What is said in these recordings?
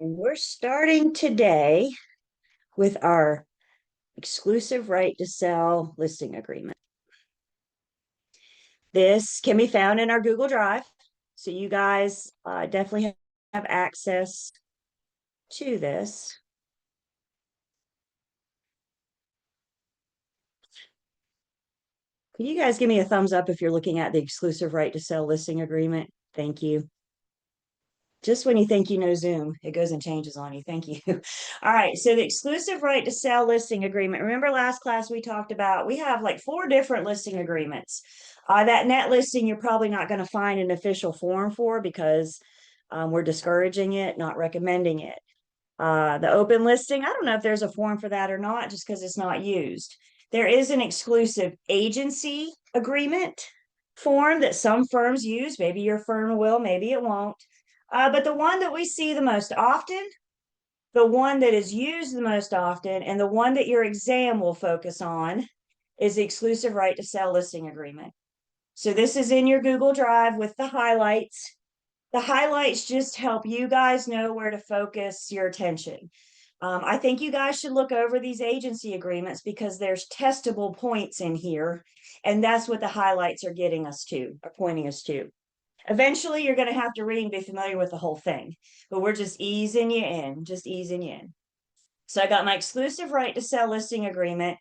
We're starting today with our exclusive right to sell listing agreement. This can be found in our Google Drive. So you guys definitely have access to this. Can you guys give me a thumbs up if you're looking at the exclusive right to sell listing agreement? Thank you. Just when you think you know Zoom, it goes and changes on you. Thank you. All right. So the exclusive right to sell listing agreement. Remember last class we talked about, we have like 4 different listing agreements. That net listing, you're probably not going to find an official form for because we're discouraging it, not recommending it. The open listing, I don't know if there's a form for that or not, just because it's not used. There is an exclusive agency agreement form that some firms use. Maybe your firm will, maybe it won't. But the one that we see the most often, the one that is used the most often, and the one that your exam will focus on is the exclusive right to sell listing agreement. So this is in your Google Drive with the highlights. The highlights just help you guys know where to focus your attention. I think you guys should look over these agency agreements because there's testable points in here, and that's what the highlights are getting us to, or pointing us to. Eventually, you're going to have to read and be familiar with the whole thing, but we're just easing you in, just easing you in. So I got my exclusive right to sell listing agreement.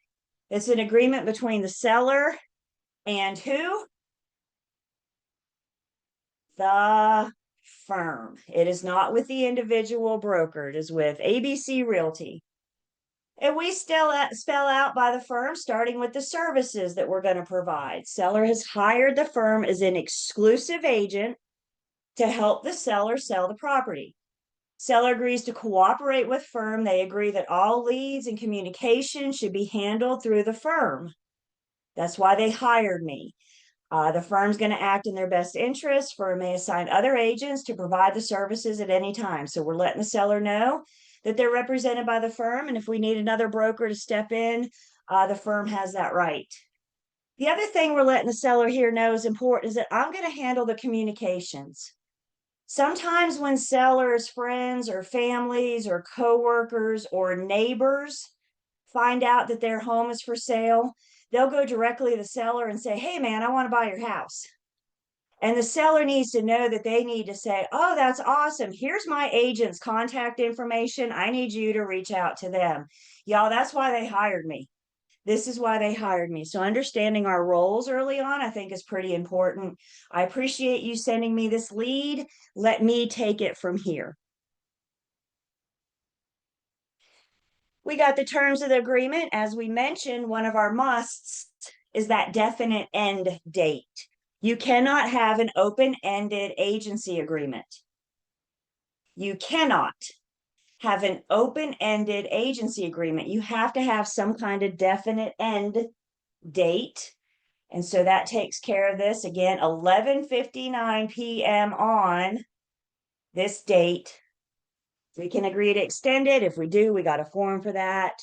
It's an agreement between the seller and who? The firm. It is not with the individual broker. It is with ABC Realty. And we still spell out by the firm, starting with the services that we're going to provide. Seller has hired the firm as an exclusive agent to help the seller sell the property. Seller agrees to cooperate with firm. They agree that all leads and communication should be handled through the firm. That's why they hired me. The firm's going to act in their best interest. Firm may assign other agents to provide the services at any time. So we're letting the seller know that they're represented by the firm. And if we need another broker to step in, the firm has that right. The other thing we're letting the seller here know is important is that I'm going to handle the communications. Sometimes when sellers, friends, or families, or coworkers, or neighbors find out that their home is for sale, they'll go directly to the seller and say, "Hey, man, I want to buy your house." And the seller needs to know that they need to say, "Oh, that's awesome. Here's my agent's contact information. I need you to reach out to them." Y'all, that's why they hired me. This is why they hired me. So understanding our roles early on, I think is pretty important. I appreciate you sending me this lead. Let me take it from here. We got the terms of the agreement. As we mentioned, one of our musts is that definite end date. You cannot have an open-ended agency agreement. You cannot have an open-ended agency agreement. You have to have some kind of definite end date. And so that takes care of this. Again, 11:59 p.m. on this date. We can agree to extend it. If we do, we got a form for that.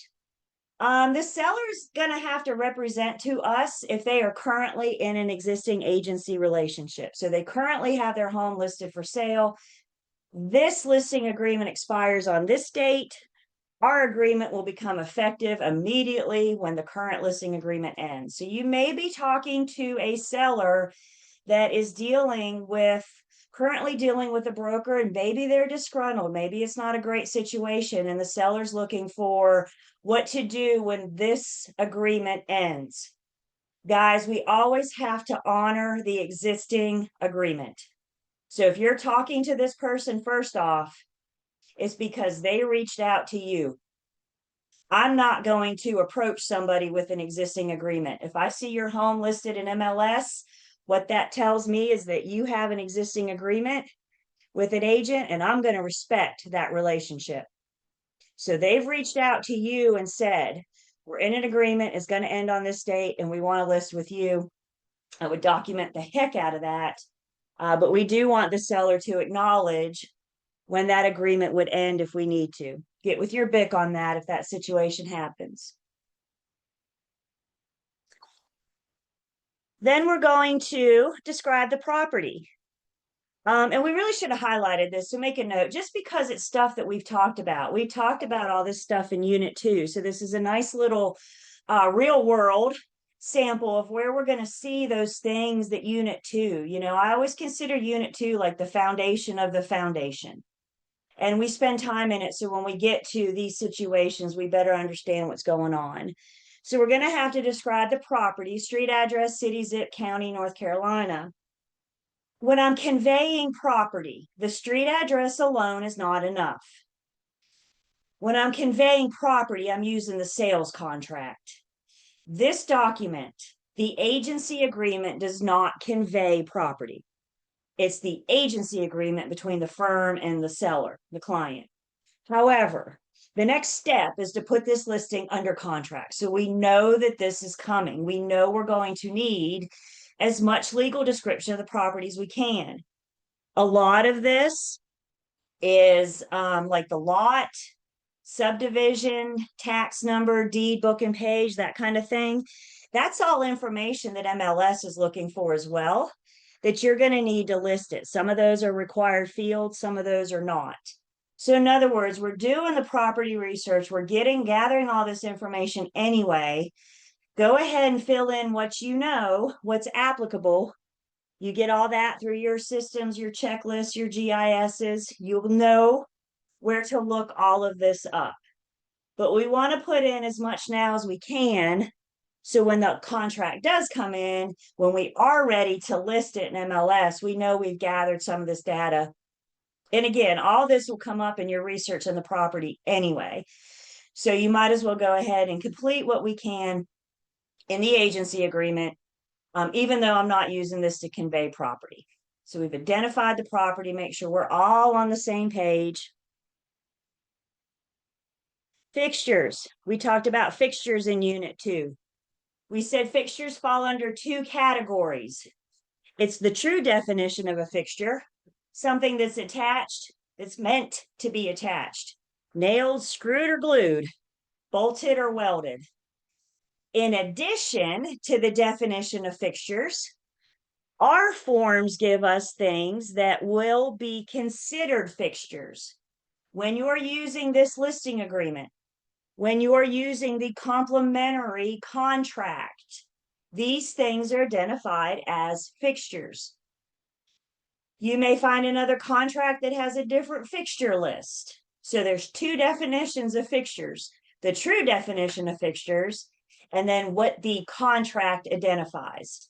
The seller's going to have to represent to us if they are currently in an existing agency relationship. So they currently have their home listed for sale. This listing agreement expires on this date. Our agreement will become effective immediately when the current listing agreement ends. So you may be talking to a seller that is currently dealing with a broker, and maybe they're disgruntled. Maybe it's not a great situation, and the seller's looking for what to do when this agreement ends. Guys, we always have to honor the existing agreement. So if you're talking to this person, first off, it's because they reached out to you. I'm not going to approach somebody with an existing agreement. If I see your home listed in MLS, what that tells me is that you have an existing agreement with an agent, and I'm going to respect that relationship. So they've reached out to you and said, "We're in an agreement, it's going to end on this date, and we want to list with you." I would document the heck out of that. But we do want the seller to acknowledge when that agreement would end if we need to. Get with your BIC on that if that situation happens. Then we're going to describe the property. And we really should have highlighted this. So make a note, just because it's stuff that we've talked about. We talked about all this stuff in Unit 2. So this is a nice little real world sample of where we're going to see those things that Unit 2, I always consider Unit 2 like the foundation of the foundation. And we spend time in it. So when we get to these situations, we better understand what's going on. So we're going to have to describe the property, street address, city, zip, county, North Carolina. When I'm conveying property, the street address alone is not enough. When I'm conveying property, I'm using the sales contract. This document, the agency agreement, does not convey property. It's the agency agreement between the firm and the seller, the client. However, the next step is to put this listing under contract. So we know that this is coming. We know we're going to need as much legal description of the property as we can. A lot of this is like the lot, subdivision, tax number, deed, book and page, that kind of thing. That's all information that MLS is looking for as well, that you're going to need to list it. Some of those are required fields, some of those are not. So in other words, we're doing the property research, we're gathering all this information anyway. Go ahead and fill in what you know, what's applicable. You get all that through your systems, your checklists, your GISs. You'll know where to look all of this up. But we want to put in as much now as we can. So when the contract does come in, when we are ready to list it in MLS, we know we've gathered some of this data. And again, all this will come up in your research on the property anyway. So you might as well go ahead and complete what we can in the agency agreement, even though I'm not using this to convey property. So we've identified the property, make sure we're all on the same page. Fixtures. We talked about fixtures in Unit 2. We said fixtures fall under two categories. It's the true definition of a fixture, something that's attached, that's meant to be attached, nailed, screwed, or glued, bolted, or welded. In addition to the definition of fixtures, our forms give us things that will be considered fixtures. When you're using this listing agreement, when you're using the complementary contract, these things are identified as fixtures. You may find another contract that has a different fixture list. So there's two definitions of fixtures, the true definition of fixtures, and then what the contract identifies.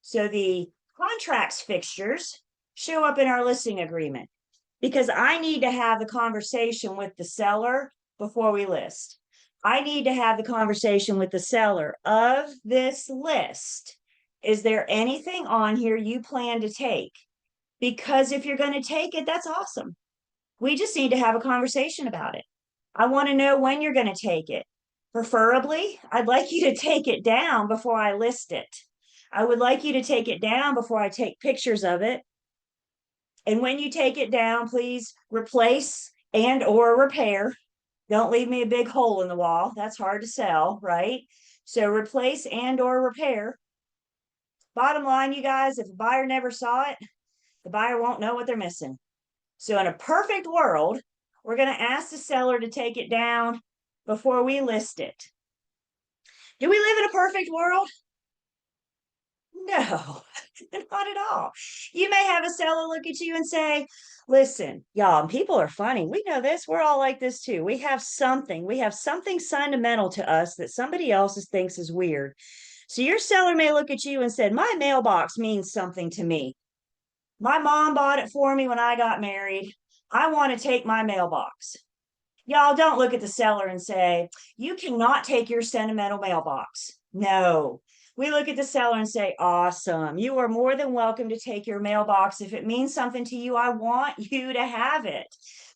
So the contract's fixtures show up in our listing agreement because I need to have the conversation with the seller before we list. I need to have the conversation with the seller of this list. Is there anything on here you plan to take? Because if you're going to take it, that's awesome. We just need to have a conversation about it. I want to know when you're going to take it. Preferably, I'd like you to take it down before I list it. I would like you to take it down before I take pictures of it. And when you take it down, please replace and or repair. Don't leave me a big hole in the wall. That's hard to sell, right? So replace and or repair. Bottom line, you guys, if a buyer never saw it, the buyer won't know what they're missing. So in a perfect world, we're going to ask the seller to take it down before we list it. Do we live in a perfect world? No, not at all. You may have a seller look at you and say, listen, y'all, people are funny. We know this. We're all like this too. We have something sentimental to us that somebody else thinks is weird. So your seller may look at you and said, my mailbox means something to me. My mom bought it for me when I got married. I want to take my mailbox. Y'all don't look at the seller and say, you cannot take your sentimental mailbox. No. We look at the seller and say, awesome. You are more than welcome to take your mailbox. If it means something to you, I want you to have it.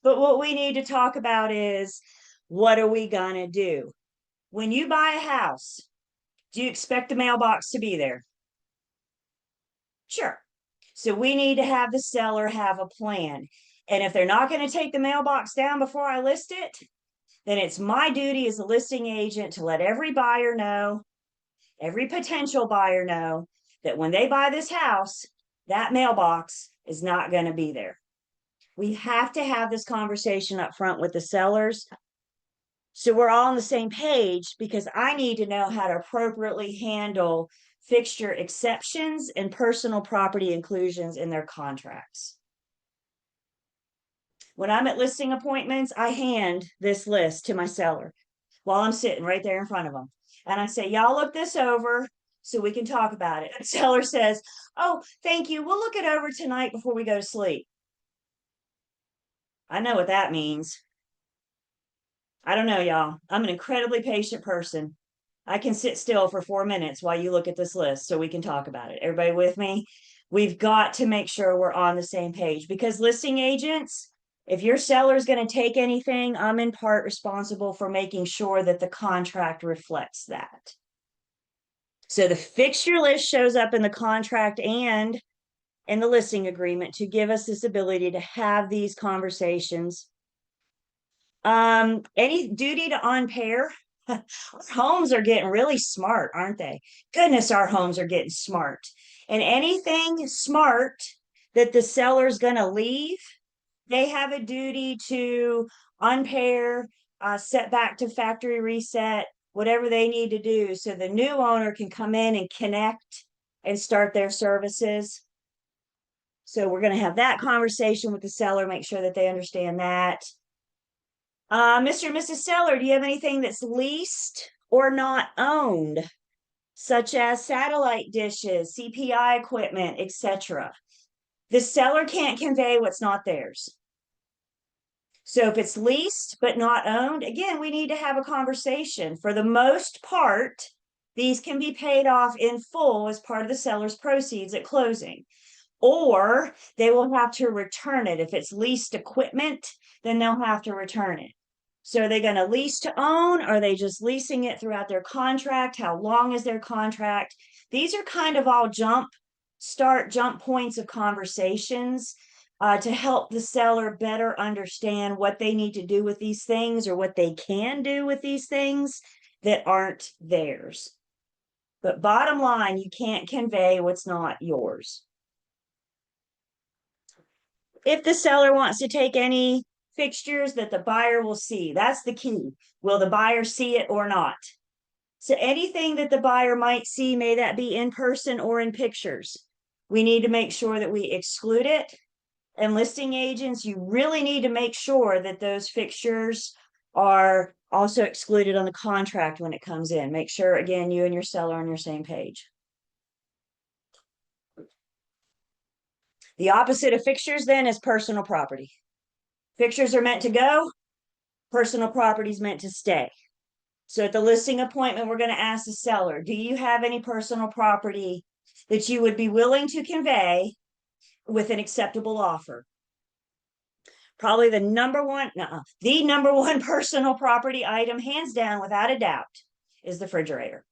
But what we need to talk about is, what are we going to do? When you buy a house, do you expect the mailbox to be there? Sure. So we need to have the seller have a plan. And if they're not going to take the mailbox down before I list it, then it's my duty as a listing agent to let every buyer know, every potential buyer know, that when they buy this house, that mailbox is not going to be there. We have to have this conversation up front with the sellers so we're all on the same page, because I need to know how to appropriately handle fixture exceptions and personal property inclusions in their contracts. When I'm at listing appointments, I hand this list to my seller while I'm sitting right there in front of them. And I say, y'all look this over so we can talk about it. And the seller says, oh, thank you. We'll look it over tonight before we go to sleep. I know what that means. I don't know, y'all. I'm an incredibly patient person. I can sit still for 4 minutes while you look at this list so we can talk about it. Everybody with me? We've got to make sure we're on the same page, because listing agents, if your seller is going to take anything, I'm in part responsible for making sure that the contract reflects that. So the fixture list shows up in the contract and in the listing agreement to give us this ability to have these conversations. Any duty to on-pair? Our homes are getting really smart, aren't they? Goodness, our homes are getting smart. And anything smart that the seller's going to leave, they have a duty to unpair, set back to factory reset, whatever they need to do so the new owner can come in and connect and start their services. So we're going to have that conversation with the seller, make sure that they understand that. Mr. and Mrs. Seller, do you have anything that's leased or not owned, such as satellite dishes, CPI equipment, etc.? The seller can't convey what's not theirs. So if it's leased but not owned, again, we need to have a conversation. For the most part, these can be paid off in full as part of the seller's proceeds at closing, or they will have to return it. If it's leased equipment, then they'll have to return it. So are they going to lease to own? Or are they just leasing it throughout their contract? How long is their contract? These are kind of all jump points of conversations to help the seller better understand what they need to do with these things, or what they can do with these things that aren't theirs. But bottom line, you can't convey what's not yours. If the seller wants to take any fixtures that the buyer will see, that's the key. Will the buyer see it or not? So anything that the buyer might see, may that be in person or in pictures, we need to make sure that we exclude it. And listing agents, you really need to make sure that those fixtures are also excluded on the contract when it comes in. Make sure, again, you and your seller are on your same page. The opposite of fixtures then is personal property. Fixtures are meant to go, personal property is meant to stay. So at the listing appointment, we're going to ask the seller, do you have any personal property that you would be willing to convey with an acceptable offer? Probably the number one personal property item, hands down, without a doubt, is the refrigerator.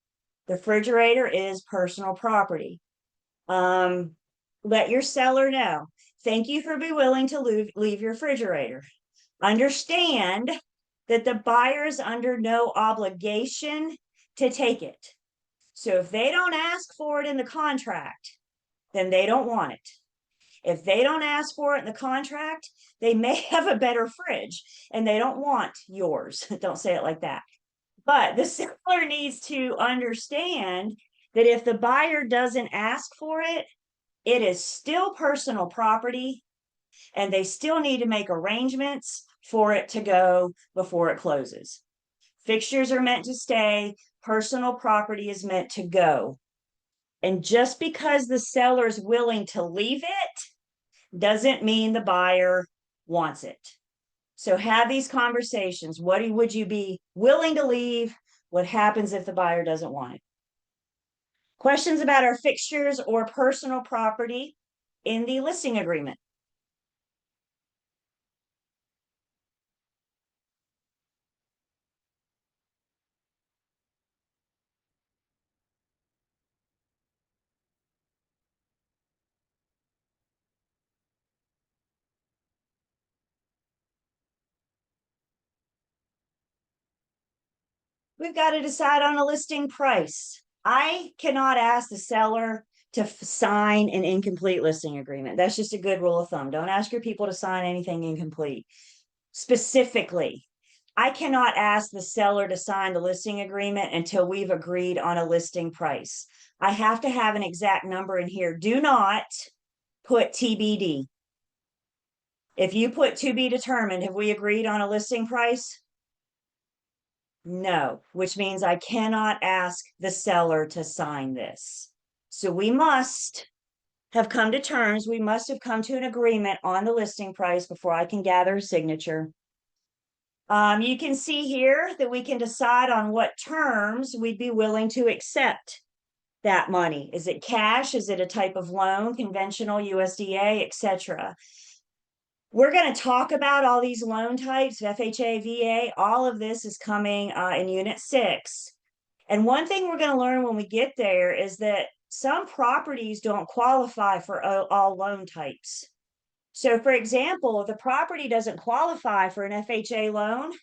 The refrigerator is personal property. Let your seller know. Thank you for being willing to leave your refrigerator. Understand that the buyer is under no obligation to take it. So if they don't ask for it in the contract, then they don't want it. If they don't ask for it in the contract, they may have a better fridge and they don't want yours. Don't say it like that. But the seller needs to understand that if the buyer doesn't ask for it, it is still personal property, and they still need to make arrangements for it to go before it closes. Fixtures are meant to stay, personal property is meant to go. And just because the seller is willing to leave it doesn't mean the buyer wants it. So have these conversations. What would you be willing to leave? What happens if the buyer doesn't want it? Questions about our fixtures or personal property in the listing agreement? We've got to decide on a listing price. I cannot ask the seller to sign an incomplete listing agreement. That's just a good rule of thumb. Don't ask your people to sign anything incomplete. Specifically, I cannot ask the seller to sign the listing agreement until we've agreed on a listing price. I have to have an exact number in here. Do not put TBD. If you put to be determined, have we agreed on a listing price? No, which means I cannot ask the seller to sign this. So we must have come to terms. We must have come to an agreement on the listing price before I can gather a signature. You can see here that we can decide on what terms we'd be willing to accept that money. Is it cash? Is it a type of loan, conventional, USDA, etc.? We're going to talk about all these loan types, FHA, VA. All of this is coming in Unit 6. And one thing we're going to learn when we get there is that some properties don't qualify for all loan types. So, for example, if the property doesn't qualify for an FHA loan,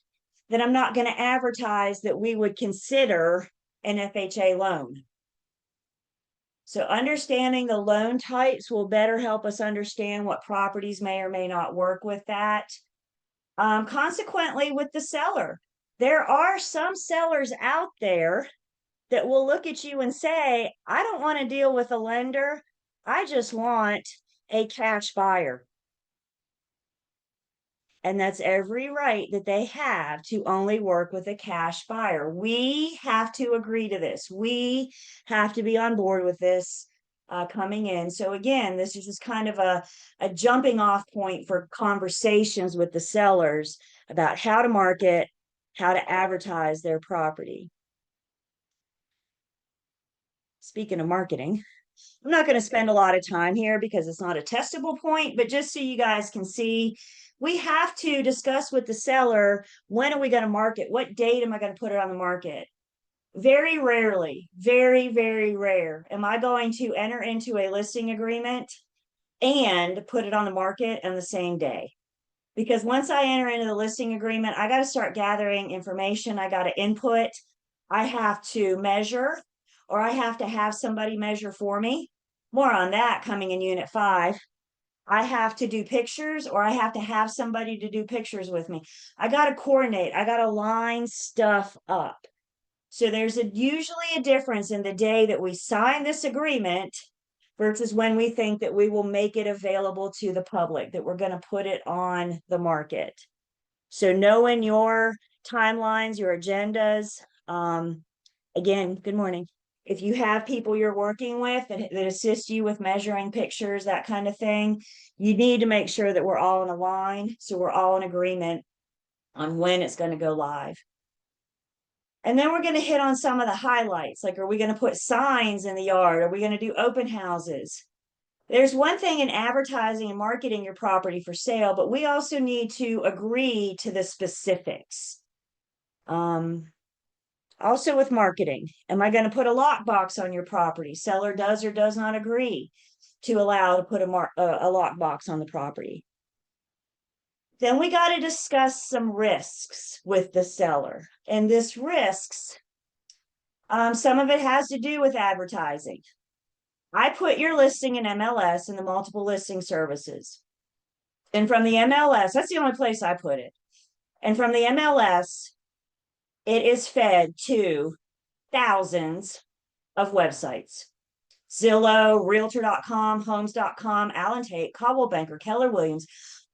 then I'm not going to advertise that we would consider an FHA loan. So understanding the loan types will better help us understand what properties may or may not work with that. Consequently, with the seller, there are some sellers out there that will look at you and say, I don't want to deal with a lender. I just want a cash buyer. And that's every right that they have to only work with a cash buyer. We have to agree to this. We have to be on board with this coming in. So again, this is just kind of a jumping off point for conversations with the sellers about how to market, how to advertise their property. Speaking of marketing, I'm not going to spend a lot of time here because it's not a testable point, but just so you guys can see, we have to discuss with the seller, when are we going to market? What date am I going to put it on the market? Very rarely, very, very rare, am I going to enter into a listing agreement and put it on the market on the same day. Because once I enter into the listing agreement, I got to start gathering information. I got to input. I have to measure, or I have to have somebody measure for me. More on that coming in Unit 5. I have to do pictures, or I have to have somebody to do pictures with me. I got to coordinate. I got to line stuff up. So there's usually a difference in the day that we sign this agreement versus when we think that we will make it available to the public, that we're going to put it on the market. So knowing your timelines, your agendas, again, good morning. If you have people you're working with that assist you with measuring pictures, that kind of thing, you need to make sure that we're all in a line. So we're all in agreement on when it's going to go live. And then we're going to hit on some of the highlights. Like, are we going to put signs in the yard? Are we going to do open houses? There's one thing in advertising and marketing your property for sale, but we also need to agree to the specifics. Also with marketing, am I going to put a lockbox on your property? Seller does or does not agree to allow to put a lockbox on the property. Then we got to discuss some risks with the seller. And this risks, some of it has to do with advertising. I put your listing in MLS in the multiple listing services. And from the MLS, that's the only place I put it. And from the MLS, it is fed to thousands of websites. Zillow, Realtor.com, Homes.com, Allen Tate, Coldwell Banker, Keller Williams,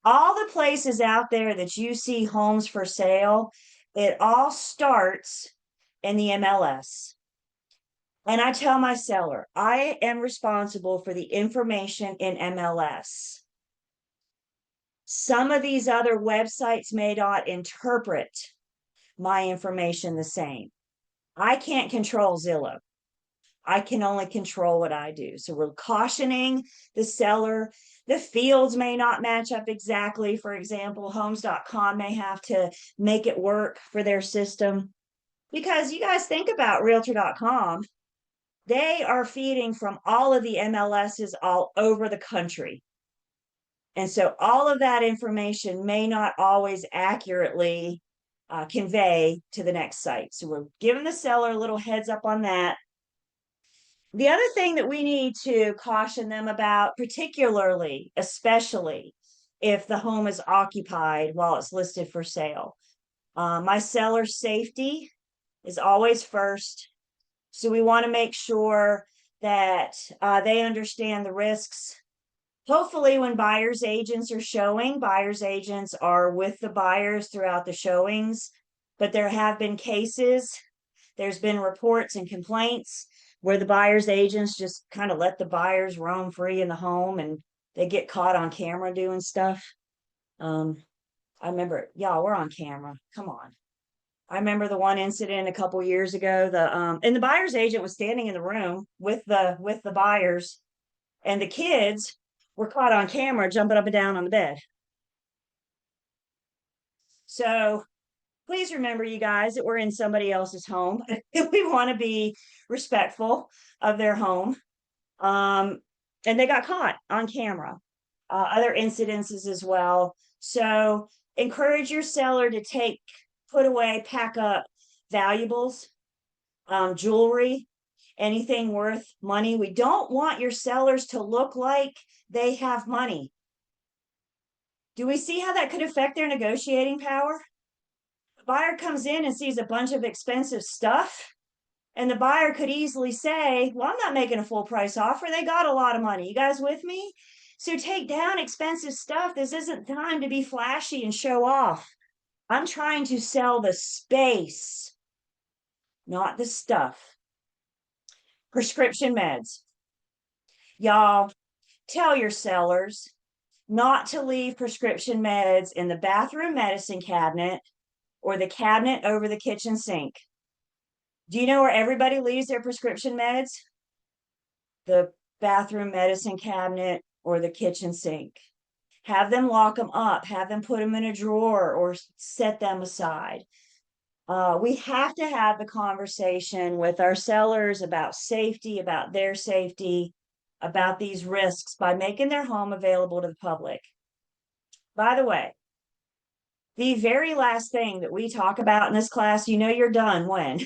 all the places out there that you see homes for sale, it all starts in the MLS. And I tell my seller, I am responsible for the information in MLS. Some of these other websites may not interpret my information the same. I can't control Zillow. I can only control what I do. So we're cautioning the seller. The fields may not match up exactly. For example, Homes.com may have to make it work for their system. Because you guys think about Realtor.com, they are feeding from all of the MLSs all over the country. And so all of that information may not always accurately convey to the next site. So we're giving the seller a little heads up on that. The other thing that we need to caution them about, particularly, especially if the home is occupied while it's listed for sale, my seller's safety is always first. So we want to make sure that they understand the risks. Hopefully, when buyers agents are showing, buyers agents are with the buyers throughout the showings. But there have been cases, there's been reports and complaints where the buyers agents just kind of let the buyers roam free in the home and they get caught on camera doing stuff. Um, I remember, y'all, we're on camera. Come on. I remember the one incident a couple years ago. And the buyer's agent was standing in the room with the buyers, and the kids were caught on camera jumping up and down on the bed. So please remember, you guys, that we're in somebody else's home. We want to be respectful of their home. Um, and they got caught on camera. Other incidences as well. So encourage your seller to put away, pack up valuables, jewelry, anything worth money. We don't want your sellers to look like they have money. Do we see how that could affect their negotiating power? The buyer comes in and sees a bunch of expensive stuff, and the buyer could easily say, well, I'm not making a full price offer. They got a lot of money. You guys with me? So take down expensive stuff. This isn't time to be flashy and show off. I'm trying to sell the space, not the stuff. Prescription meds. Y'all, tell your sellers not to leave prescription meds in the bathroom medicine cabinet or the cabinet over the kitchen sink. Do you know where everybody leaves their prescription meds? The bathroom medicine cabinet or the kitchen sink. Have them lock them up, have them put them in a drawer or set them aside. We have to have the conversation with our sellers about safety, about their safety, about these risks by making their home available to the public. By the way, the very last thing that we talk about in this class, you know you're done when?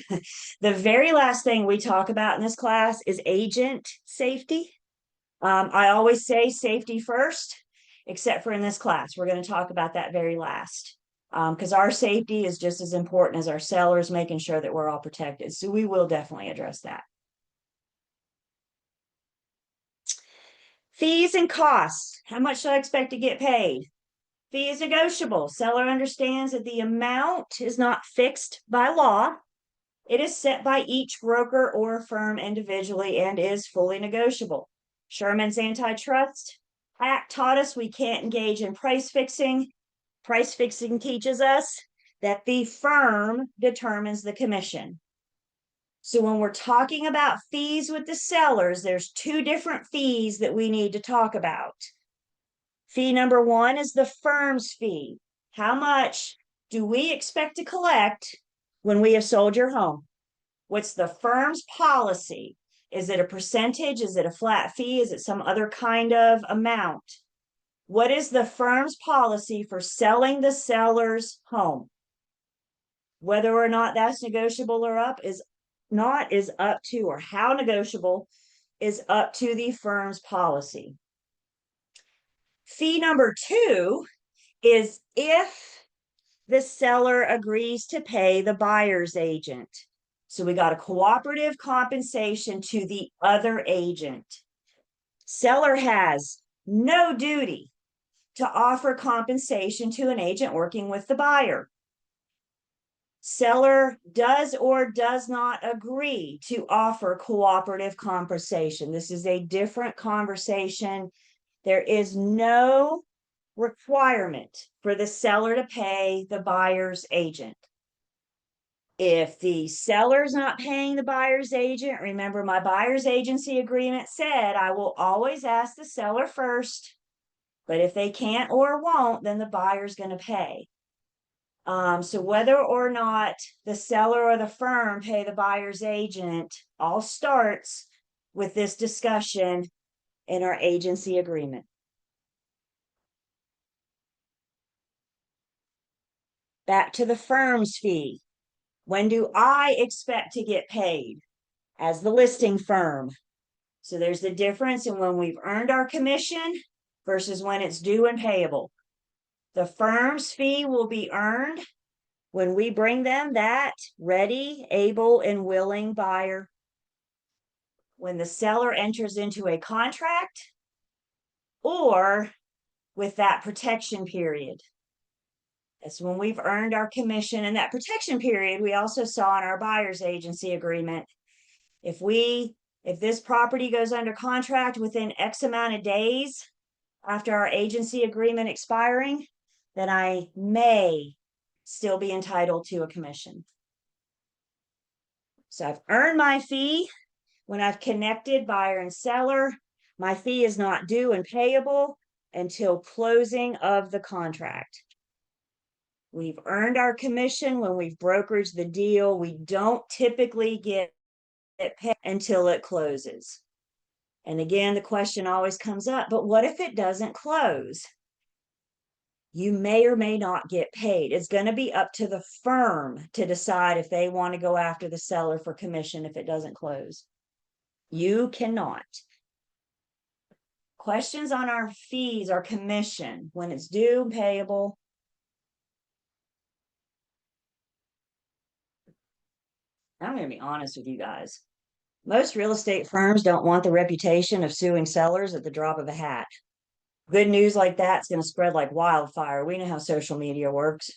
The very last thing we talk about in this class is agent safety. I always say safety first, except for in this class. We're going to talk about that very last because our safety is just as important as our sellers, making sure that we're all protected. So we will definitely address that. Fees and costs. How much should I expect to get paid? Fee is negotiable. Seller understands that the amount is not fixed by law. It is set by each broker or firm individually and is fully negotiable. Sherman's Antitrust Act taught us we can't engage in price fixing. Price fixing teaches us that the firm determines the commission. So when we're talking about fees with the sellers, there's two different fees that we need to talk about. Fee number one is the firm's fee. How much do we expect to collect when we have sold your home? What's the firm's policy? Is it a percentage? Is it a flat fee? Is it some other kind of amount? What is the firm's policy for selling the seller's home? Whether or not that's negotiable or up is up to, or how negotiable is up to the firm's policy. Fee number two is if the seller agrees to pay the buyer's agent. So we got a cooperative compensation to the other agent. Seller has no duty to offer compensation to an agent working with the buyer. Seller does or does not agree to offer cooperative compensation. This is a different conversation. There is no requirement for the seller to pay the buyer's agent. If the seller's not paying the buyer's agent, remember my buyer's agency agreement said I will always ask the seller first, but if they can't or won't, then the buyer's going to pay. So whether or not the seller or the firm pay the buyer's agent all starts with this discussion in our agency agreement. Back to the firm's fee. When do I expect to get paid as the listing firm? So there's the difference in when we've earned our commission versus when it's due and payable. The firm's fee will be earned when we bring them that ready, able, and willing buyer. When the seller enters into a contract or with that protection period. That's when we've earned our commission. And that protection period, we also saw in our buyer's agency agreement. If this property goes under contract within X amount of days after our agency agreement expiring, then I may still be entitled to a commission. So I've earned my fee when I've connected buyer and seller. My fee is not due and payable until closing of the contract. We've earned our commission when we've brokered the deal. We don't typically get it paid until it closes. And again, the question always comes up, but what if it doesn't close? You may or may not get paid. It's going to be up to the firm to decide if they want to go after the seller for commission if it doesn't close. You cannot. Questions on our fees, our commission, when it's due and payable. I'm going to be honest with you guys. Most real estate firms don't want the reputation of suing sellers at the drop of a hat. Good news like that's going to spread like wildfire. We know how social media works.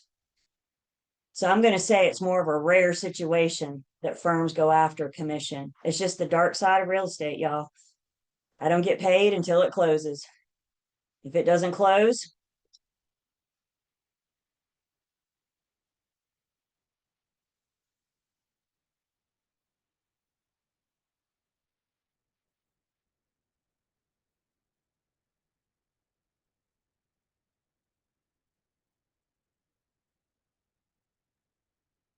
So I'm going to say it's more of a rare situation that firms go after commission. It's just the dark side of real estate, y'all. I don't get paid until it closes. If it doesn't close,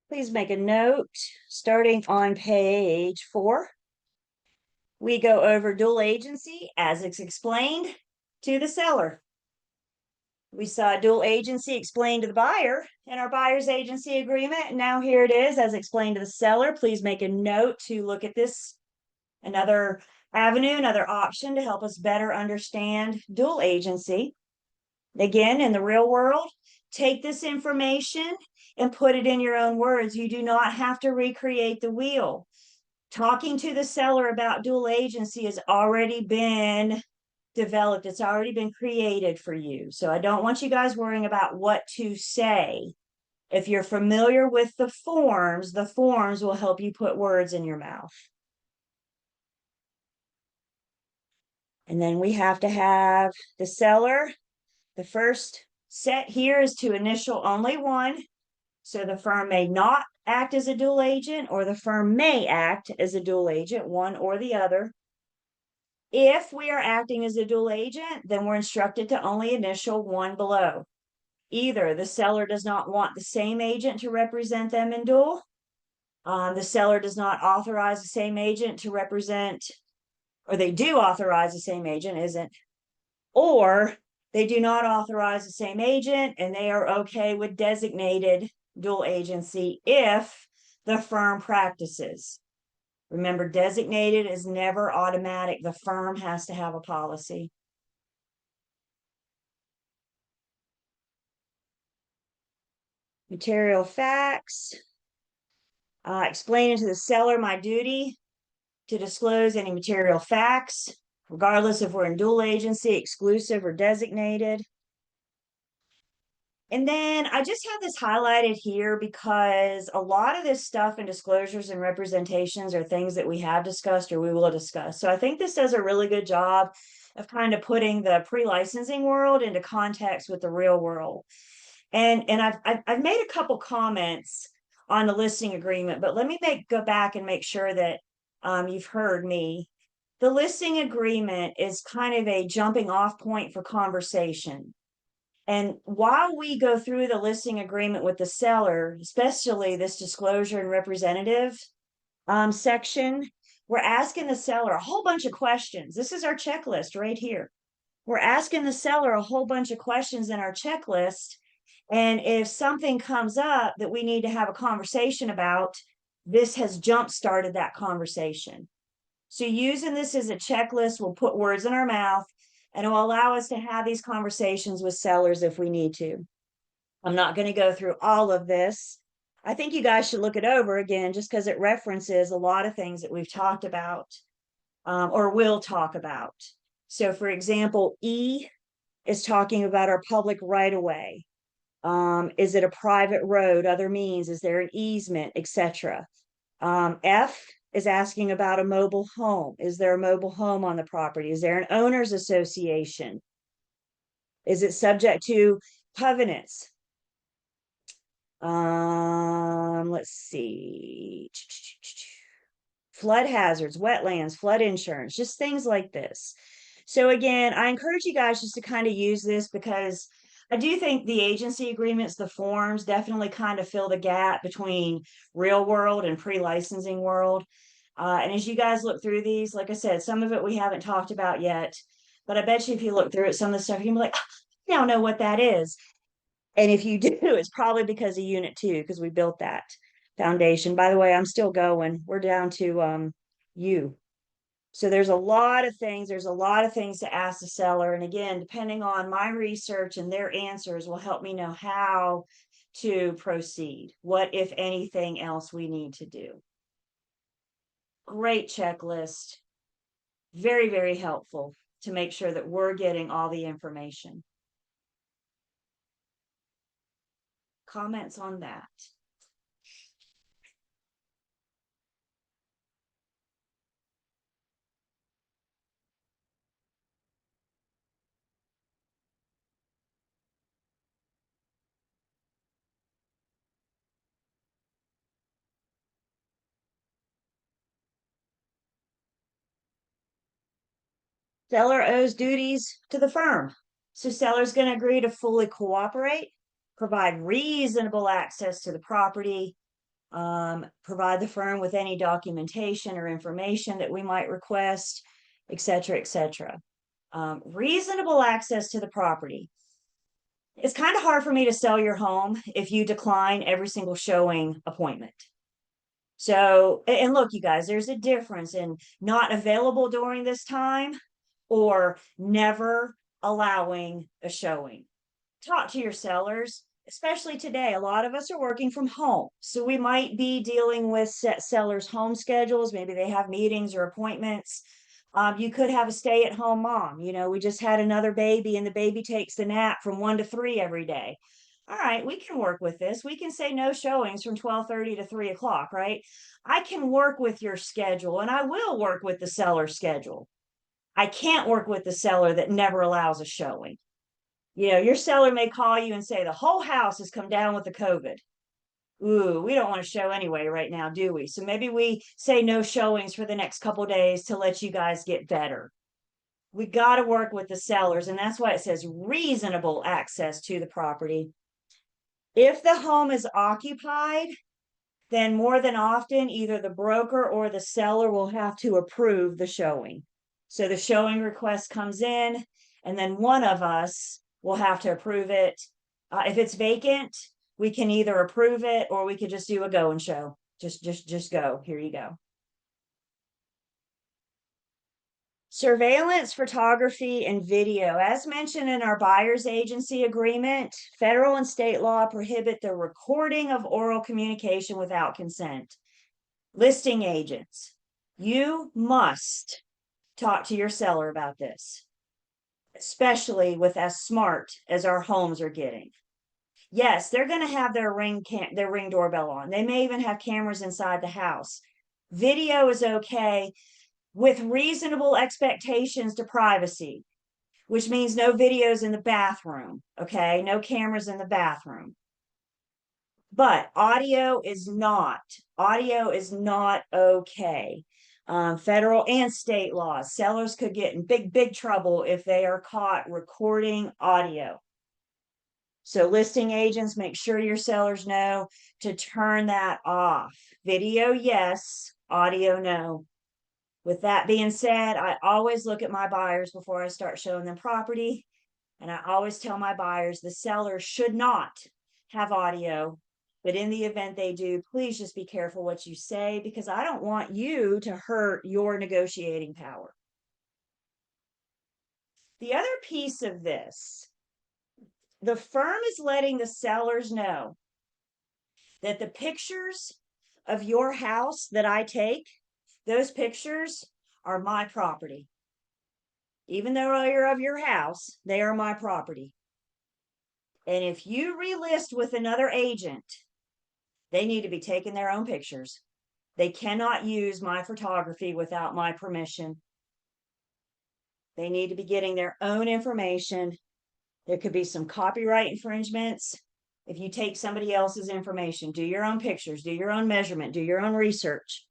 please make a note. Starting on page 4, we go over dual agency as it's explained to the seller. We saw dual agency explained to the buyer in our buyer's agency agreement. And now here it is as explained to the seller. Please make a note to look at this, another avenue, another option to help us better understand dual agency. Again, in the real world, take this information and put it in your own words. You do not have to recreate the wheel. Talking to the seller about dual agency has already been developed. It's already been created for you. So I don't want you guys worrying about what to say. If you're familiar with the forms will help you put words in your mouth. And then we have to have the seller. The first set here is to initial only one. So the firm may not act as a dual agent, or the firm may act as a dual agent, one or the other. If we are acting as a dual agent, then we're instructed to only initial one below. Either the seller does not want the same agent to represent them in dual. The seller does not authorize the same agent to represent, or they do authorize the same agent, isn't, or they do not authorize the same agent and they are okay with designated dual agency if the firm practices. Remember, designated is never automatic. The firm has to have a policy. Material facts. Explaining to the seller my duty to disclose any material facts, regardless if we're in dual agency, exclusive, or designated. And then I just have this highlighted here because a lot of this stuff and disclosures and representations are things that we have discussed or we will discuss. So I think this does a really good job of kind of putting the pre-licensing world into context with the real world. And I've made a couple comments on the listing agreement, but let me go back and make sure that you've heard me. The listing agreement is kind of a jumping off point for conversation. And while we go through the listing agreement with the seller, especially this disclosure and representative section, we're asking the seller a whole bunch of questions. This is our checklist right here. We're asking the seller a whole bunch of questions in our checklist. And if something comes up that we need to have a conversation about, this has jump started that conversation. So using this as a checklist will put words in our mouth and it will allow us to have these conversations with sellers if we need to. I'm not going to go through all of this. I think you guys should look it over again just because it references a lot of things that we've talked about or will talk about. So, for example, E is talking about our public right of way. Is it a private road? Other means? Is there an easement, etc.? F is asking about a mobile home. Is there a mobile home on the property? Is there an owners association? Is it subject to covenants? Let's see. Flood hazards, wetlands, flood insurance, just things like this. So again, I encourage you guys just to kind of use this because I do think the agency agreements, the forms definitely kind of fill the gap between real world and pre-licensing world. And as you guys look through these, like I said, some of it we haven't talked about yet, but I bet you if you look through it, some of the stuff, you can be like, I now know what that is. And if you do, it's probably because of Unit 2, because we built that foundation. By the way, I'm still going. We're down to U. So there's a lot of things. There's a lot of things to ask the seller. And again, depending on my research and their answers will help me know how to proceed. What, if anything else, we need to do. Great checklist. Very, very helpful to make sure that we're getting all the information. Comments on that? Seller owes duties to the firm. So seller's going to agree to fully cooperate, provide reasonable access to the property, provide the firm with any documentation or information that we might request, etc., etc. Reasonable access to the property. It's kind of hard for me to sell your home if you decline every single showing appointment. So, and look, you guys, there's a difference in not available during this time or never allowing a showing. Talk to your sellers, especially today. A lot of us are working from home. So we might be dealing with sellers' home schedules. Maybe they have meetings or appointments. You could have a stay-at-home mom. You know, we just had another baby and the baby takes the nap from 1 to 3 every day. All right, we can work with this. We can say no showings from 12:30 to 3 o'clock, right? I can work with your schedule and I will work with the seller's schedule. I can't work with the seller that never allows a showing. You know, your seller may call you and say the whole house has come down with the COVID. Ooh, we don't want to show anyway right now, do we? So maybe we say no showings for the next couple days to let you guys get better. We got to work with the sellers, and that's why it says reasonable access to the property. If the home is occupied, then more than often, either the broker or the seller will have to approve the showing. So the showing request comes in, and then one of us will have to approve it. If it's vacant, we can either approve it or we could just do a go and show. Just go. Here you go. Surveillance, photography, and video. As mentioned in our buyer's agency agreement, federal and state law prohibit the recording of oral communication without consent. Listing agents, you must talk to your seller about this, especially with as smart as our homes are getting. Yes, they're going to have their ring doorbell on. They may even have cameras inside the house. Video is okay with reasonable expectations to privacy, which means no videos in the bathroom, okay? No cameras in the bathroom. But audio is not okay. Federal and state laws, sellers could get in big trouble if they are caught recording audio. So listing agents, make sure your sellers know to turn that off. Video, yes, audio, no. With that being said, I always look at my buyers before I start showing them property. And I always tell my buyers the seller should not have audio But in the event they do, please just be careful what you say, because I don't want you to hurt your negotiating power. The other piece of this, the firm is letting the sellers know that the pictures of your house that I take, those pictures are my property. Even though they're of your house, they are my property. And if you relist with another agent, they need to be taking their own pictures. They cannot use my photography without my permission. They need to be getting their own information. There could be some copyright infringements. If you take somebody else's information, do your own pictures, do your own measurement, do your own research.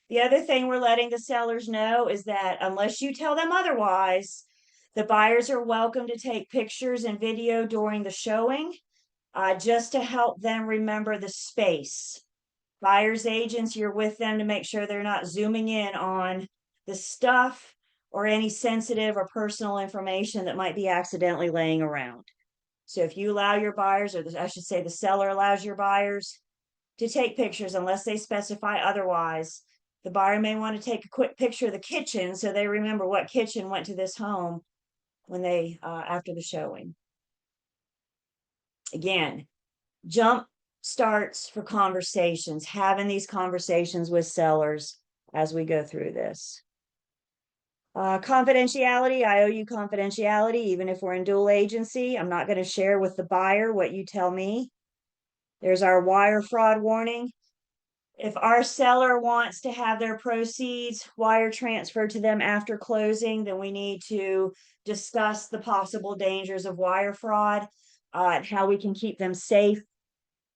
The other thing we're letting the sellers know is that unless you tell them otherwise, the buyers are welcome to take pictures and video during the showing, just to help them remember the space. Buyers agents, you're with them to make sure they're not zooming in on the stuff or any sensitive or personal information that might be accidentally laying around. So if you allow your buyers, or I should say the seller allows your buyers to take pictures unless they specify otherwise, the buyer may want to take a quick picture of the kitchen so they remember what kitchen went to this home when they after the showing. Again, jump starts for conversations, having these conversations with sellers as we go through this. Confidentiality, I owe you confidentiality, even if we're in dual agency. I'm not going to share with the buyer what you tell me. There's our wire fraud warning. If our seller wants to have their proceeds wire transferred to them after closing, then we need to discuss the possible dangers of wire fraud, and how we can keep them safe.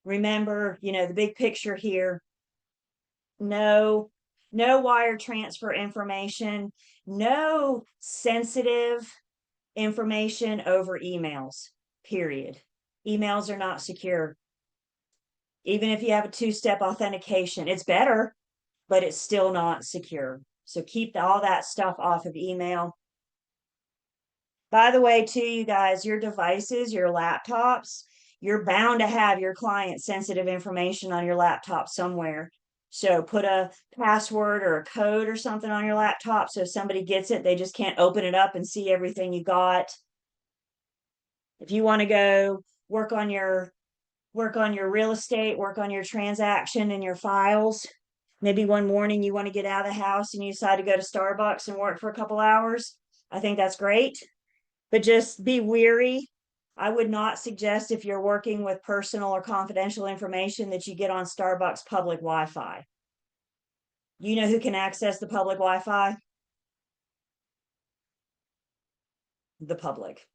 Remember, the big picture here. No wire transfer information, no sensitive information over emails, period. Emails are not secure. Even if you have a two-step authentication, it's better, but it's still not secure. So keep all that stuff off of email. By the way, too, you guys, your devices, your laptops, you're bound to have your client's sensitive information on your laptop somewhere. So put a password or a code or something on your laptop, so if somebody gets it, they just can't open it up and see everything you got. If you want to go work on your real estate, work on your transaction and your files, maybe one morning you want to get out of the house and you decide to go to Starbucks and work for a couple hours, I think that's great. But just be weary. I would not suggest, if you're working with personal or confidential information, that you get on Starbucks public Wi-Fi. You know who can access the public Wi-Fi? The public.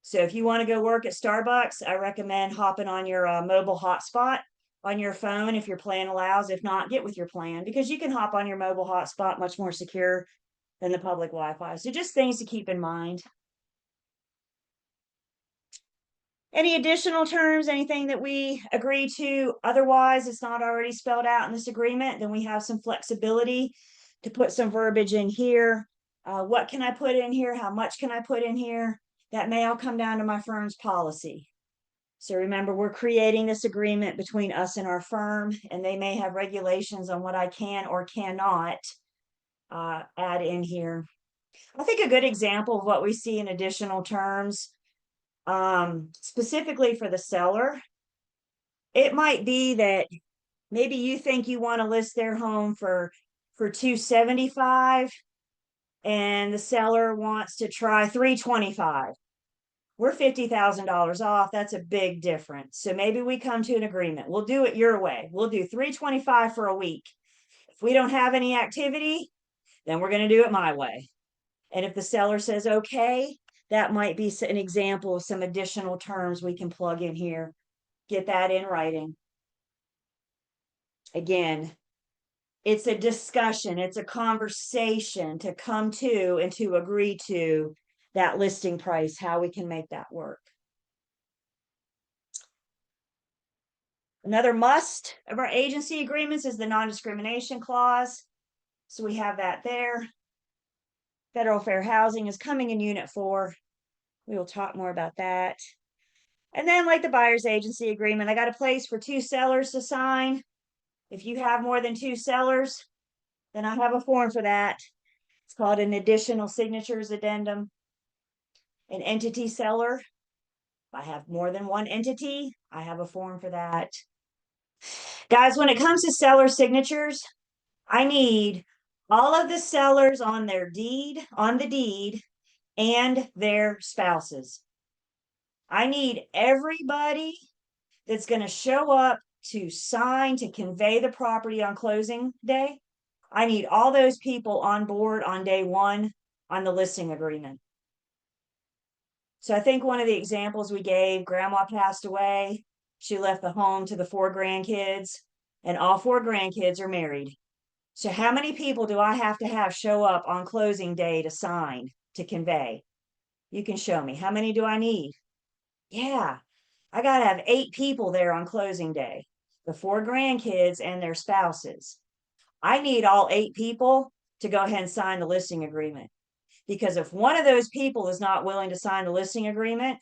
So if you want to go work at Starbucks, I recommend hopping on your mobile hotspot on your phone if your plan allows. If not, get with your plan, because you can hop on your mobile hotspot much more secure than the public Wi-Fi. So just things to keep in mind. Any additional terms, anything that we agree to otherwise it's not already spelled out in this agreement, then we have some flexibility to put some verbiage in here. What can I put in here? How much can I put in here? That may all come down to my firm's policy. So remember, we're creating this agreement between us and our firm, and they may have regulations on what I can or cannot add in here. I think a good example of what we see in additional terms, specifically for the seller, it might be that maybe you think you want to list their home for $275 and the seller wants to try $325. We're $50,000 off. That's a big difference. So maybe we come to an agreement. We'll do it your way. We'll do $325 for a week. If we don't have any activity, then we're going to do it my way. And if the seller says okay, that might be an example of some additional terms we can plug in here. Get that in writing. Again, it's a discussion, it's a conversation to come to and to agree to that listing price, how we can make that work. Another must of our agency agreements is the non-discrimination clause. So we have that there. Federal Fair Housing is coming in Unit 4. We will talk more about that. And then like the buyer's agency agreement, I got a place for 2 sellers to sign. If you have more than 2 sellers, then I have a form for that. It's called an additional signatures addendum. An entity seller, if I have more than one entity, I have a form for that. Guys, when it comes to seller signatures, I need all of the sellers on their deed, on the deed, and their spouses. I need everybody that's going to show up to sign to convey the property on closing day. I need all those people on board on day one on the listing agreement. So I think one of the examples we gave, grandma passed away. She left the home to the 4 grandkids, and all 4 grandkids are married. So how many people do I have to have show up on closing day to sign, to convey? You can show me. How many do I need? Yeah, I got to have 8 people there on closing day, the 4 grandkids and their spouses. I need all 8 people to go ahead and sign the listing agreement. Because if one of those people is not willing to sign the listing agreement,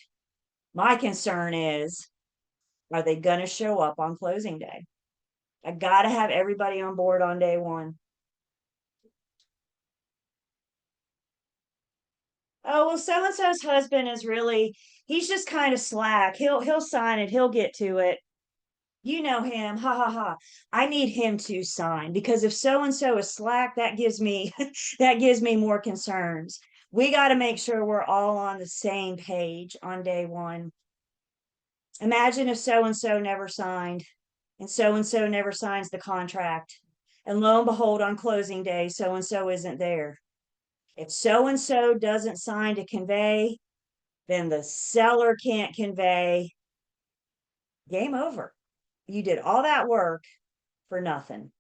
my concern is, are they going to show up on closing day? I got to have everybody on board on day one. Oh, well, so and so's husband is really, he's just kind of slack. He'll sign it, he'll get to it. You know him, ha ha ha. I need him to sign, because if so and so is slack, that gives me that gives me more concerns. We got to make sure we're all on the same page on day one. Imagine if so and so never signed, and so never signs the contract. And lo and behold, on closing day, so and so isn't there. If so and so doesn't sign to convey, then the seller can't convey. Game over. You did all that work for nothing.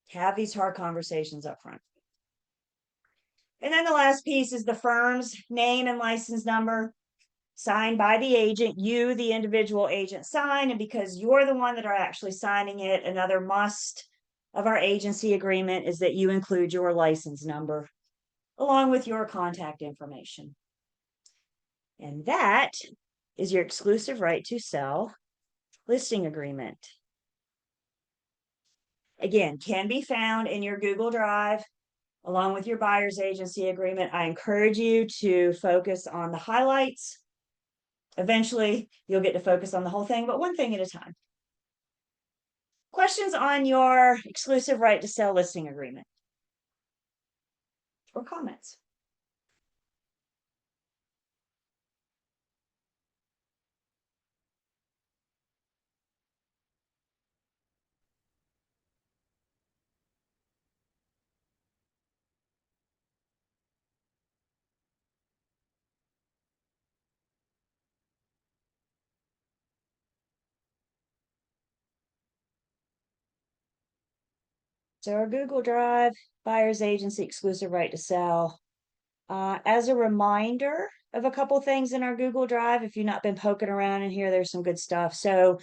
Have these hard conversations up front. And then the last piece is the firm's name and license number, signed by the agent. You, the individual agent, sign. And because you're the one that are actually signing it, another must of our agency agreement is that you include your license number along with your contact information. And that is your exclusive right to sell listing agreement. Again, can be found in your Google Drive along with your buyer's agency agreement. I encourage you to focus on the highlights. Eventually, you'll get to focus on the whole thing, but one thing at a time. Questions on your exclusive right to sell listing agreement or comments? So our Google Drive, buyer's agency, exclusive right to sell. As a reminder of a couple things in our Google Drive, if you've not been poking around in here, there's some good stuff. So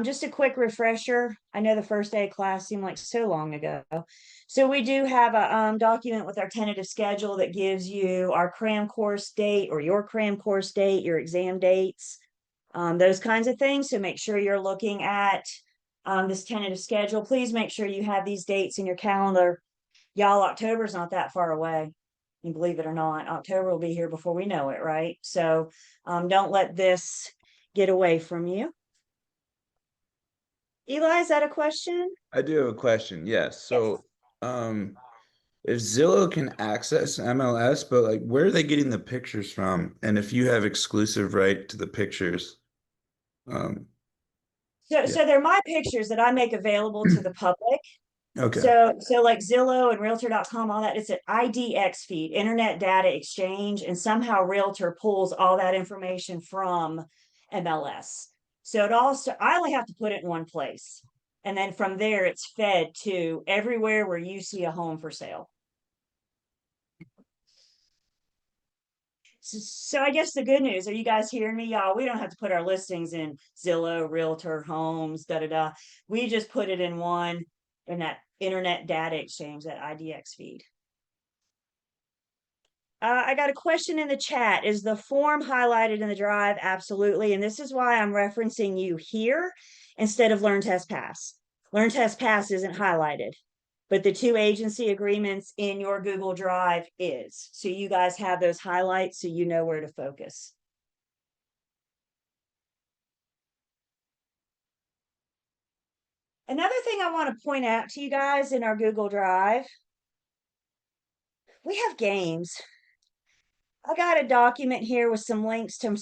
just a quick refresher. I know the first day of class seemed like so long ago. So we do have a document with our tentative schedule that gives you our cram course date or your cram course date, your exam dates, those kinds of things. So make sure you're looking at this tentative schedule. Please make sure you have these dates in your calendar. Y'all, October's not that far away. And believe it or not, October will be here before we know it, right? So don't let this get away from you. Eli, is that a question? I do have a question. Yes. Yes. So, if Zillow can access MLS, but like where are they getting the pictures from? And if you have exclusive right to the pictures, um, So, yeah. so they're my pictures that I make available to the public. Okay. So like Zillow and Realtor.com, all that, it's an IDX feed, Internet Data Exchange, and somehow Realtor pulls all that information from MLS. So it also, I only have to put it in one place. And then from there, it's fed to everywhere where you see a home for sale. So I guess the good news, are you guys hearing me, y'all? We don't have to put our listings in Zillow, Realtor, Homes, da da da. We just put it in one in that Internet Data Exchange, that IDX feed. I got a question in the chat. Is the form highlighted in the drive? Absolutely. And this is why I'm referencing you here instead of Learn Test Pass. Learn Test Pass isn't highlighted, but the two agency agreements in your Google Drive is. So you guys have those highlights so you know where to focus. Another thing I want to point out to you guys in our Google Drive, we have games. I got a document here with some links to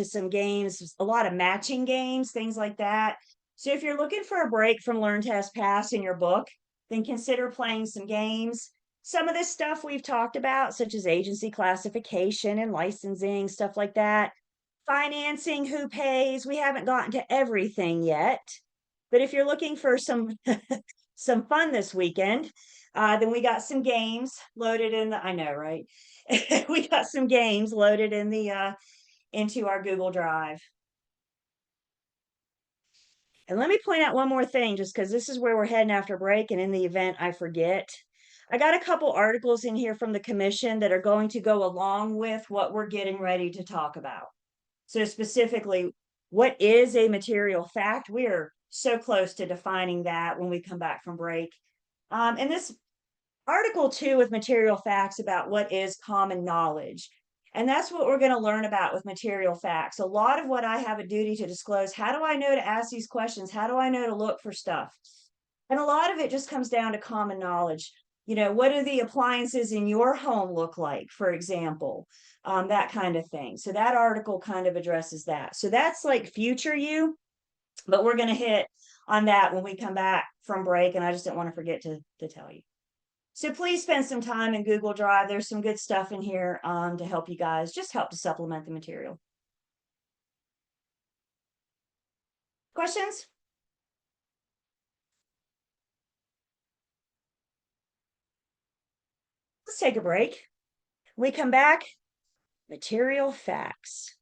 some games, a lot of matching games, things like that. So if you're looking for a break from Learn Test Pass in your book, then consider playing some games. Some of this stuff we've talked about, such as agency classification and licensing, stuff like that. Financing, who pays. We haven't gotten to everything yet. But if you're looking for some some fun this weekend, then we got some games loaded in the, I know, right? We got some games loaded in the into our Google Drive. And let me point out one more thing, just because this is where we're heading after break, and in the event I forget. I got a couple articles in here from the commission that are going to go along with what we're getting ready to talk about. So specifically, what is a material fact? We're so close to defining that when we come back from break. And this Article 2 with material facts about what is common knowledge. And that's what we're going to learn about with material facts. A lot of what I have a duty to disclose, how do I know to ask these questions? How do I know to look for stuff? And a lot of it just comes down to common knowledge. You know, what do the appliances in your home look like, for example? That kind of thing. So that article kind of addresses that. So that's like future you, but we're going to hit on that when we come back from break. And I just didn't want to forget to tell you. So please spend some time in Google Drive. There's some good stuff in here to help you guys, just help to supplement the material. Questions? Let's take a break. When we come back, material facts.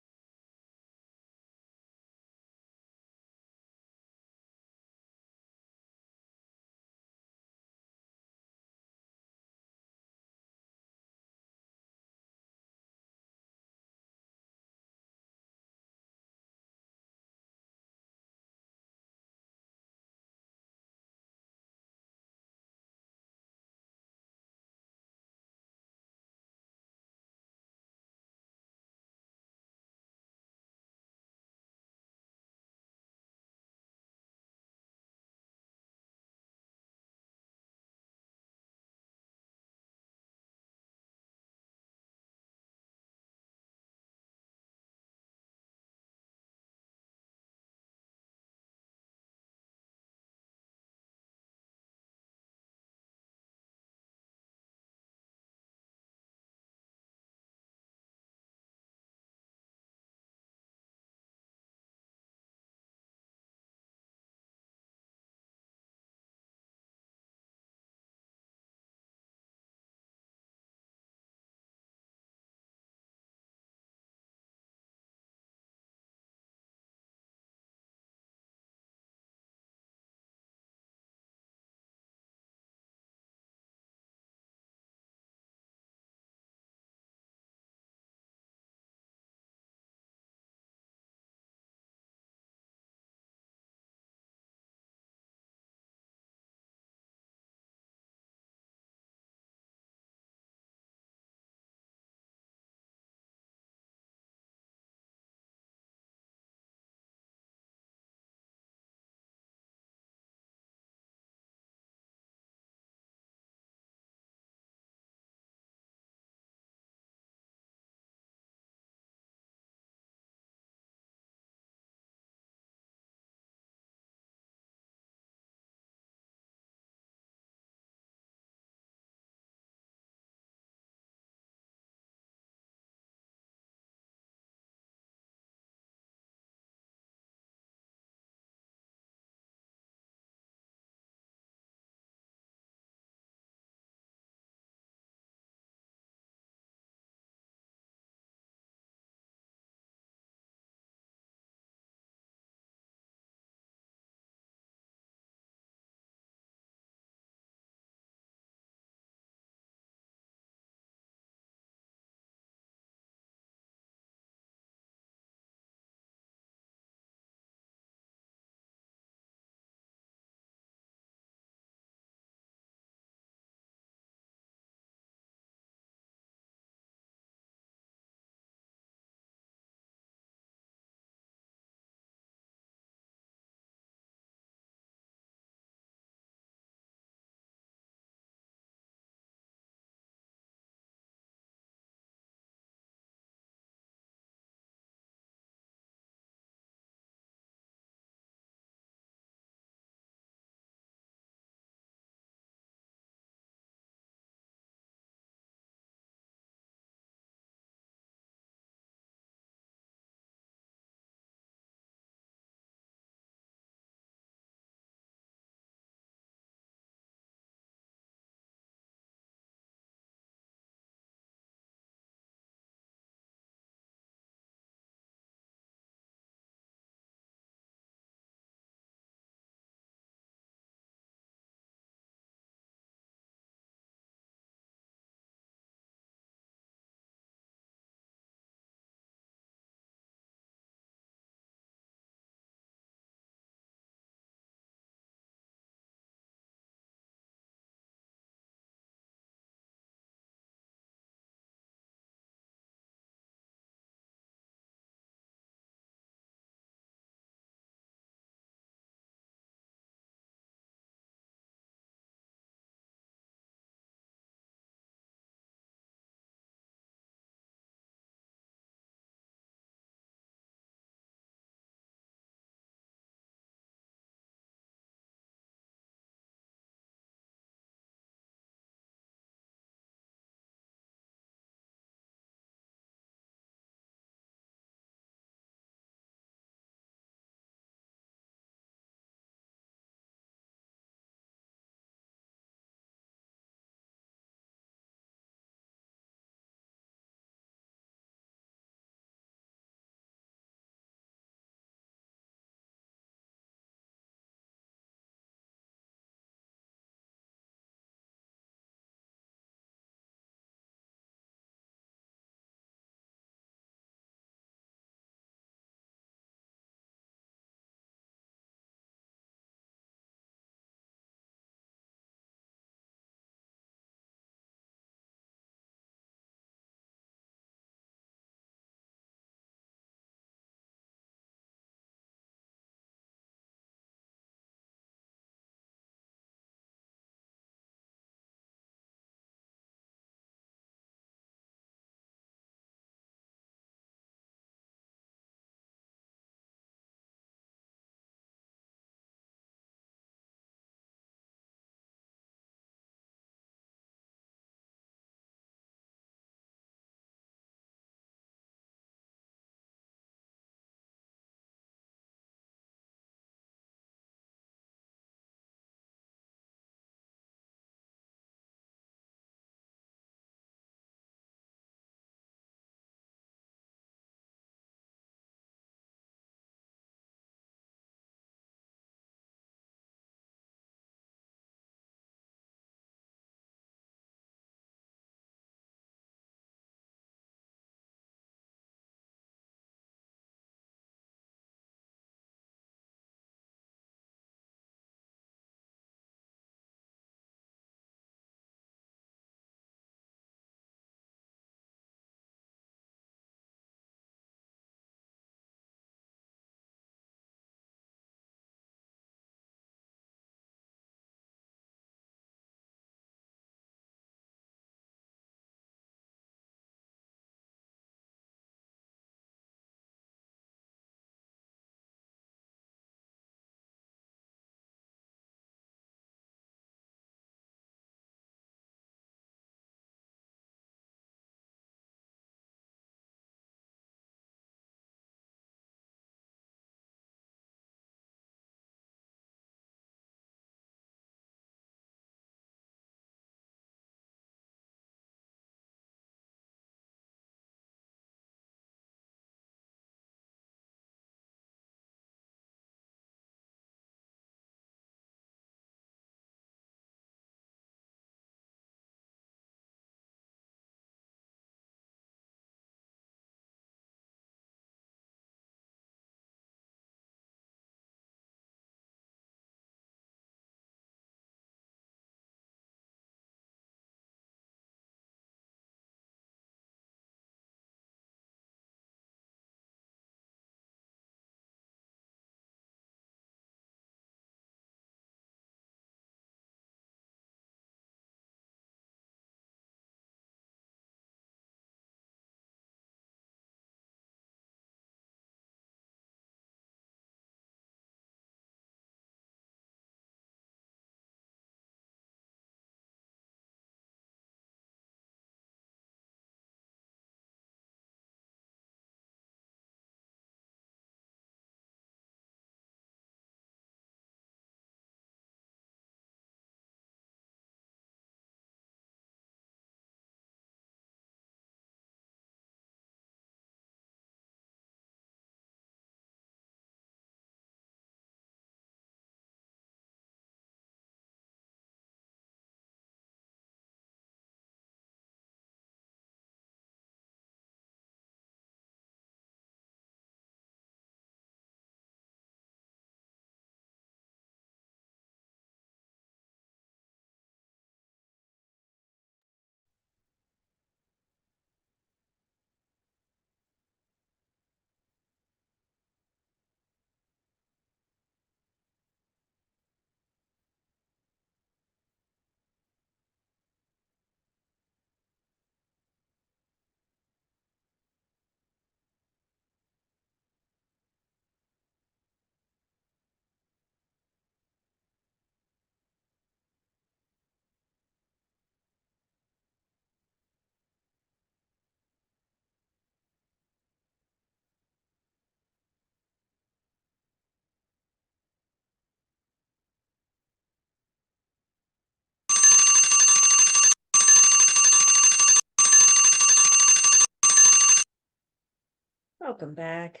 Welcome back.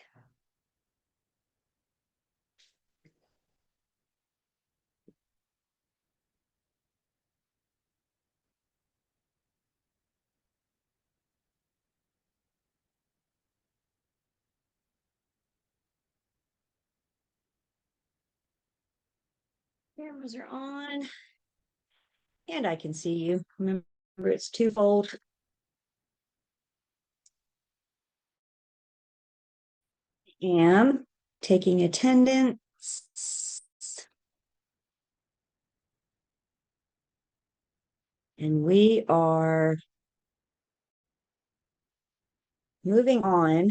Cameras are on. And I can see you. Remember, it's twofold. Am taking attendance. And we are moving on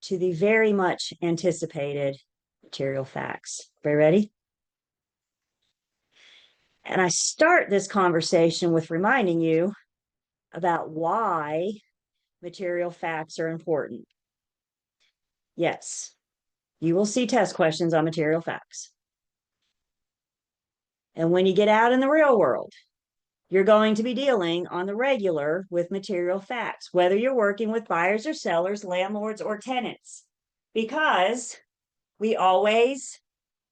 to the very much anticipated material facts. Very ready? And I start this conversation with reminding you about why material facts are important. Yes, you will see test questions on material facts. And when you get out in the real world, you're going to be dealing on the regular with material facts, whether you're working with buyers or sellers, landlords or tenants, because we always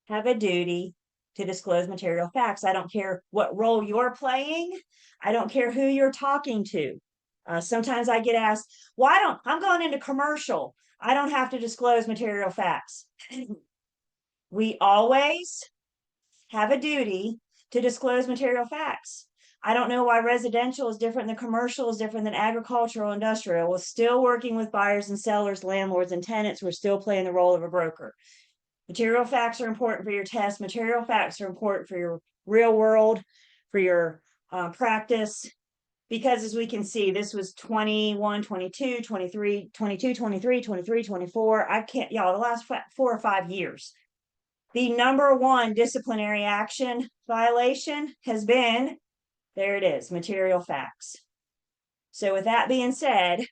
have a duty to disclose material facts. I don't care what role you're playing. I don't care who you're talking to. Sometimes I get asked, I'm going into commercial. I don't have to disclose material facts. We always have a duty to disclose material facts. I don't know why residential is different than commercial is different than agricultural, industrial. We're still working with buyers and sellers, landlords and tenants. We're still playing the role of a broker. Material facts are important for your test. Material facts are important for your real world, for your practice. Because as we can see, this was 21, 22, 23, 22, 23, 23, 24. I can't, y'all, the last 4 or 5 years. The number one disciplinary action violation has been, there it is, material facts. So with that being said,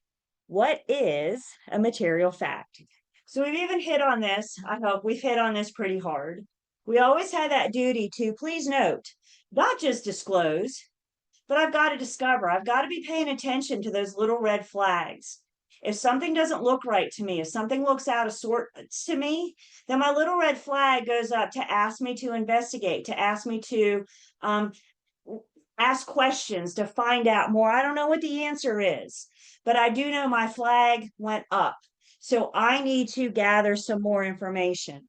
what is a material fact? So we've even hit on this. I hope we've hit on this pretty hard. We always had that duty to, please note, not just disclose, but I've got to discover. I've got to be paying attention to those little red flags. If something doesn't look right to me, if something looks out of sorts to me, then my little red flag goes up to ask me to investigate, to ask me to ask questions, to find out more. I don't know what the answer is, but I do know my flag went up. So I need to gather some more information.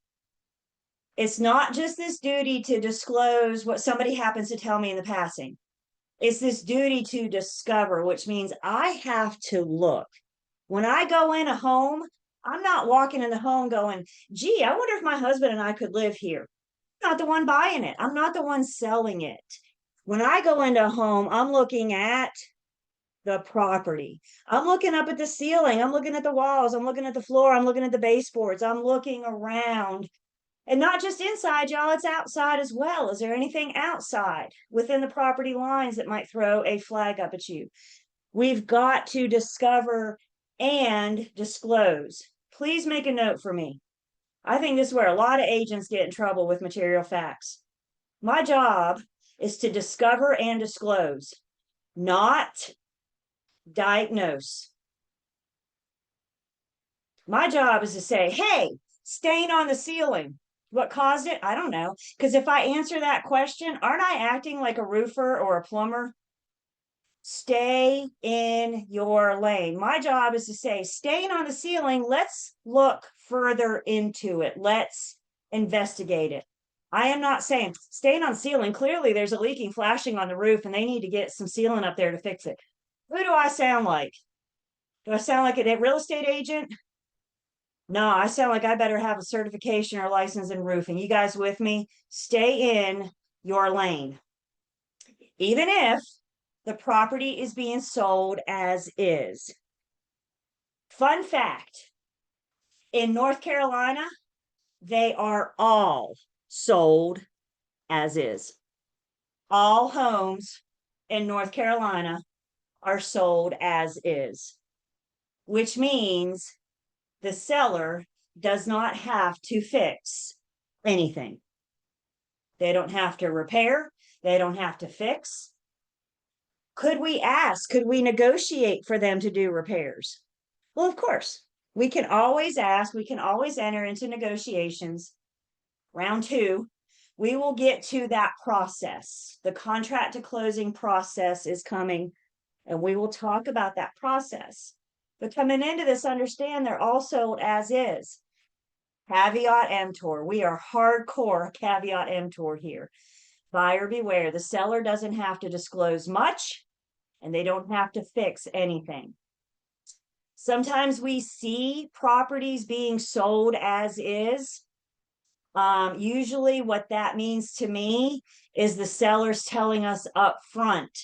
It's not just this duty to disclose what somebody happens to tell me in the passing. It's this duty to discover, which means I have to look. When I go in a home, I'm not walking in the home going, gee, I wonder if my husband and I could live here. I'm not the one buying it. I'm not the one selling it. When I go into a home, I'm looking at the property. I'm looking up at the ceiling. I'm looking at the walls. I'm looking at the floor. I'm looking at the baseboards. I'm looking around. And not just inside, y'all, it's outside as well. Is there anything outside within the property lines that might throw a flag up at you? We've got to discover and disclose. Please make a note for me. I think this is where a lot of agents get in trouble with material facts. My job is to discover and disclose, not diagnose. My job is to say, hey, stain on the ceiling. What caused it? I don't know. Because if I answer that question, aren't I acting like a roofer or a plumber? Stay in your lane. My job is to say, stain on the ceiling, let's look further into it. Let's investigate it. I am not saying stain on ceiling. Clearly, there's a leaking flashing on the roof and they need to get some sealant up there to fix it. Who do I sound like? Do I sound like a real estate agent? No, I sound like I better have a certification or license in roofing. You guys with me? Stay in your lane. Even if the property is being sold as is. Fun fact, in North Carolina, they are all sold as is. All homes in North Carolina are sold as is, which means the seller does not have to fix anything. They don't have to repair. They don't have to fix. Could we ask, could we negotiate for them to do repairs? Well, of course, we can always ask, we can always enter into negotiations. Round two, we will get to that process. The contract to closing process is coming, and we will talk about that process. But coming into this, understand they're all sold as is. Caveat emptor. We are hardcore caveat emptor here. Buyer beware. The seller doesn't have to disclose much, and they don't have to fix anything. Sometimes we see properties being sold as is. Usually what that means to me is the seller's telling us up front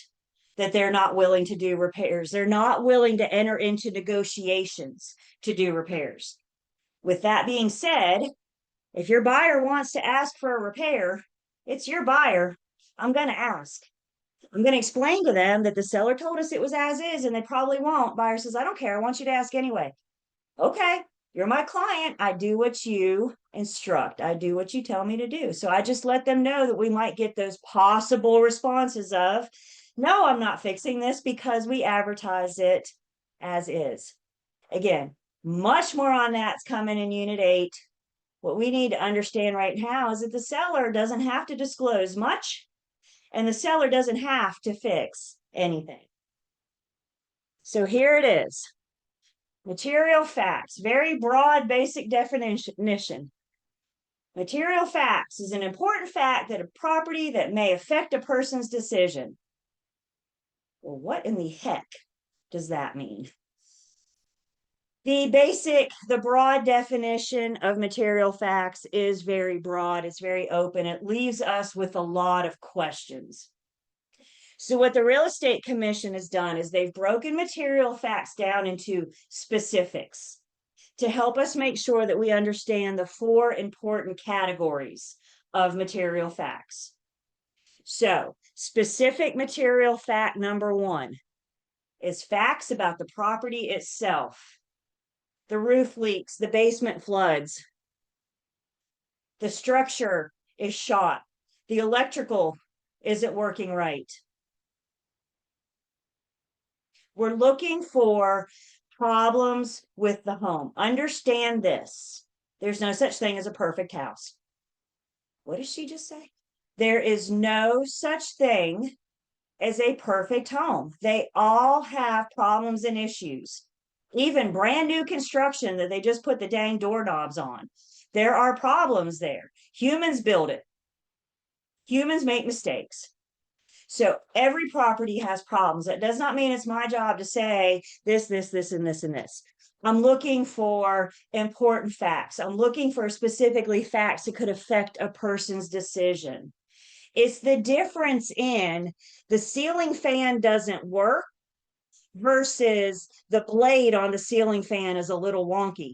that they're not willing to do repairs. They're not willing to enter into negotiations to do repairs. With that being said, if your buyer wants to ask for a repair, it's your buyer. I'm going to ask. I'm going to explain to them that the seller told us it was as is, and they probably won't. Buyer says, I don't care. I want you to ask anyway. Okay, you're my client. I do what you instruct. I do what you tell me to do. So I just let them know that we might get those possible responses of, no, I'm not fixing this because we advertise it as is. Again, much more on that's coming in Unit 8. What we need to understand right now is that the seller doesn't have to disclose much, and the seller doesn't have to fix anything. So here it is. Material facts, very broad, basic definition. Material facts is an important fact that a property that may affect a person's decision. Well, what in the heck does that mean? The broad definition of material facts is very broad. It's very open. It leaves us with a lot of questions. So what the Real Estate Commission has done is they've broken material facts down into specifics to help us make sure that we understand the 4 important categories of material facts. So, specific material fact number 1 is facts about the property itself. The roof leaks, the basement floods, the structure is shot, the electrical isn't working right. We're looking for problems with the home. Understand this. There's no such thing as a perfect house. What did she just say? There is no such thing as a perfect home. They all have problems and issues. Even brand new construction that they just put the dang doorknobs on. There are problems there. Humans build it. Humans make mistakes. So every property has problems. That does not mean it's my job to say this, and this. I'm looking for important facts. I'm looking for specifically facts that could affect a person's decision. It's the difference in the ceiling fan doesn't work versus the blade on the ceiling fan is a little wonky.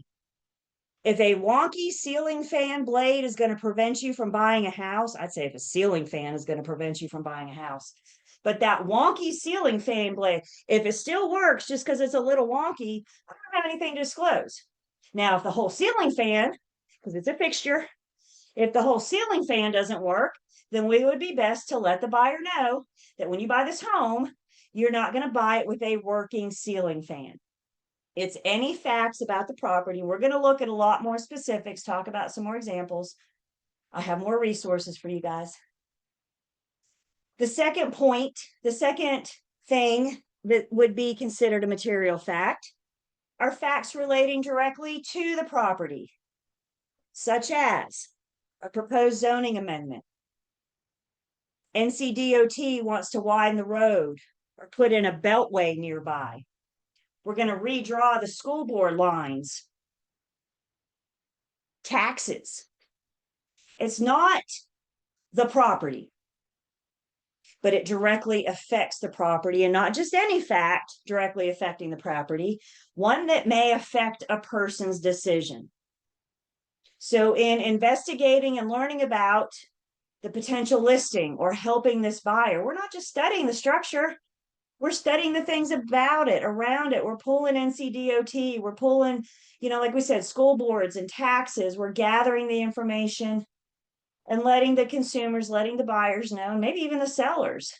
If a wonky ceiling fan blade is going to prevent you from buying a house, I'd say if a ceiling fan is going to prevent you from buying a house. But that wonky ceiling fan blade, if it still works just because it's a little wonky, I don't have anything to disclose. Now, if the whole ceiling fan, because it's a fixture, if the whole ceiling fan doesn't work, then we would be best to let the buyer know that when you buy this home, you're not going to buy it with a working ceiling fan. It's any facts about the property. We're going to look at a lot more specifics, talk about some more examples. I have more resources for you guys. The second point, the second thing that would be considered a material fact are facts relating directly to the property, such as a proposed zoning amendment. NCDOT wants to widen the road or put in a beltway nearby. We're going to redraw the school board lines. Taxes. It's not the property, but it directly affects the property, and not just any fact directly affecting the property, one that may affect a person's decision. So in investigating and learning about the potential listing or helping this buyer, we're not just studying the structure. We're studying the things about it, around it. We're pulling NCDOT. We're pulling, like we said, school boards and taxes. We're gathering the information and letting the consumers, letting the buyers know, and maybe even the sellers,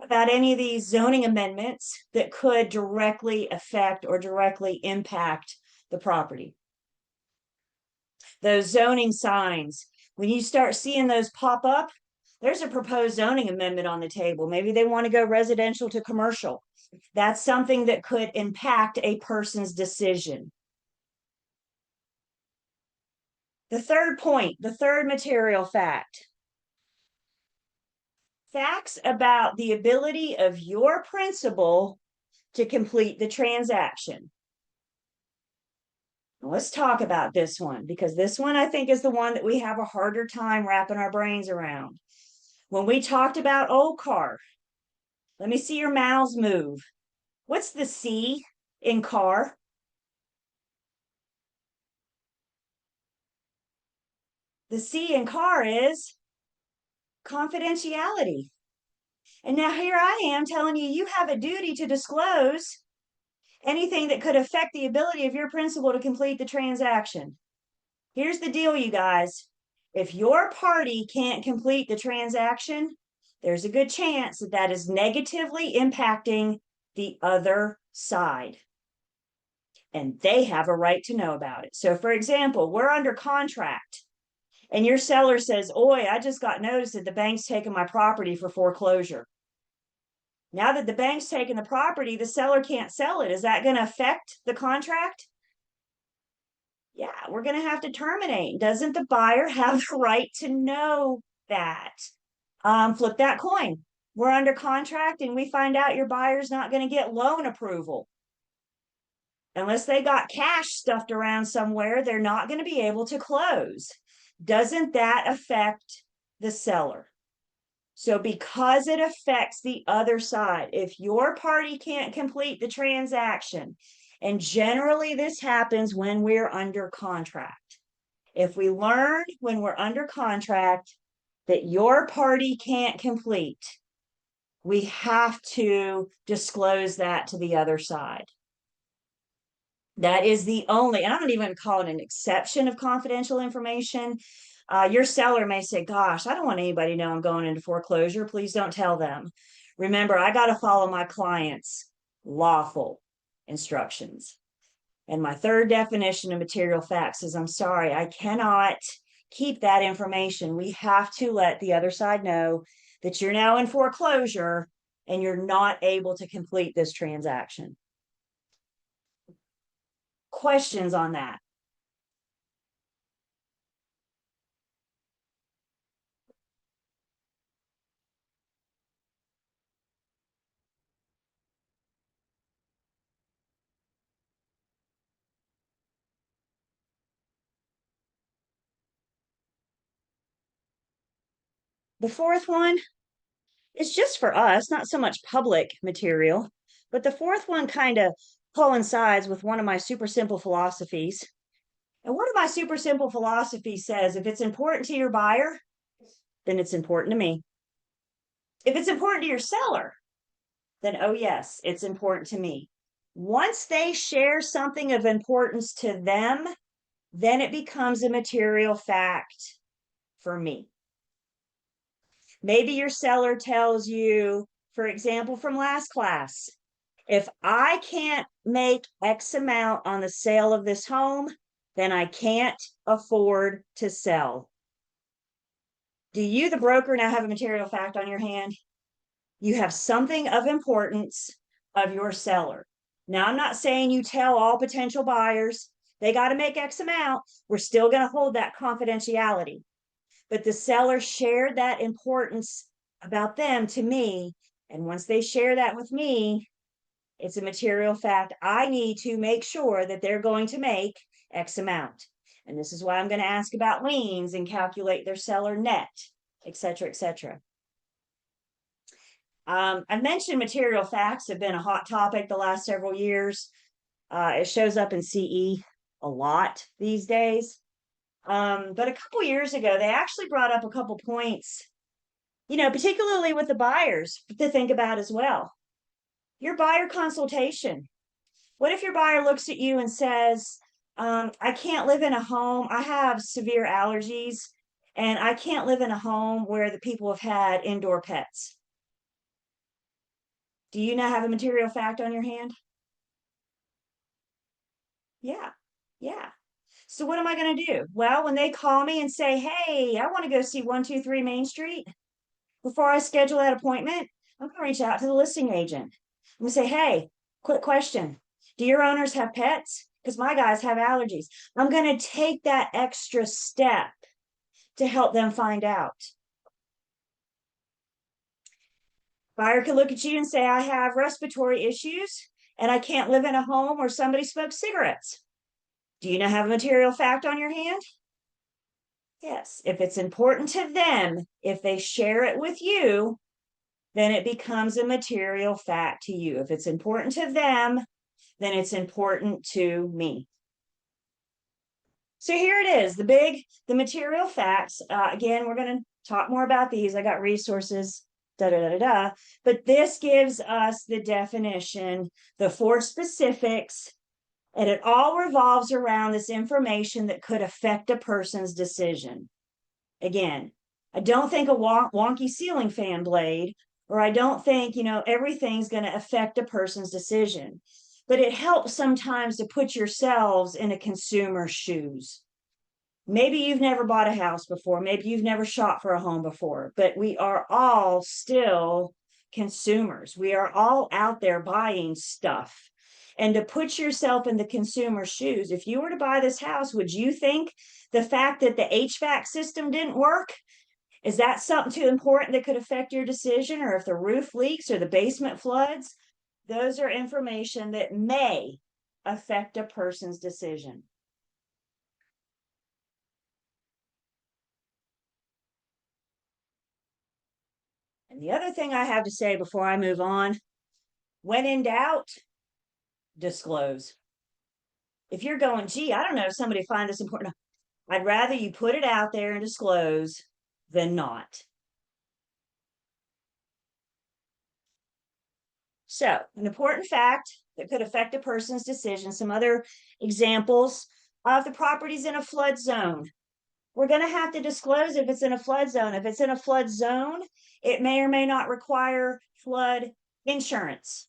about any of these zoning amendments that could directly affect or directly impact the property. Those zoning signs, when you start seeing those pop up, there's a proposed zoning amendment on the table. Maybe they want to go residential to commercial. That's something that could impact a person's decision. The third point, the third material fact. Facts about the ability of your principal to complete the transaction. Let's talk about this one, because this one I think is the one that we have a harder time wrapping our brains around. When we talked about old car, let me see your mouths move. What's the C in car? The C in car is confidentiality. And now here I am telling you, you have a duty to disclose anything that could affect the ability of your principal to complete the transaction. Here's the deal, you guys. If your party can't complete the transaction, there's a good chance that that is negatively impacting the other side. And they have a right to know about it. So, for example, we're under contract and your seller says, "Oi, I just got notice that the bank's taking my property for foreclosure." Now that the bank's taken the property, the seller can't sell it. Is that going to affect the contract? Yeah, we're going to have to terminate. Doesn't the buyer have the right to know that? Flip that coin. We're under contract and we find out your buyer's not going to get loan approval. Unless they got cash stuffed around somewhere, they're not going to be able to close. Doesn't that affect the seller? So because it affects the other side, if your party can't complete the transaction, and generally this happens when we're under contract. If we learn when we're under contract that your party can't complete, we have to disclose that to the other side. That is the only, and I'm not even call it an exception of confidential information. Your seller may say, "Gosh, I don't want anybody to know I'm going into foreclosure. Please don't tell them." Remember, I got to follow my client's lawful instructions. And my third definition of material facts is, I'm sorry, I cannot keep that information. We have to let the other side know that you're now in foreclosure and you're not able to complete this transaction. Questions on that? The fourth one is just for us, not so much public material, but the fourth one kind of coincides with one of my super simple philosophies. And one of my super simple philosophies says, if it's important to your buyer, then it's important to me. If it's important to your seller, then oh yes, it's important to me. Once they share something of importance to them, then it becomes a material fact for me. Maybe your seller tells you, for example, from last class, if I can't make X amount on the sale of this home, then I can't afford to sell. Do you, the broker, now have a material fact on your hand? You have something of importance of your seller. Now, I'm not saying you tell all potential buyers they got to make X amount. We're still going to hold that confidentiality. But the seller shared that importance about them to me. And once they share that with me, it's a material fact. I need to make sure that they're going to make X amount. And this is why I'm going to ask about liens and calculate their seller net, et cetera, et cetera. I mentioned material facts have been a hot topic the last several years. It shows up in CE a lot these days. But a couple years ago, they actually brought up a couple points, particularly with the buyers to think about as well. Your buyer consultation. What if your buyer looks at you and says, I can't live in a home. I have severe allergies and I can't live in a home where the people have had indoor pets. Do you now have a material fact on your hand? Yeah. Yeah. So what am I going to do? Well, when they call me and say, hey, I want to go see 123 Main Street, before I schedule that appointment, I'm going to reach out to the listing agent. I'm going to say, hey, quick question. Do your owners have pets? Because my guys have allergies. I'm going to take that extra step to help them find out. Buyer could look at you and say, I have respiratory issues and I can't live in a home where somebody smokes cigarettes. Do you now have a material fact on your hand? Yes. If it's important to them, if they share it with you, then it becomes a material fact to you. If it's important to them, then it's important to me. So here it is, the material facts. Again, we're going to talk more about these. I got resources, but this gives us the definition, the 4 specifics, and it all revolves around this information that could affect a person's decision. Again, I don't think a wonky ceiling fan blade, or I don't think, everything's going to affect a person's decision. But it helps sometimes to put yourselves in a consumer's shoes. Maybe you've never bought a house before. Maybe you've never shopped for a home before, but we are all still consumers. We are all out there buying stuff. And to put yourself in the consumer's shoes, if you were to buy this house, would you think the fact that the HVAC system didn't work, is that something too important that could affect your decision? Or if the roof leaks or the basement floods? Those are information that may affect a person's decision. And the other thing I have to say before I move on, when in doubt, disclose. If you're going, gee, I don't know if somebody find this important, I'd rather you put it out there and disclose than not. So, an important fact that could affect a person's decision, some other examples of the properties in a flood zone. We're going to have to disclose if it's in a flood zone. If it's in a flood zone, it may or may not require flood insurance.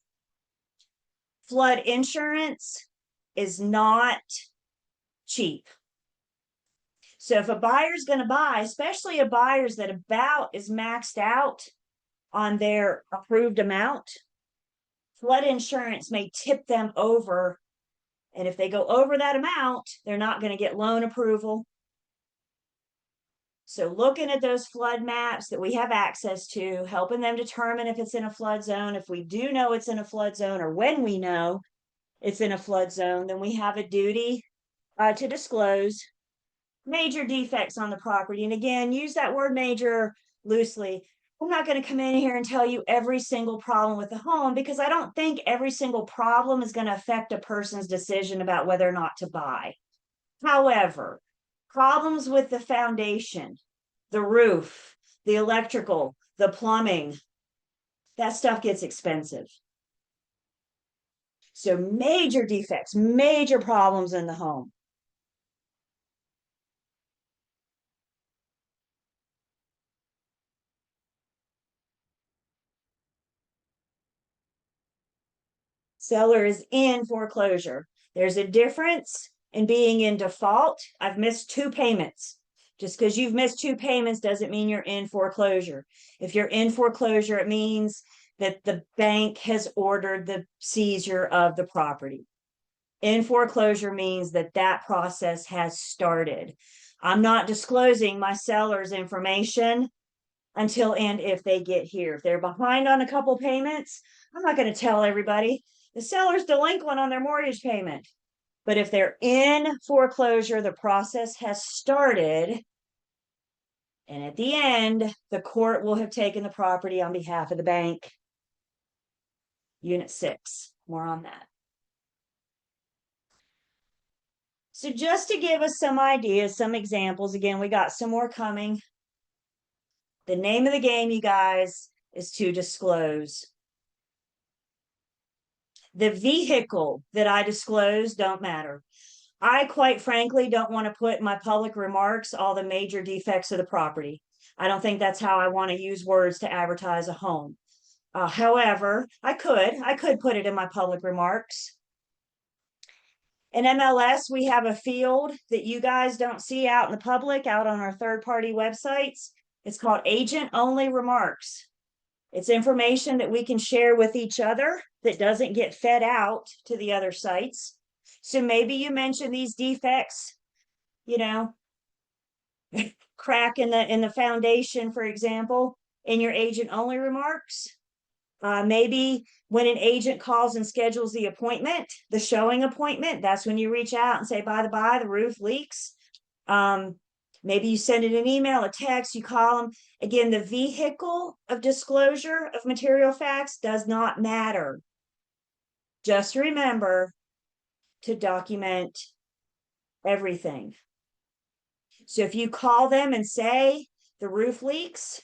Flood insurance is not cheap. So if a buyer's going to buy, especially a buyer's that about is maxed out on their approved amount, flood insurance may tip them over. And if they go over that amount, they're not going to get loan approval. So looking at those flood maps that we have access to, helping them determine if it's in a flood zone, if we do know it's in a flood zone, or when we know it's in a flood zone, then we have a duty to disclose major defects on the property. And again, use that word major loosely. I'm not going to come in here and tell you every single problem with the home, because I don't think every single problem is going to affect a person's decision about whether or not to buy. However, problems with the foundation, the roof, the electrical, the plumbing, that stuff gets expensive. So major defects, major problems in the home. Seller is in foreclosure. There's a difference in being in default. I've missed 2 payments. Just because you've missed 2 payments doesn't mean you're in foreclosure. If you're in foreclosure, it means that the bank has ordered the seizure of the property. In foreclosure means that that process has started. I'm not disclosing my seller's information until and if they get here. If they're behind on a couple payments, I'm not going to tell everybody the seller's delinquent on their mortgage payment. But if they're in foreclosure, the process has started. And at the end, the court will have taken the property on behalf of the bank. Unit 6, more on that. So just to give us some ideas, some examples, again, we got some more coming. The name of the game, you guys, is to disclose. The vehicle that I disclose don't matter. I quite frankly don't want to put in my public remarks all the major defects of the property. I don't think that's how I want to use words to advertise a home. However, I could put it in my public remarks. In MLS, we have a field that you guys don't see out in the public, out on our third-party websites. It's called agent-only remarks. It's information that we can share with each other that doesn't get fed out to the other sites. So maybe you mention these defects, you know, crack in the foundation, for example, in your agent-only remarks. Maybe when an agent calls and schedules the appointment, the showing appointment, that's when you reach out and say, by the by, the roof leaks. Maybe you send it an email, a text, you call them. Again, the vehicle of disclosure of material facts does not matter. Just remember to document everything. So if you call them and say the roof leaks,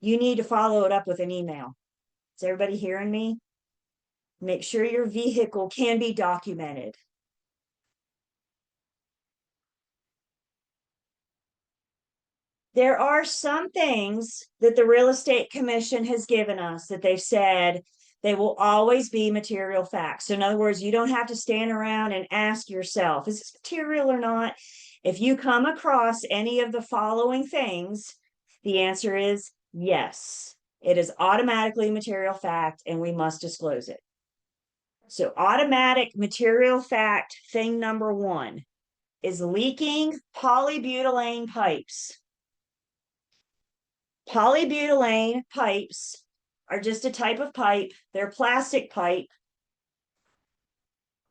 you need to follow it up with an email. Is everybody hearing me? Make sure your vehicle can be documented. There are some things that the Real Estate Commission has given us that they've said they will always be material facts. So in other words, you don't have to stand around and ask yourself, is this material or not? If you come across any of the following things, the answer is yes. It is automatically a material fact and we must disclose it. So automatic material fact thing number one is leaking polybutylene pipes. Polybutylene pipes are just a type of pipe. They're plastic pipe.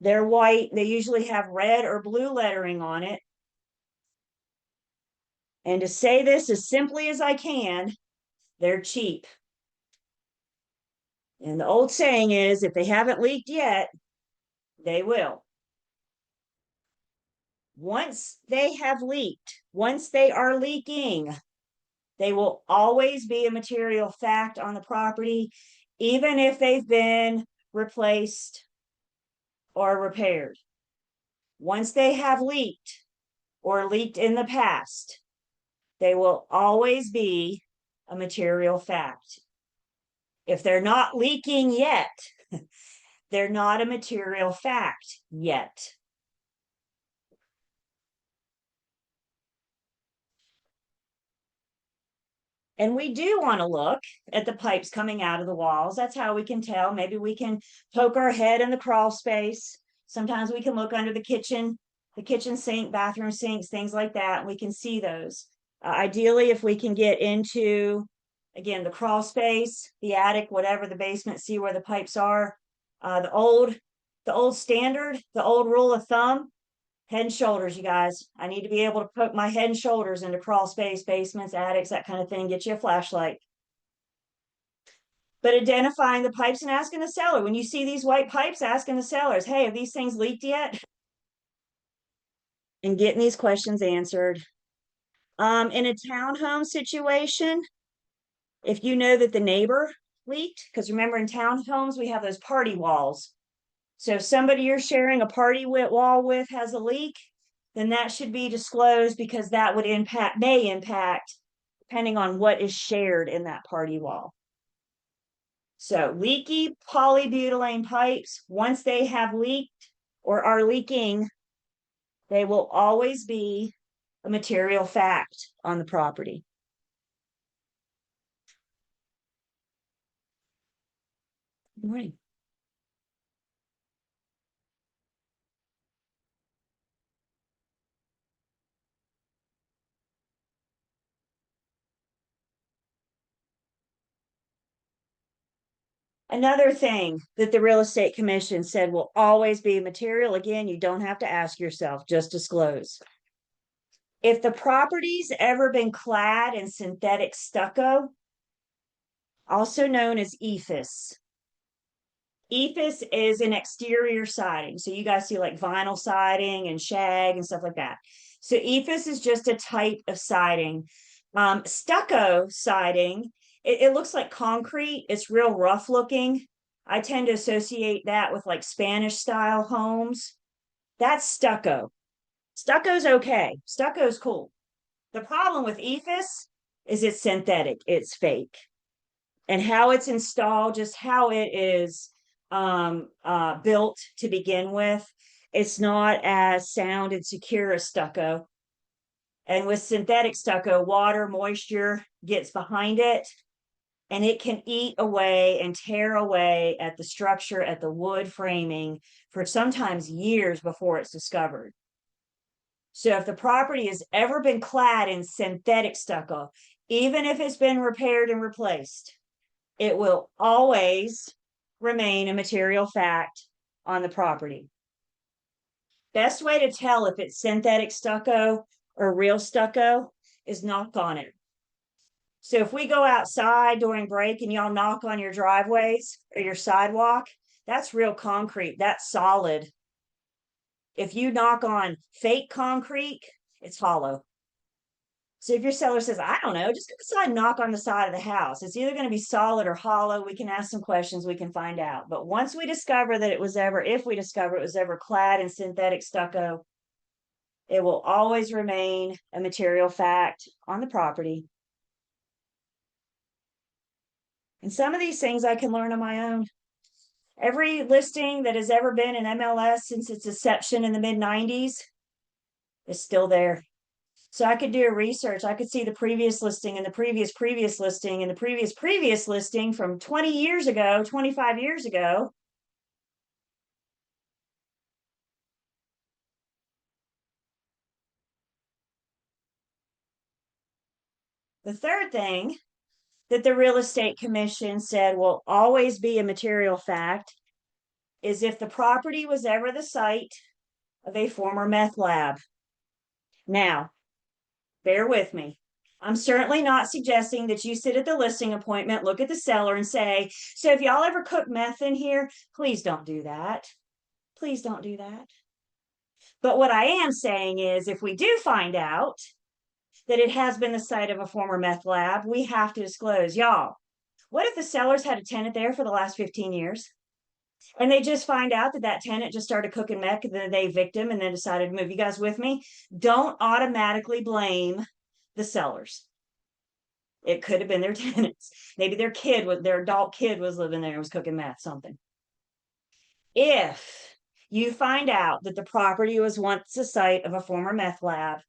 They're white. They usually have red or blue lettering on it. And to say this as simply as I can, they're cheap. And the old saying is, if they haven't leaked yet, they will. Once they have leaked, once they are leaking, they will always be a material fact on the property, even if they've been replaced or repaired. Once they have leaked or leaked in the past, they will always be a material fact. If they're not leaking yet, they're not a material fact yet. And we do want to look at the pipes coming out of the walls. That's how we can tell. Maybe we can poke our head in the crawl space. Sometimes we can look under the kitchen sink, bathroom sinks, things like that. And we can see those. Ideally, if we can get into, again, the crawl space, the attic, whatever, the basement, see where the pipes are. The old standard, the old rule of thumb, head and shoulders, you guys. I need to be able to poke my head and shoulders into crawl space, basements, attics, that kind of thing. Get you a flashlight. But identifying the pipes and asking the seller. When you see these white pipes, asking the sellers, hey, have these things leaked yet? And getting these questions answered. In a townhome situation, if you know that the neighbor leaked, because remember in townhomes, we have those party walls. So if somebody you're sharing a party wall with has a leak, then that should be disclosed because that would may impact depending on what is shared in that party wall. So leaky polybutylene pipes, once they have leaked or are leaking, they will always be a material fact on the property. Good morning. Another thing that the Real Estate Commission said will always be material, again, you don't have to ask yourself, just disclose. If the property's ever been clad in synthetic stucco, also known as EIFS. EIFS is an exterior siding. So you guys see like vinyl siding and shag and stuff like that. So EIFS is just a type of siding. Stucco siding, it looks like concrete. It's real rough looking. I tend to associate that with like Spanish style homes. That's stucco. Stucco's okay. Stucco's cool. The problem with EIFS is it's synthetic. It's fake. and how it's installed, just how it is built to begin with. It's not as sound and secure as stucco. And with synthetic stucco, water, moisture gets behind it, and it can eat away and tear away at the structure, at the wood framing for sometimes years before it's discovered. So if the property has ever been clad in synthetic stucco, even if it's been repaired and replaced, it will always remain a material fact on the property. Best way to tell if it's synthetic stucco or real stucco is knock on it. So if we go outside during break and y'all knock on your driveways or your sidewalk, that's real concrete. That's solid. If you knock on fake concrete, it's hollow. So if your seller says, I don't know, just go outside and knock on the side of the house. It's either going to be solid or hollow. We can ask some questions, we can find out. But once we discover that it was ever, if we discover it was ever clad in synthetic stucco, it will always remain a material fact on the property. And some of these things I can learn on my own. Every listing that has ever been in MLS since its inception in the mid-90s is still there. So I could do a research. I could see the previous listing and the previous listing and the previous listing from 20 years ago, 25 years ago. The third thing that the real estate commission said will always be a material fact is if the property was ever the site of a former meth lab. Now, bear with me. I'm certainly not suggesting that you sit at the listing appointment, look at the seller and say, so if y'all ever cook meth in here, please don't do that. Please don't do that. But what I am saying is if we do find out that it has been the site of a former meth lab, we have to disclose. Y'all, what if the sellers had a tenant there for the last 15 years? And they just find out that that tenant just started cooking meth and then they evict him and then decided to move. You guys with me? Don't automatically blame the sellers. It could have been their tenants. Maybe their adult kid was living there and was cooking meth, something. If you find out that the property was once the site of a former meth lab,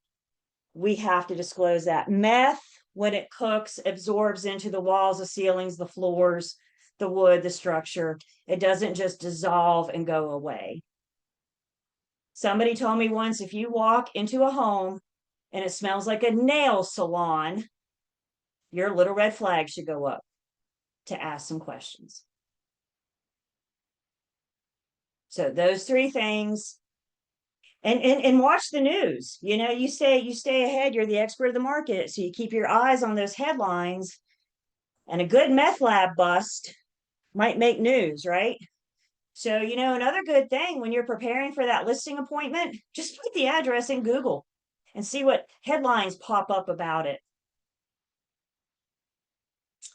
we have to disclose that. Meth, when it cooks, absorbs into the walls, the ceilings, the floors, the wood, the structure. It doesn't just dissolve and go away. Somebody told me once, if you walk into a home and it smells like a nail salon, your little red flag should go up to ask some questions. So those three things, and watch the news. You know, you stay ahead, you're the expert of the market. So you keep your eyes on those headlines, and a good meth lab bust might make news, right? So, you know, another good thing when you're preparing for that listing appointment, just put the address in Google and see what headlines pop up about it.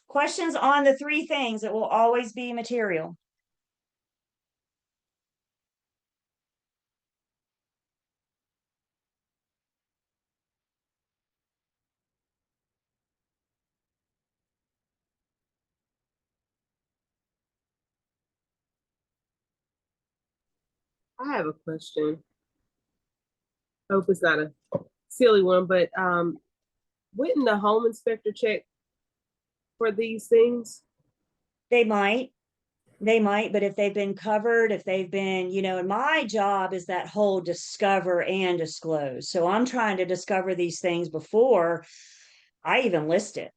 Questions on the three things that will always be material. I have a question. I hope it's not a silly one, but wouldn't the home inspector check for these things? They might, but if they've been covered, if they've been, you know, and my job is that whole discover and disclose. So I'm trying to discover these things before I even list it.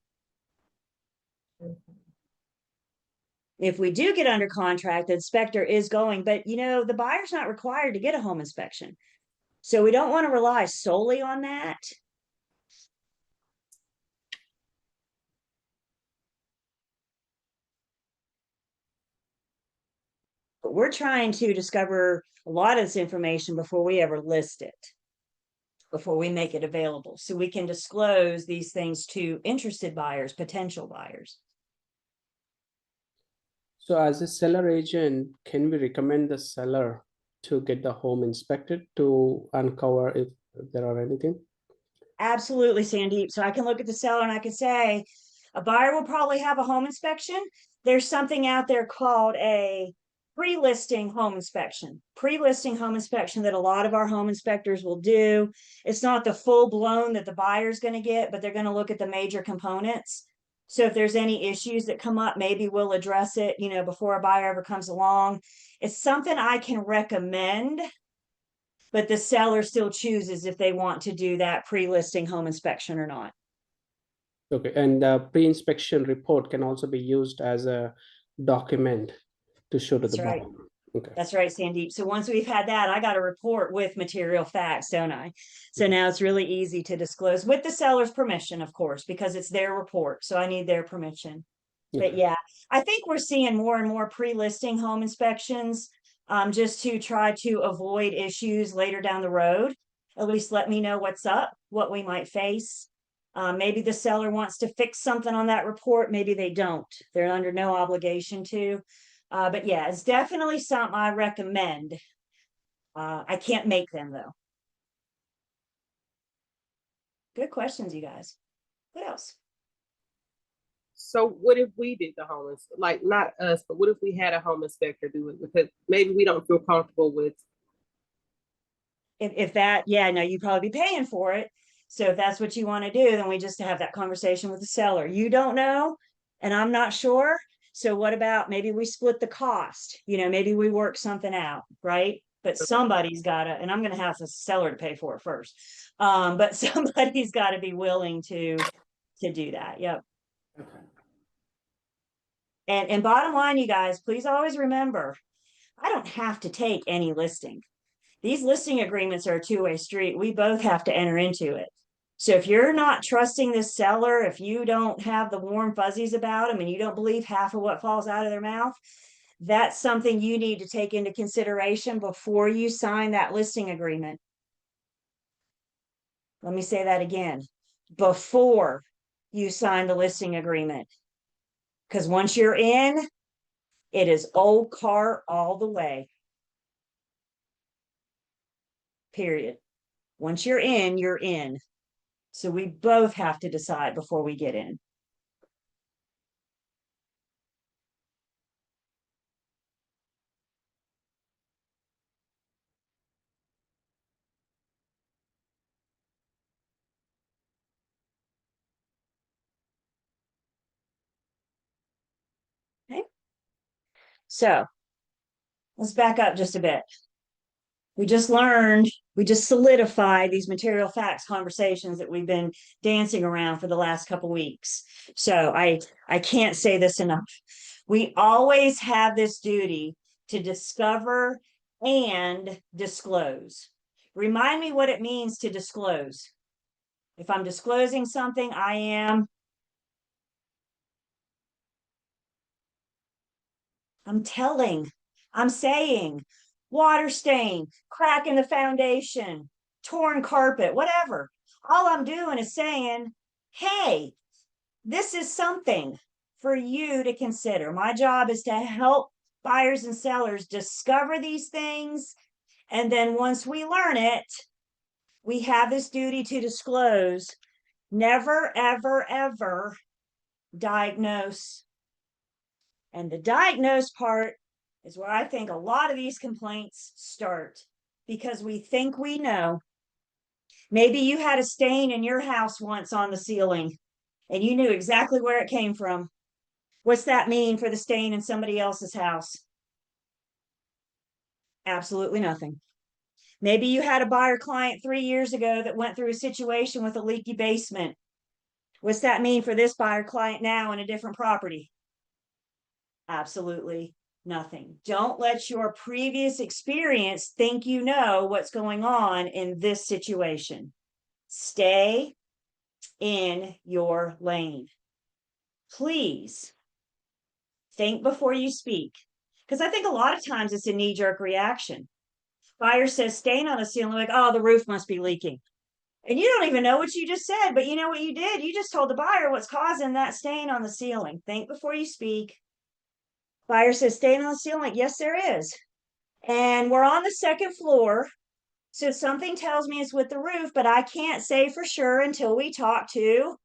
If we do get under contract, the inspector is going, but you know, the buyer's not required to get a home inspection. So we don't want to rely solely on that. But we're trying to discover a lot of this information before we ever list it, before we make it available, so we can disclose these things to interested buyers, potential buyers. So as a seller agent, can we recommend the seller to get the home inspected to uncover if there are anything? Absolutely, Sandeep. So I can look at the seller and I can say, A buyer will probably have a home inspection. There's something out there called a pre-listing home inspection. Pre-listing home inspection that a lot of our home inspectors will do. It's not the full blown that the buyer's going to get, but they're going to look at the major components. So if there's any issues that come up, maybe we'll address it, you know, before a buyer ever comes along. It's something I can recommend, but the seller still chooses if they want to do that pre-listing home inspection or not. Okay, and the pre-inspection report can also be used as a document to show to the That's right. buyer. Okay, That's right, Sandeep. So once we've had that, I got a report with material facts, don't I? So now it's really easy to disclose with the seller's permission, of course, because it's their report. So I need their permission. But okay, yeah, I think we're seeing more and more pre-listing home inspections, just to try to avoid issues later down the road. At least let me know what's up, what we might face. Maybe the seller wants to fix something on that report. Maybe they don't. They're under no obligation to. But yeah, it's definitely something I recommend. I can't make them though. Good questions, you guys. What else? So what if we did the home, like not us, but what if we had a home inspector do it? Because maybe we don't feel comfortable with. If that, yeah, no, you'd probably be paying for it. So if that's what you want to do, then we just have that conversation with the seller. You don't know, and I'm not sure. So what about maybe we split the cost? You know, maybe we work something out, right? But somebody's got to, and I'm going to have the seller to pay for it first. But somebody's got to be willing to do that. Yep. And bottom line, you guys, please always remember, I don't have to take any listing. These listing agreements are a two-way street. We both have to enter into it. So if you're not trusting this seller, if you don't have the warm fuzzies about them and you don't believe half of what falls out of their mouth, that's something you need to take into consideration before you sign that listing agreement. Let me say that again. Before you sign the listing agreement. Because once you're in, it is old car all the way. Period. Once you're in, you're in. So we both have to decide before we get in. Okay. So let's back up just a bit. We just learned, we just solidified these material facts conversations that we've been dancing around for the last couple weeks. So I can't say this enough. We always have this duty to discover and disclose. Remind me what it means to disclose. If I'm disclosing something, I'm telling, I'm saying, water stain, crack in the foundation, torn carpet, whatever. All I'm doing is saying, hey, this is something for you to consider. My job is to help buyers and sellers discover these things. And then once we learn it, we have this duty to disclose. Never, ever, ever diagnose. And the diagnose part is where I think a lot of these complaints start, because we think we know. Maybe you had a stain in your house once on the ceiling and you knew exactly where it came from. What's that mean for the stain in somebody else's house? Absolutely nothing. Maybe you had a buyer client 3 years ago that went through a situation with a leaky basement. What's that mean for this buyer client now in a different property? Absolutely nothing. Don't let your previous experience think you know what's going on in this situation. Stay in your lane. Please think before you speak, because I think a lot of times it's a knee-jerk reaction. Buyer says stain on the ceiling, like, oh, the roof must be leaking. And you don't even know what you just said, but you know what you did? You just told the buyer what's causing that stain on the ceiling. Think before you speak. Buyer says stain on the ceiling, like, yes, there is. And we're on the second floor. So something tells me it's with the roof, but I can't say for sure until we talk to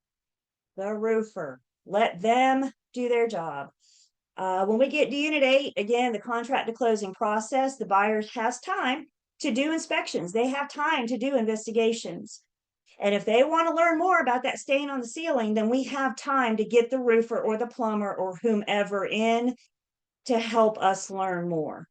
the roofer. Let them do their job. When we get to Unit 8, again, the contract to closing process, the buyer has time to do inspections. They have time to do investigations. And if they want to learn more about that stain on the ceiling, then we have time to get the roofer or the plumber or whomever in to help us learn more.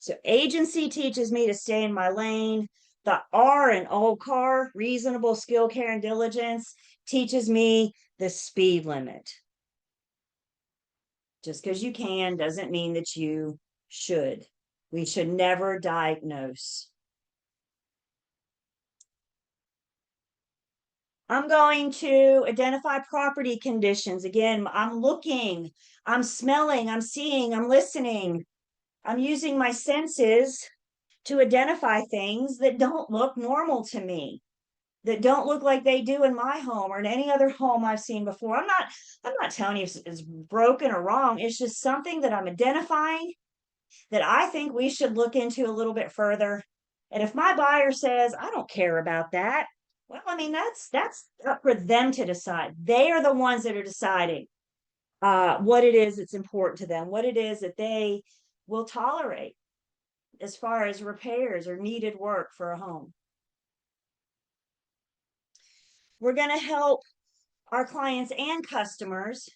So agency teaches me to stay in my lane. The R in old car, reasonable skill, care, and diligence, teaches me the speed limit. Just because you can doesn't mean that you should. We should never diagnose. I'm going to identify property conditions. Again, I'm looking, I'm smelling, I'm seeing, I'm listening. I'm using my senses to identify things that don't look normal to me, that don't look like they do in my home or in any other home I've seen before. I'm not telling you it's broken or wrong. It's just something that I'm identifying that I think we should look into a little bit further. And if my buyer says, I don't care about that, well, I mean, that's up for them to decide. They are the ones that are deciding what it is that's important to them, what it is that they will tolerate as far as repairs or needed work for a home. We're going to help our clients and customers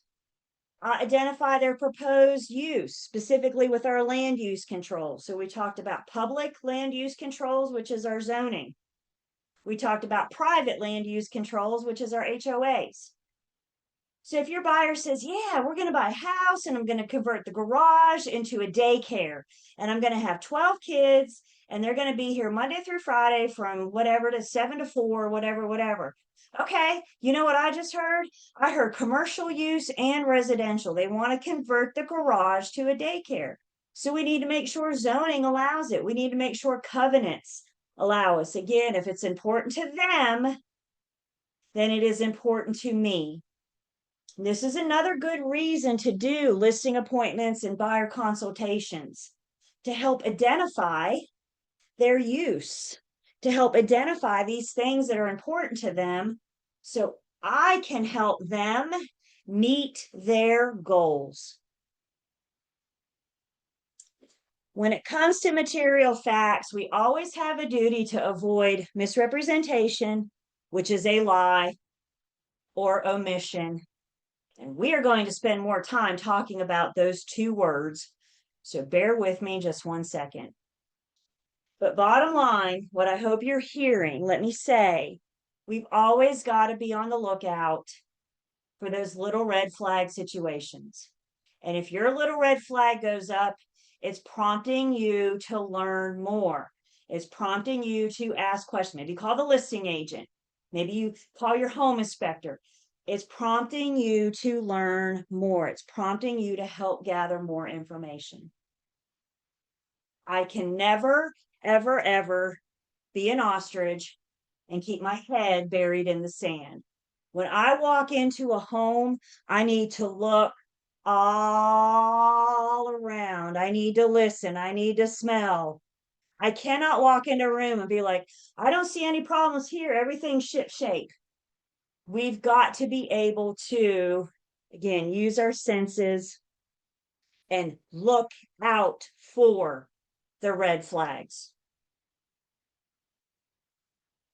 identify their proposed use, specifically with our land use controls. So we talked about public land use controls, which is our zoning. We talked about private land use controls, which is our HOAs. So if your buyer says, yeah, we're going to buy a house and I'm going to convert the garage into a daycare and I'm going to have 12 kids and they're going to be here Monday through Friday from whatever to 7 to 4, whatever. Okay, you know what I just heard? I heard commercial use and residential. They want to convert the garage to a daycare. So we need to make sure zoning allows it. We need to make sure covenants allow us. Again, if it's important to them, then it is important to me. This is another good reason to do listing appointments and buyer consultations, to help identify their use, to help identify these things that are important to them so I can help them meet their goals. When it comes to material facts, we always have a duty to avoid misrepresentation, which is a lie, or omission. And we are going to spend more time talking about those two words. So bear with me just 1 second. But bottom line, what I hope you're hearing, let me say, we've always got to be on the lookout for those little red flag situations. And if your little red flag goes up, it's prompting you to learn more. It's prompting you to ask questions. Maybe call the listing agent. Maybe you call your home inspector. It's prompting you to learn more. It's prompting you to help gather more information. I can never, ever, ever be an ostrich and keep my head buried in the sand. When I walk into a home, I need to look all around. I need to listen. I need to smell. I cannot walk into a room and be like, I don't see any problems here. Everything's shipshape. We've got to be able to, again, use our senses and look out for the red flags.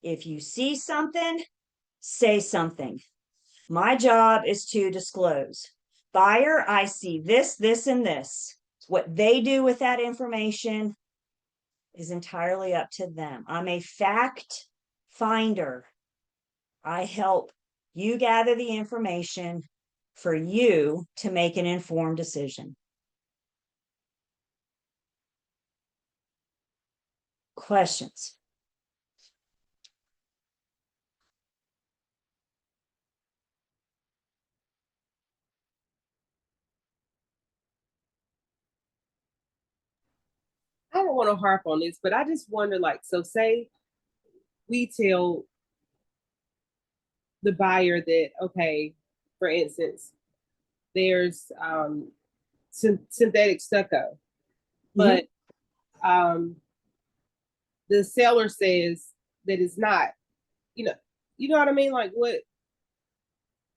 If you see something, say something. My job is to disclose. Buyer, I see this, this, and this. What they do with that information is entirely up to them. I'm a fact finder. I help you gather the information for you to make an informed decision. Questions? I don't want to harp on this, but I just wonder, like, so say we tell the buyer that, okay, for instance, there's synthetic stucco, but the seller says that it's not, you know what I mean? Like,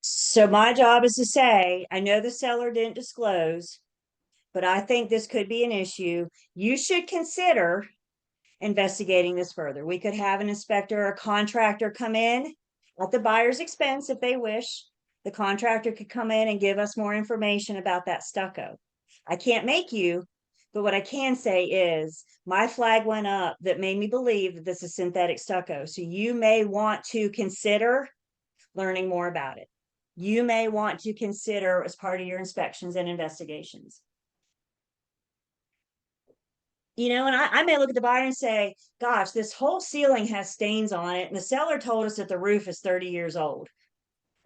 So my job is to say, I know the seller didn't disclose, but I think this could be an issue. You should consider investigating this further. We could have an inspector or contractor come in at the buyer's expense if they wish. The contractor could come in and give us more information about that stucco. I can't make you, but what I can say is my flag went up that made me believe that this is synthetic stucco. So you may want to consider learning more about it. You may want to consider as part of your inspections and investigations. You know, and I may look at the buyer and say, gosh, this whole ceiling has stains on it. And the seller told us that the roof is 30 years old.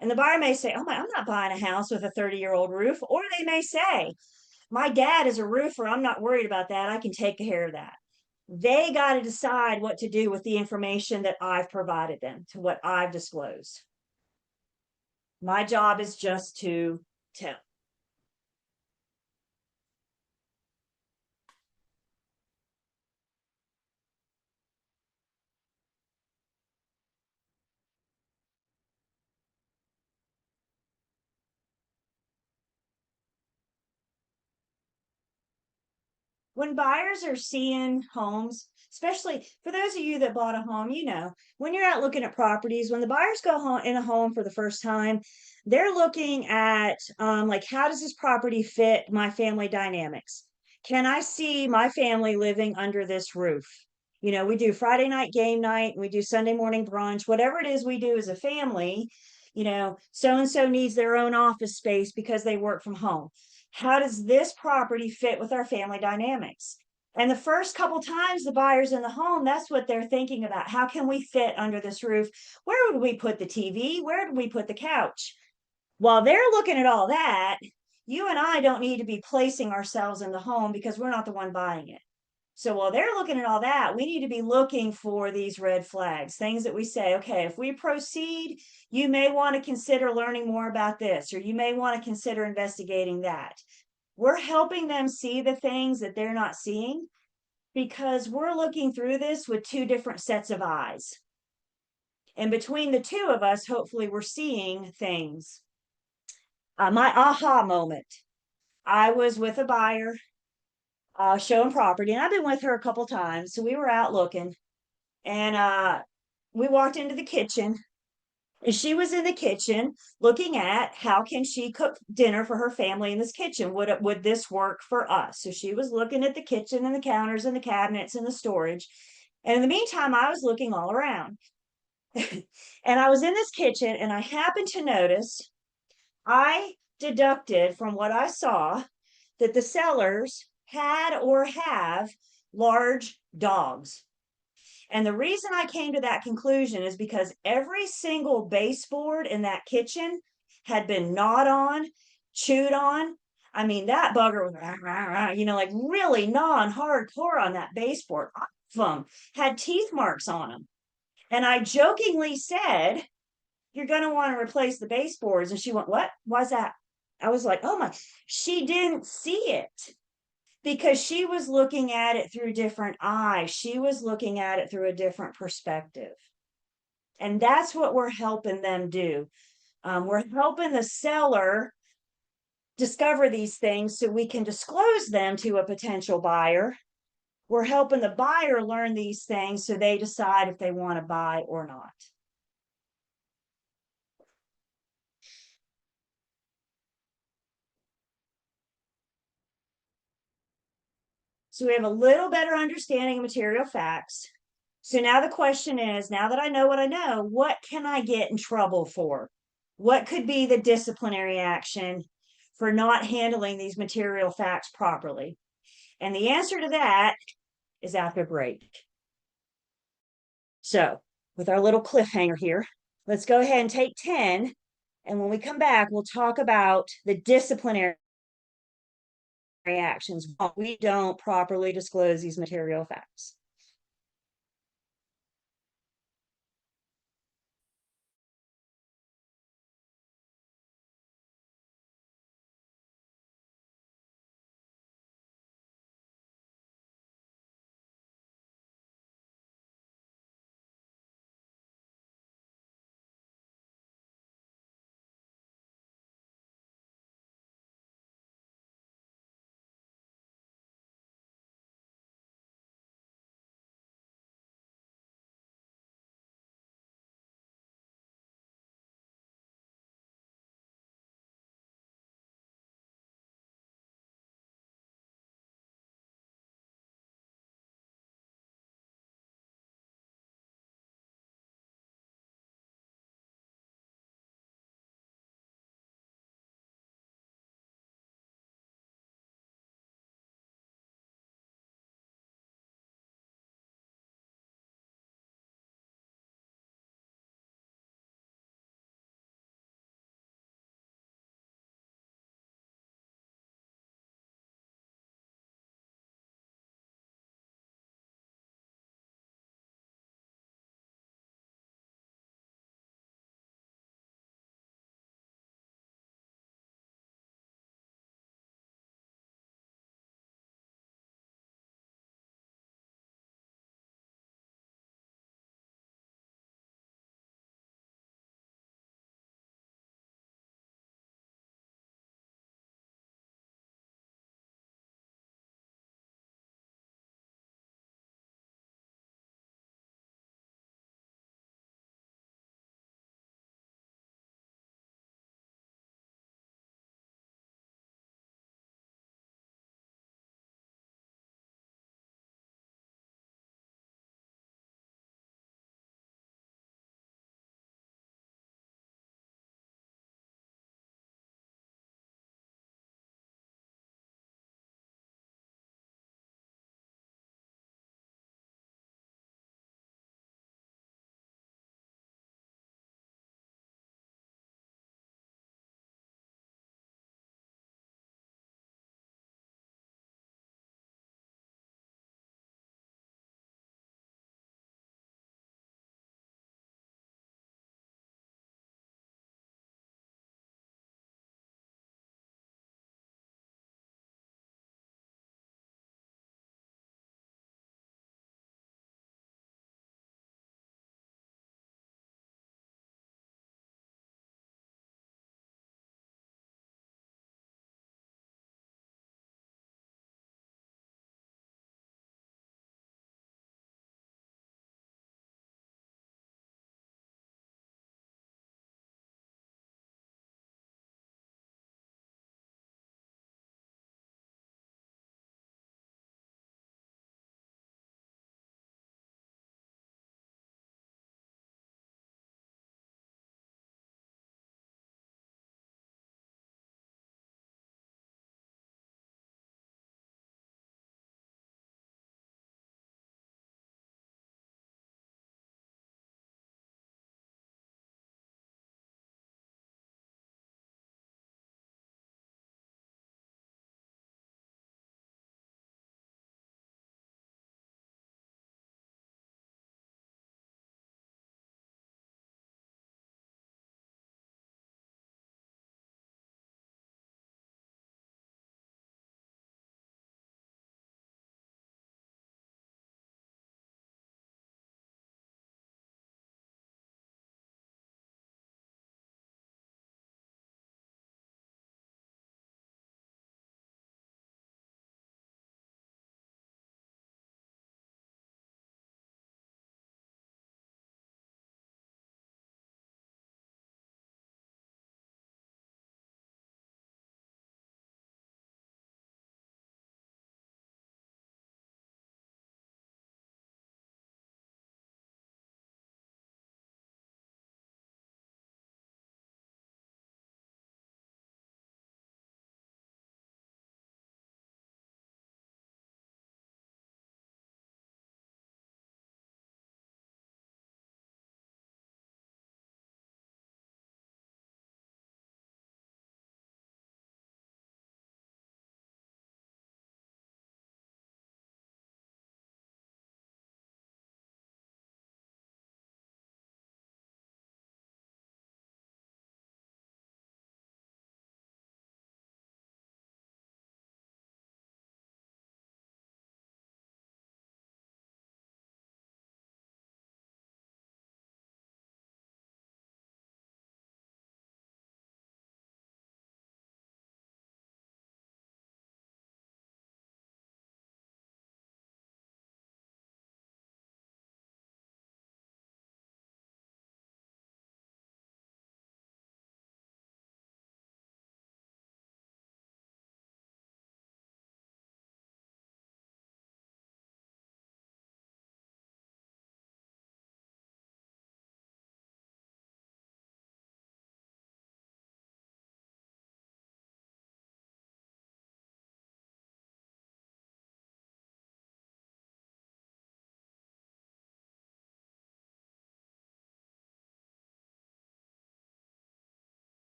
And the buyer may say, oh my, I'm not buying a house with a 30-year-old roof. Or they may say, my dad is a roofer. I'm not worried about that. I can take care of that. They got to decide what to do with the information that I've provided them, to what I've disclosed. My job is just to tell. When buyers are seeing homes, especially for those of you that bought a home, you know, when you're out looking at properties, when the buyers go home in a home for the first time, they're looking at like, how does this property fit my family dynamics? Can I see my family living under this roof? You know, we do Friday night game night, we do Sunday morning brunch, whatever it is we do as a family, you know, so and so needs their own office space because they work from home. How does this property fit with our family dynamics? And the first couple times the buyer's in the home, that's what they're thinking about. How can we fit under this roof? Where would we put the TV? Where do we put the couch? While they're looking at all that, you and I don't need to be placing ourselves in the home because we're not the one buying it. So while they're looking at all that, we need to be looking for these red flags, things that we say, okay, if we proceed, you may want to consider learning more about this, or you may want to consider investigating that. We're helping them see the things that they're not seeing because we're looking through this with two different sets of eyes. And between the two of us, hopefully we're seeing things. My aha moment. I was with a buyer showing property, and I've been with her a couple times. So we were out looking, and we walked into the kitchen, and she was in the kitchen looking at how can she cook dinner for her family in this kitchen. Would this work for us? So she was looking at the kitchen and the counters and the cabinets and the storage. And in the meantime, I was looking all around. And I was in this kitchen, and I happened to notice, I deducted from what I saw that the sellers had or have large dogs. And the reason I came to that conclusion is because every single baseboard in that kitchen had been gnawed on, chewed on. I mean, that bugger was, rah, rah, rah, you know, like really gnawing hardcore on that baseboard. All of them had teeth marks on them. And I jokingly said, you're going to want to replace the baseboards. And she went, what? Why's that? I was like, oh my, she didn't see it because she was looking at it through different eyes. She was looking at it through a different perspective. And that's what we're helping them do. We're helping the seller discover these things so we can disclose them to a potential buyer. We're helping the buyer learn these things so they decide if they want to buy or not. So we have a little better understanding of material facts. So now the question is, now that I know what I know, what can I get in trouble for? What could be the disciplinary action for not handling these material facts properly? And the answer to that is after break. So with our little cliffhanger here, let's go ahead and take 10. And when we come back, we'll talk about the disciplinary actions when we don't properly disclose these material facts.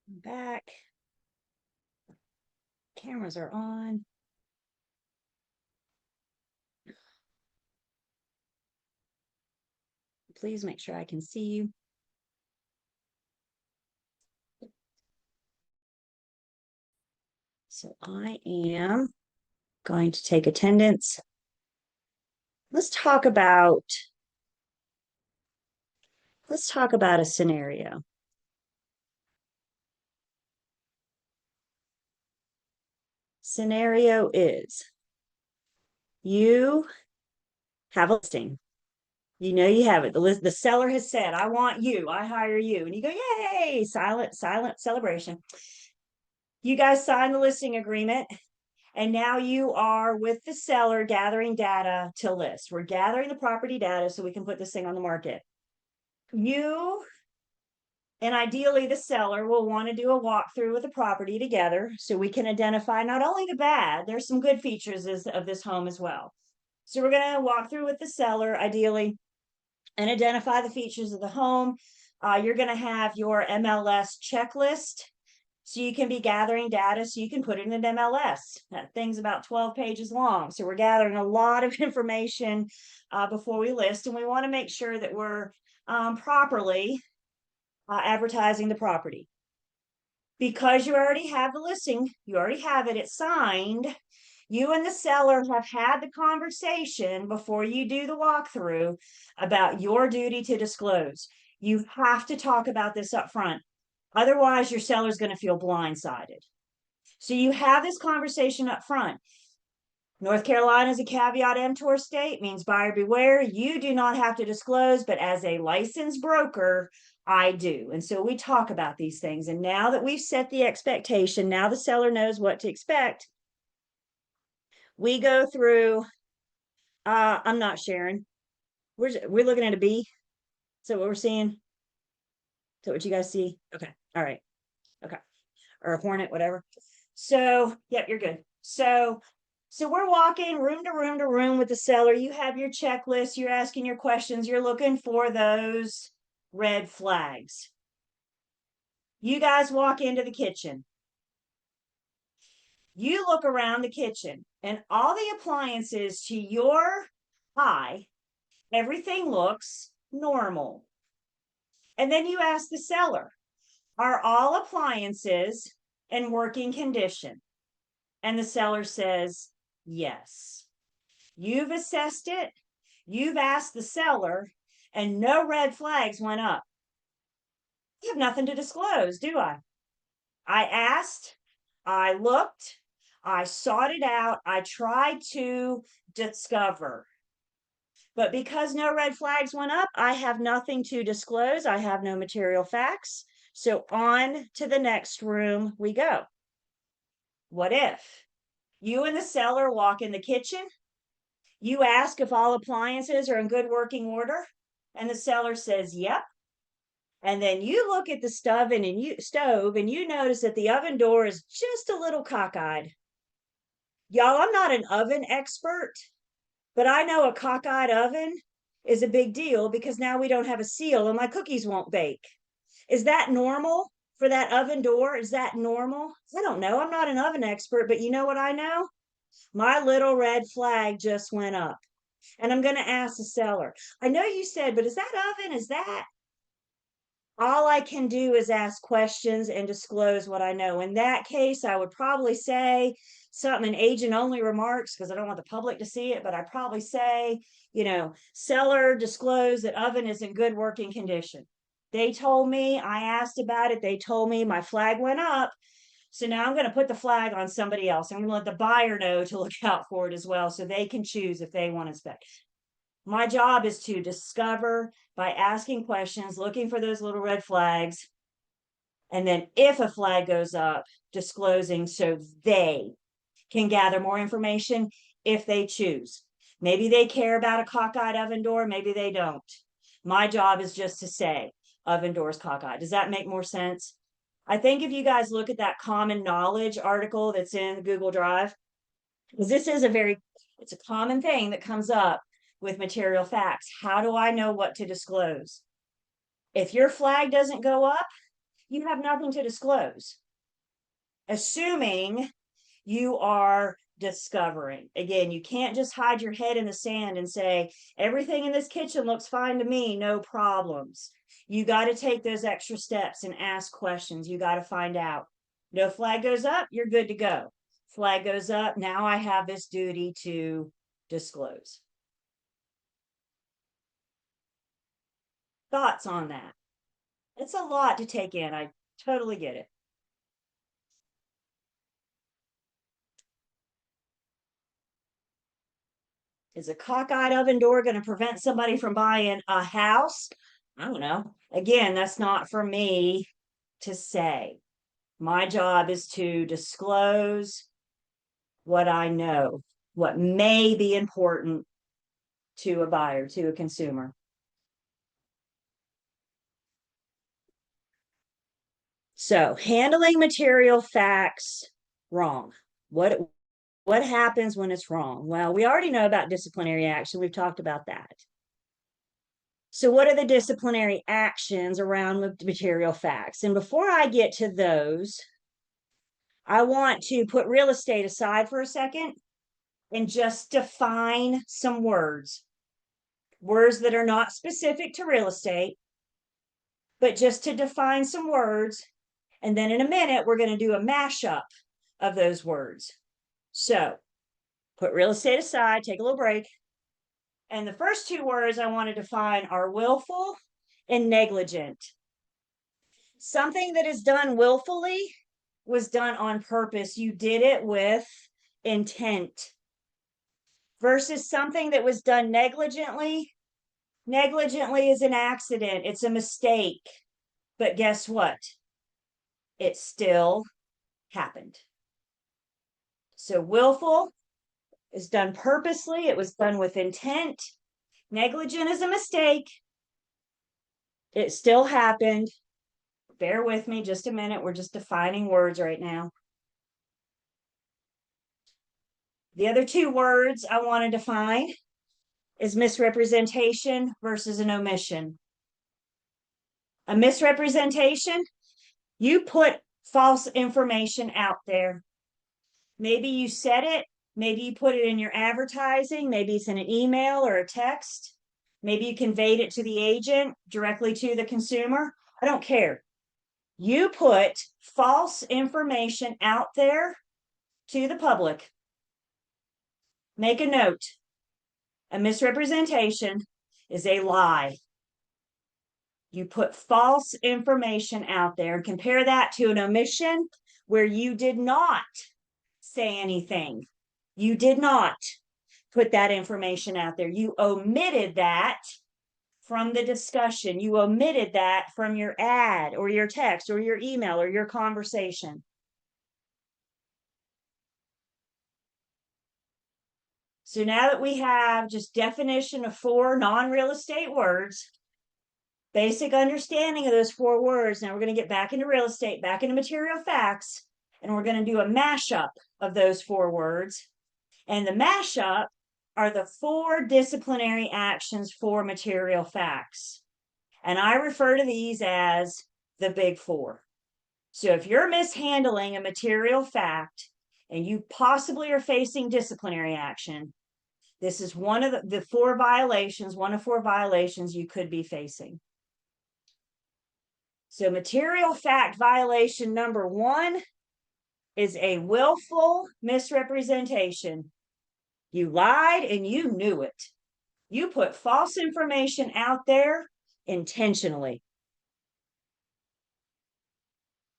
Back. Cameras are on. Please make sure I can see you. So I am going to take attendance. Let's talk about a scenario. Scenario is you have a listing. You know you have it. The seller has said, I want you, I hire you. And you go, yay, silent celebration. You guys sign the listing agreement. And now you are with the seller gathering data to list. We're gathering the property data so we can put this thing on the market. You and ideally the seller will want to do a walkthrough with the property together so we can identify not only the bad, there's some good features of this home as well. So we're going to walk through with the seller ideally and identify the features of the home. You're going to have your MLS checklist. So you can be gathering data so you can put it in an MLS. That thing's about 12 pages long. So we're gathering a lot of information before we list, and we want to make sure that we're properly advertising the property. Because you already have the listing, you already have it, it's signed. You and the seller have had the conversation before you do the walkthrough about your duty to disclose. You have to talk about this up front. Otherwise, your seller's going to feel blindsided. So you have this conversation up front. North Carolina is a caveat emptor state, means buyer beware. You do not have to disclose, but as a licensed broker, I do. And so we talk about these things. And now that we've set the expectation, now the seller knows what to expect. We go through, I'm not sharing. We're looking at a B. So what we're seeing? So what you guys see? Okay. All right. Okay. Or a hornet, whatever. So, yep, you're good. So we're walking room to room to room with the seller. You have your checklist. You're asking your questions. You're looking for those red flags. You guys walk into the kitchen. You look around the kitchen and all the appliances to your eye, everything looks normal. And then you ask the seller, are all appliances in working condition? And the seller says, yes. You've assessed it. You've asked the seller and no red flags went up. You have nothing to disclose, do I? I asked, I looked, I sought it out, I tried to discover. But because no red flags went up, I have nothing to disclose. I have no material facts. So on to the next room we go. What if you and the seller walk in the kitchen? You ask if all appliances are in good working order, and the seller says, yep. And then you look at the stove and you notice that the oven door is just a little cockeyed. Y'all, I'm not an oven expert, but I know a cockeyed oven is a big deal because now we don't have a seal and my cookies won't bake. Is that normal for that oven door? Is that normal? I don't know. I'm not an oven expert, but you know what I know? My little red flag just went up. And I'm going to ask the seller, I know you said, but is that oven? Is that? All I can do is ask questions and disclose what I know. In that case, I would probably say something in agent only remarks because I don't want the public to see it, but I probably say, seller disclosed that oven is in good working condition. They told me, I asked about it. They told me my flag went up. So now I'm going to put the flag on somebody else. I'm going to let the buyer know to look out for it as well so they can choose if they want to inspect. My job is to discover by asking questions, looking for those little red flags. And then if a flag goes up, disclosing so they can gather more information if they choose. Maybe they care about a cockeyed oven door, maybe they don't. My job is just to say oven doors cockeyed. Does that make more sense? I think if you guys look at that common knowledge article that's in Google Drive, because this is it's a common thing that comes up with material facts. How do I know what to disclose? If your flag doesn't go up, you have nothing to disclose. Assuming you are discovering. Again, you can't just hide your head in the sand and say, everything in this kitchen looks fine to me, no problems. You got to take those extra steps and ask questions. You got to find out. No flag goes up, you're good to go. Flag goes up, now I have this duty to disclose. Thoughts on that? It's a lot to take in. I totally get it. Is a cockeyed oven door going to prevent somebody from buying a house? I don't know. Again, that's not for me to say. My job is to disclose what I know, what may be important to a buyer, to a consumer. So, handling material facts wrong. What happens when it's wrong? Well, we already know about disciplinary action. We've talked about that. So what are the disciplinary actions around material facts? And before I get to those, I want to put real estate aside for a second and just define some words. Words that are not specific to real estate, but just to define some words. And then in a minute, we're going to do a mashup of those words. So put real estate aside, take a little break. And the first two words I want to define are willful and negligent. Something that is done willfully was done on purpose. You did it with intent. Versus something that was done negligently. Negligently is an accident. It's a mistake. But guess what? It still happened. So willful is done purposely. It was done with intent. Negligent is a mistake. It still happened. Bear with me just a minute. We're just defining words right now. The other two words I want to define is misrepresentation versus an omission. A misrepresentation, you put false information out there. Maybe you said it. Maybe you put it in your advertising. Maybe it's in an email or a text. Maybe you conveyed it to the agent directly to the consumer. I don't care. You put false information out there to the public. Make a note. A misrepresentation is a lie. You put false information out there and compare that to an omission where you did not say anything. You did not put that information out there. You omitted that from the discussion. You omitted that from your ad or your text or your email or your conversation. So now that we have just definition of 4 non-real estate words, basic understanding of those 4 words, now we're going to get back into real estate, back into material facts, and we're going to do a mashup of those 4 words. And the mashup are the 4 disciplinary actions for material facts. And I refer to these as the big 4. So if you're mishandling a material fact and you possibly are facing disciplinary action, this is one of the 4 violations, one of 4 violations you could be facing. So material fact violation number 1 is a willful misrepresentation. You lied and you knew it. You put false information out there intentionally.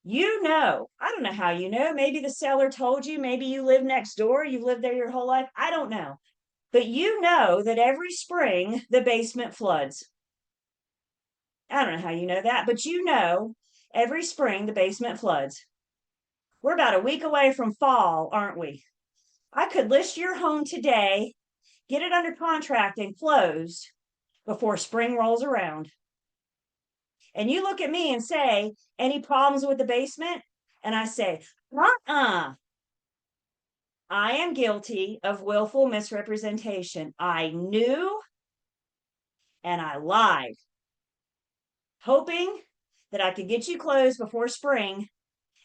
You know, I don't know how you know. Maybe the seller told you, maybe you live next door, you've lived there your whole life. I don't know. But you know that every spring the basement floods. I don't know how you know that, but you know every spring the basement floods. We're about a week away from fall, aren't we? I could list your home today, get it under contract and closed before spring rolls around. And you look at me and say, any problems with the basement? And I say, I am guilty of willful misrepresentation. I knew and I lied, hoping that I could get you closed before spring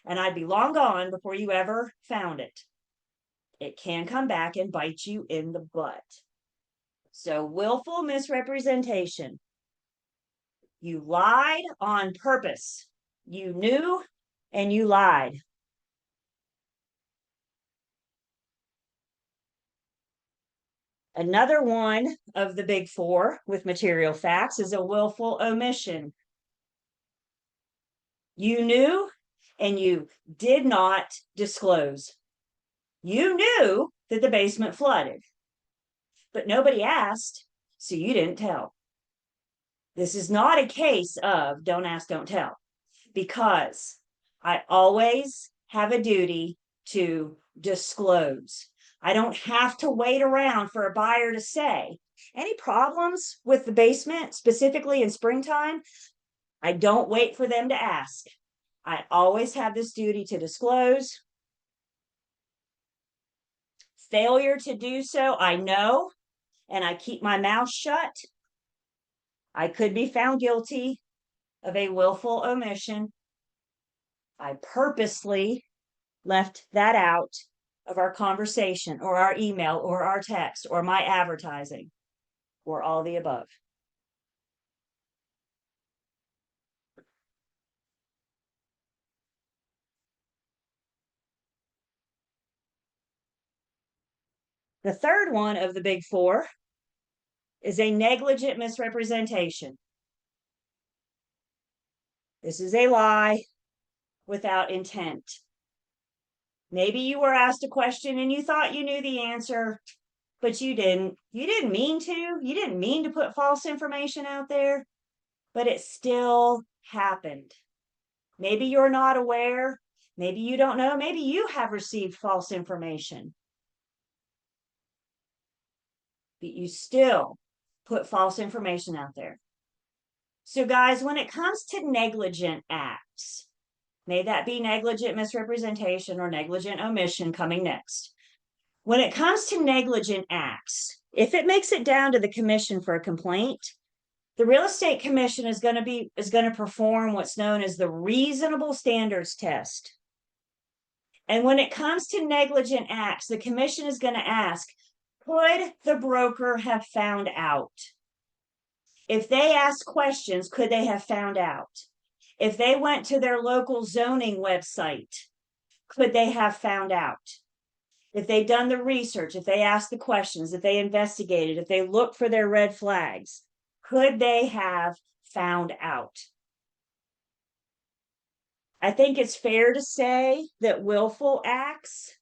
and I'd be long gone before you ever found it. It can come back and bite you in the butt. So willful misrepresentation. You lied on purpose. You knew and you lied. Another one of the big four with material facts is a willful omission. You knew and you did not disclose. You knew that the basement flooded, but nobody asked, so you didn't tell. This is not a case of don't ask, don't tell, because I always have a duty to disclose. I don't have to wait around for a buyer to say, any problems with the basement, specifically in springtime? I don't wait for them to ask. I always have this duty to disclose. Failure to do so, I know, and I keep my mouth shut. I could be found guilty of a willful omission. I purposely left that out of our conversation or our email or our text or my advertising or all the above. The third one of the big four is a negligent misrepresentation. This is a lie without intent. Maybe you were asked a question and you thought you knew the answer, but you didn't. You didn't mean to. You didn't mean to put false information out there, but it still happened. Maybe you're not aware. Maybe you don't know. Maybe you have received false information. But you still put false information out there. So guys, when it comes to negligent acts, may that be negligent misrepresentation or negligent omission coming next. When it comes to negligent acts, if it makes it down to the commission for a complaint, the real estate commission is going to perform what's known as the reasonable standards test. And when it comes to negligent acts, the commission is going to ask, could the broker have found out? If they ask questions, could they have found out? If they went to their local zoning website, could they have found out? If they've done the research, if they asked the questions, if they investigated, if they looked for their red flags, could they have found out? I think it's fair to say that willful acts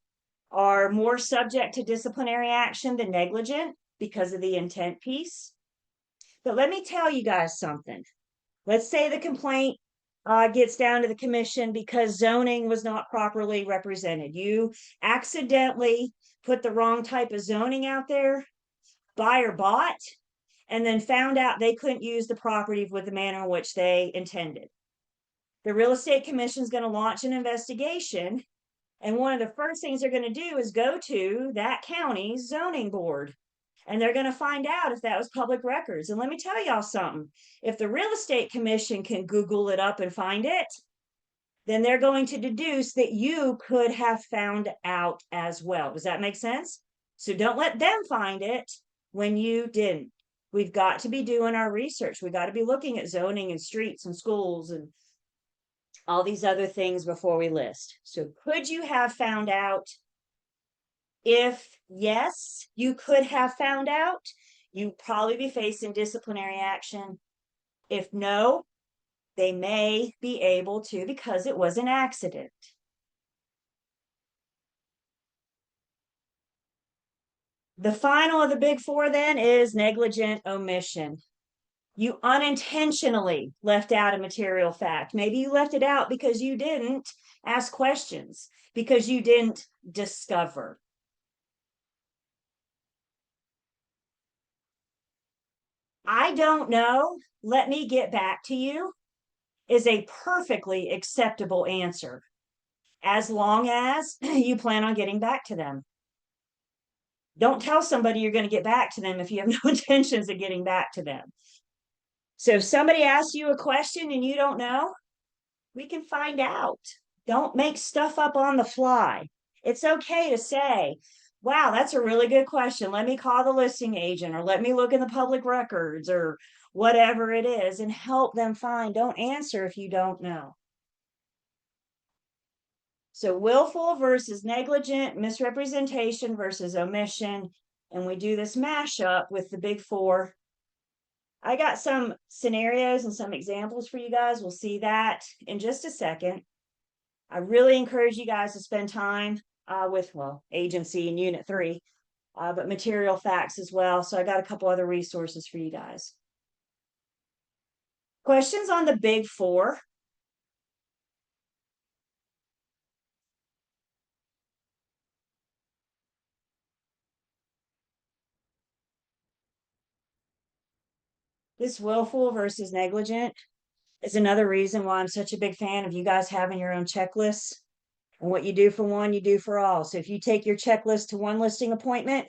are more subject to disciplinary action than negligent because of the intent piece. But let me tell you guys something. Let's say the complaint gets down to the commission because zoning was not properly represented. You accidentally put the wrong type of zoning out there, buyer bought, and then found out they couldn't use the property with the manner in which they intended. The real estate commission is going to launch an investigation. And one of the first things they're going to do is go to that county's zoning board. And they're going to find out if that was public records. And let me tell y'all something. If the real estate commission can Google it up and find it, then they're going to deduce that you could have found out as well. Does that make sense? So don't let them find it when you didn't. We've got to be doing our research. We got to be looking at zoning and streets and schools and all these other things before we list. So could you have found out? If yes, you could have found out, you'd probably be facing disciplinary action. If no, they may be able to because it was an accident. The final of the big four then is negligent omission. You unintentionally left out a material fact. Maybe you left it out because you didn't ask questions, because you didn't discover. I don't know, let me get back to you, is a perfectly acceptable answer, as long as you plan on getting back to them. Don't tell somebody you're going to get back to them if you have no intentions of getting back to them. So if somebody asks you a question and you don't know, We can find out. Don't make stuff up on the fly. It's okay to say, wow, that's a really good question. Let me call the listing agent or let me look in the public records or whatever it is and help them find. Don't answer if you don't know. So willful versus negligent, misrepresentation versus omission. And we do this mashup with the big four. I got some scenarios and some examples for you guys. We'll see that in just a second. I really encourage you guys to spend time with, well, agency and unit 3, but material facts as well. So I got a couple other resources for you guys. Questions on the big four? This willful versus negligent is another reason why I'm such a big fan of you guys having your own checklists. And what you do for one, you do for all. So if you take your checklist to one listing appointment,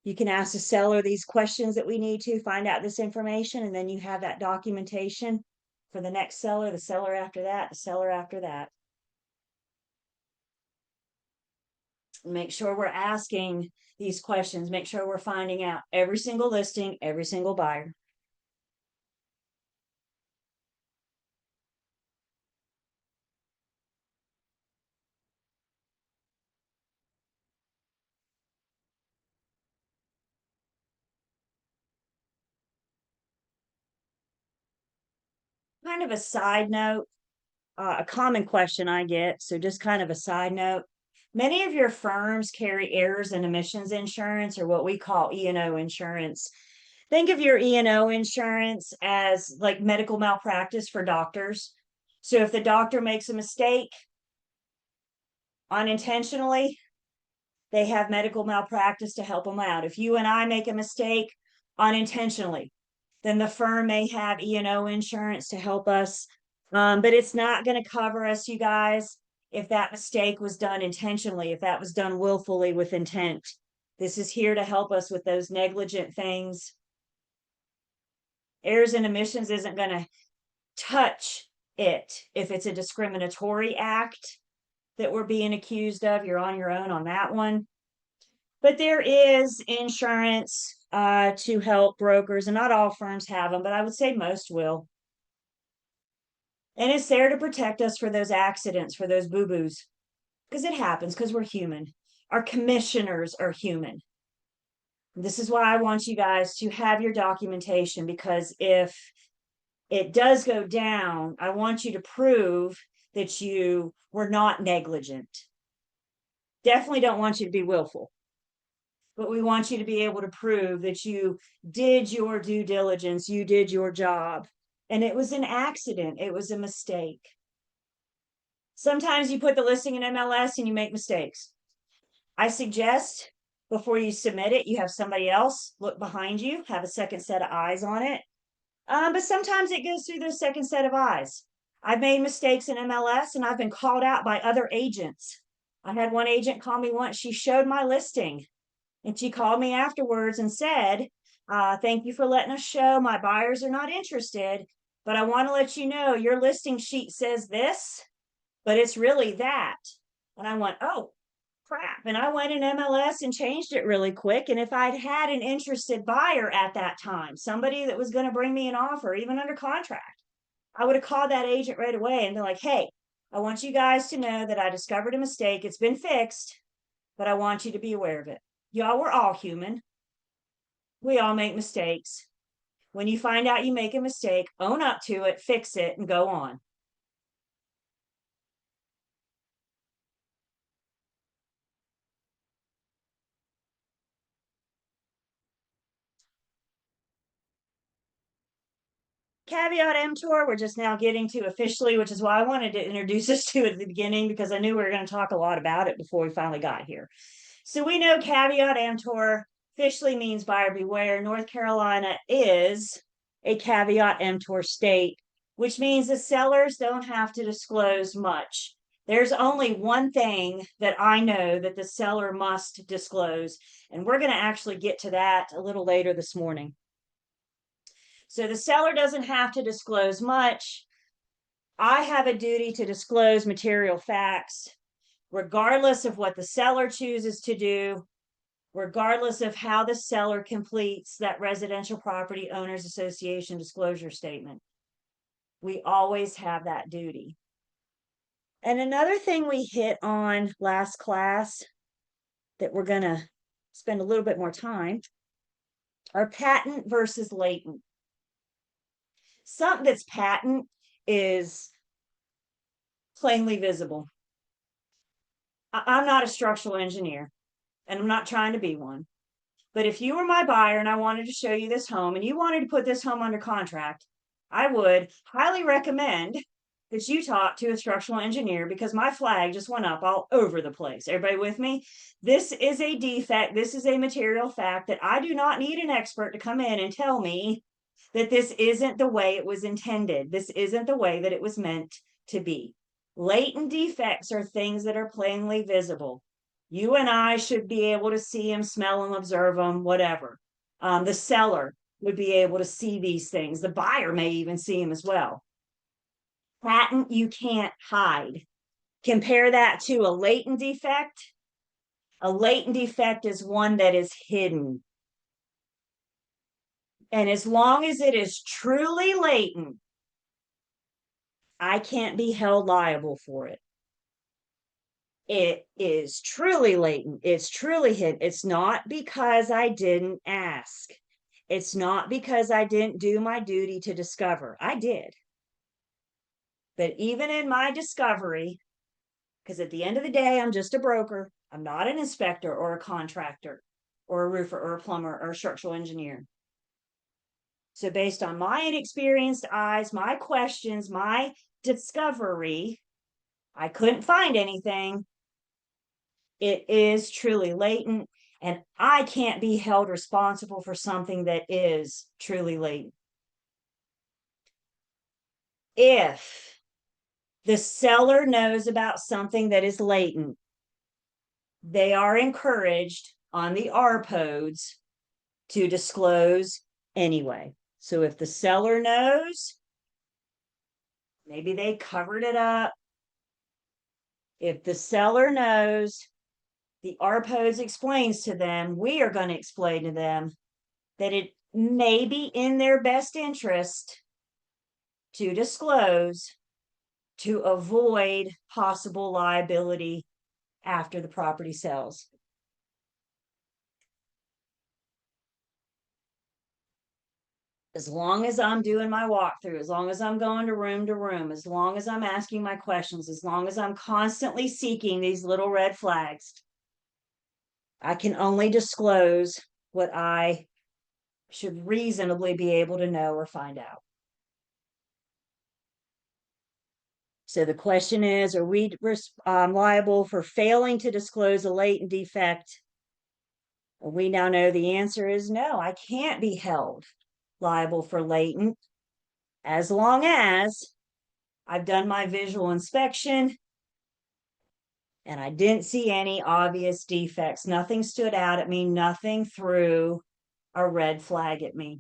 you can ask the seller these questions that we need to find out this information, and then you have that documentation for the next seller, the seller after that, the seller after that. Make sure we're asking these questions, make sure we're finding out every single listing, every single buyer. Kind of a side note, a common question I get, so just kind of a side note. Many of your firms carry errors and omissions insurance, or what we call E&O insurance. Think of your E&O insurance as like medical malpractice for doctors. So if the doctor makes a mistake unintentionally, they have medical malpractice to help them out. If you and I make a mistake unintentionally, then the firm may have E&O insurance to help us. But it's not going to cover us, you guys, if that mistake was done intentionally, if that was done willfully with intent. This is here to help us with those negligent things. Errors and omissions isn't going to touch it if it's a discriminatory act that we're being accused of. You're on your own on that one. But there is insurance to help brokers, and not all firms have them, but I would say most will. And it's there to protect us for those accidents, for those boo-boos, because it happens, because we're human. Our commissioners are human. This is why I want you guys to have your documentation, because if it does go down, I want you to prove that you were not negligent. Definitely don't want you to be willful, but we want you to be able to prove that you did your due diligence, you did your job, and it was an accident, it was a mistake. Sometimes you put the listing in MLS and you make mistakes. I suggest before you submit it, you have somebody else look behind you, have a second set of eyes on it. But sometimes it goes through the second set of eyes. I've made mistakes in MLS and I've been called out by other agents. I had one agent call me once. She showed my listing and she called me afterwards and said, thank you for letting us show. My buyers are not interested, but I want to let you know your listing sheet says this, but it's really that. And I went, oh, crap. And I went in MLS and changed it really quick. And if I'd had an interested buyer at that time, somebody that was going to bring me an offer, even under contract, I would have called that agent right away and been like, hey, I want you guys to know that I discovered a mistake. It's been fixed, but I want you to be aware of it. Y'all, we're all human. We all make mistakes. When you find out you make a mistake, own up to it, fix it, and go on. Caveat emptor, we're just now getting to officially, which is why I wanted to introduce us to it at the beginning, because I knew we were going to talk a lot about it before we finally got here. So we know caveat emptor officially means buyer beware. North Carolina is a caveat emptor state, which means the sellers don't have to disclose much. There's only one thing that I know that the seller must disclose, and we're going to actually get to that a little later this morning. So the seller doesn't have to disclose much. I have a duty to disclose material facts, regardless of what the seller chooses to do, regardless of how the seller completes that Residential Property Owners Association disclosure statement. We always have that duty. And another thing we hit on last class that we're going to spend a little bit more time are patent versus latent. Something that's patent is plainly visible. I'm not a structural engineer, and I'm not trying to be one. But if you were my buyer and I wanted to show you this home and you wanted to put this home under contract, I would highly recommend that you talk to a structural engineer, because my flag just went up all over the place. Everybody with me? This is a defect. This is a material fact that I do not need an expert to come in and tell me that this isn't the way it was intended. This isn't the way that it was meant to be. Latent defects are things that are plainly visible. You and I should be able to see them, smell them, observe them, whatever. The seller would be able to see these things. The buyer may even see them as well. Patent, you can't hide. Compare that to a latent defect. A latent defect is one that is hidden. And as long as it is truly latent, I can't be held liable for it. It is truly latent. It's truly hidden. It's not because I didn't ask. It's not because I didn't do my duty to discover. I did. But even in my discovery, because at the end of the day, I'm just a broker. I'm not an inspector or a contractor or a roofer or a plumber or a structural engineer. So based on my inexperienced eyes, my questions, my discovery, I couldn't find anything. It is truly latent, and I can't be held responsible for something that is truly latent. If the seller knows about something that is latent, they are encouraged on the RPODs to disclose anyway. So if the seller knows, maybe they covered it up. If the seller knows, the RPODs explains to them, we are going to explain to them that it may be in their best interest to disclose to avoid possible liability after the property sells. As long as I'm doing my walkthrough, as long as I'm going to room, as long as I'm asking my questions, as long as I'm constantly seeking these little red flags, I can only disclose what I should reasonably be able to know or find out. So the question is, are we liable for failing to disclose a latent defect? We now know the answer is no, I can't be held liable for latent as long as I've done my visual inspection and I didn't see any obvious defects. Nothing stood out at me. Nothing threw a red flag at me.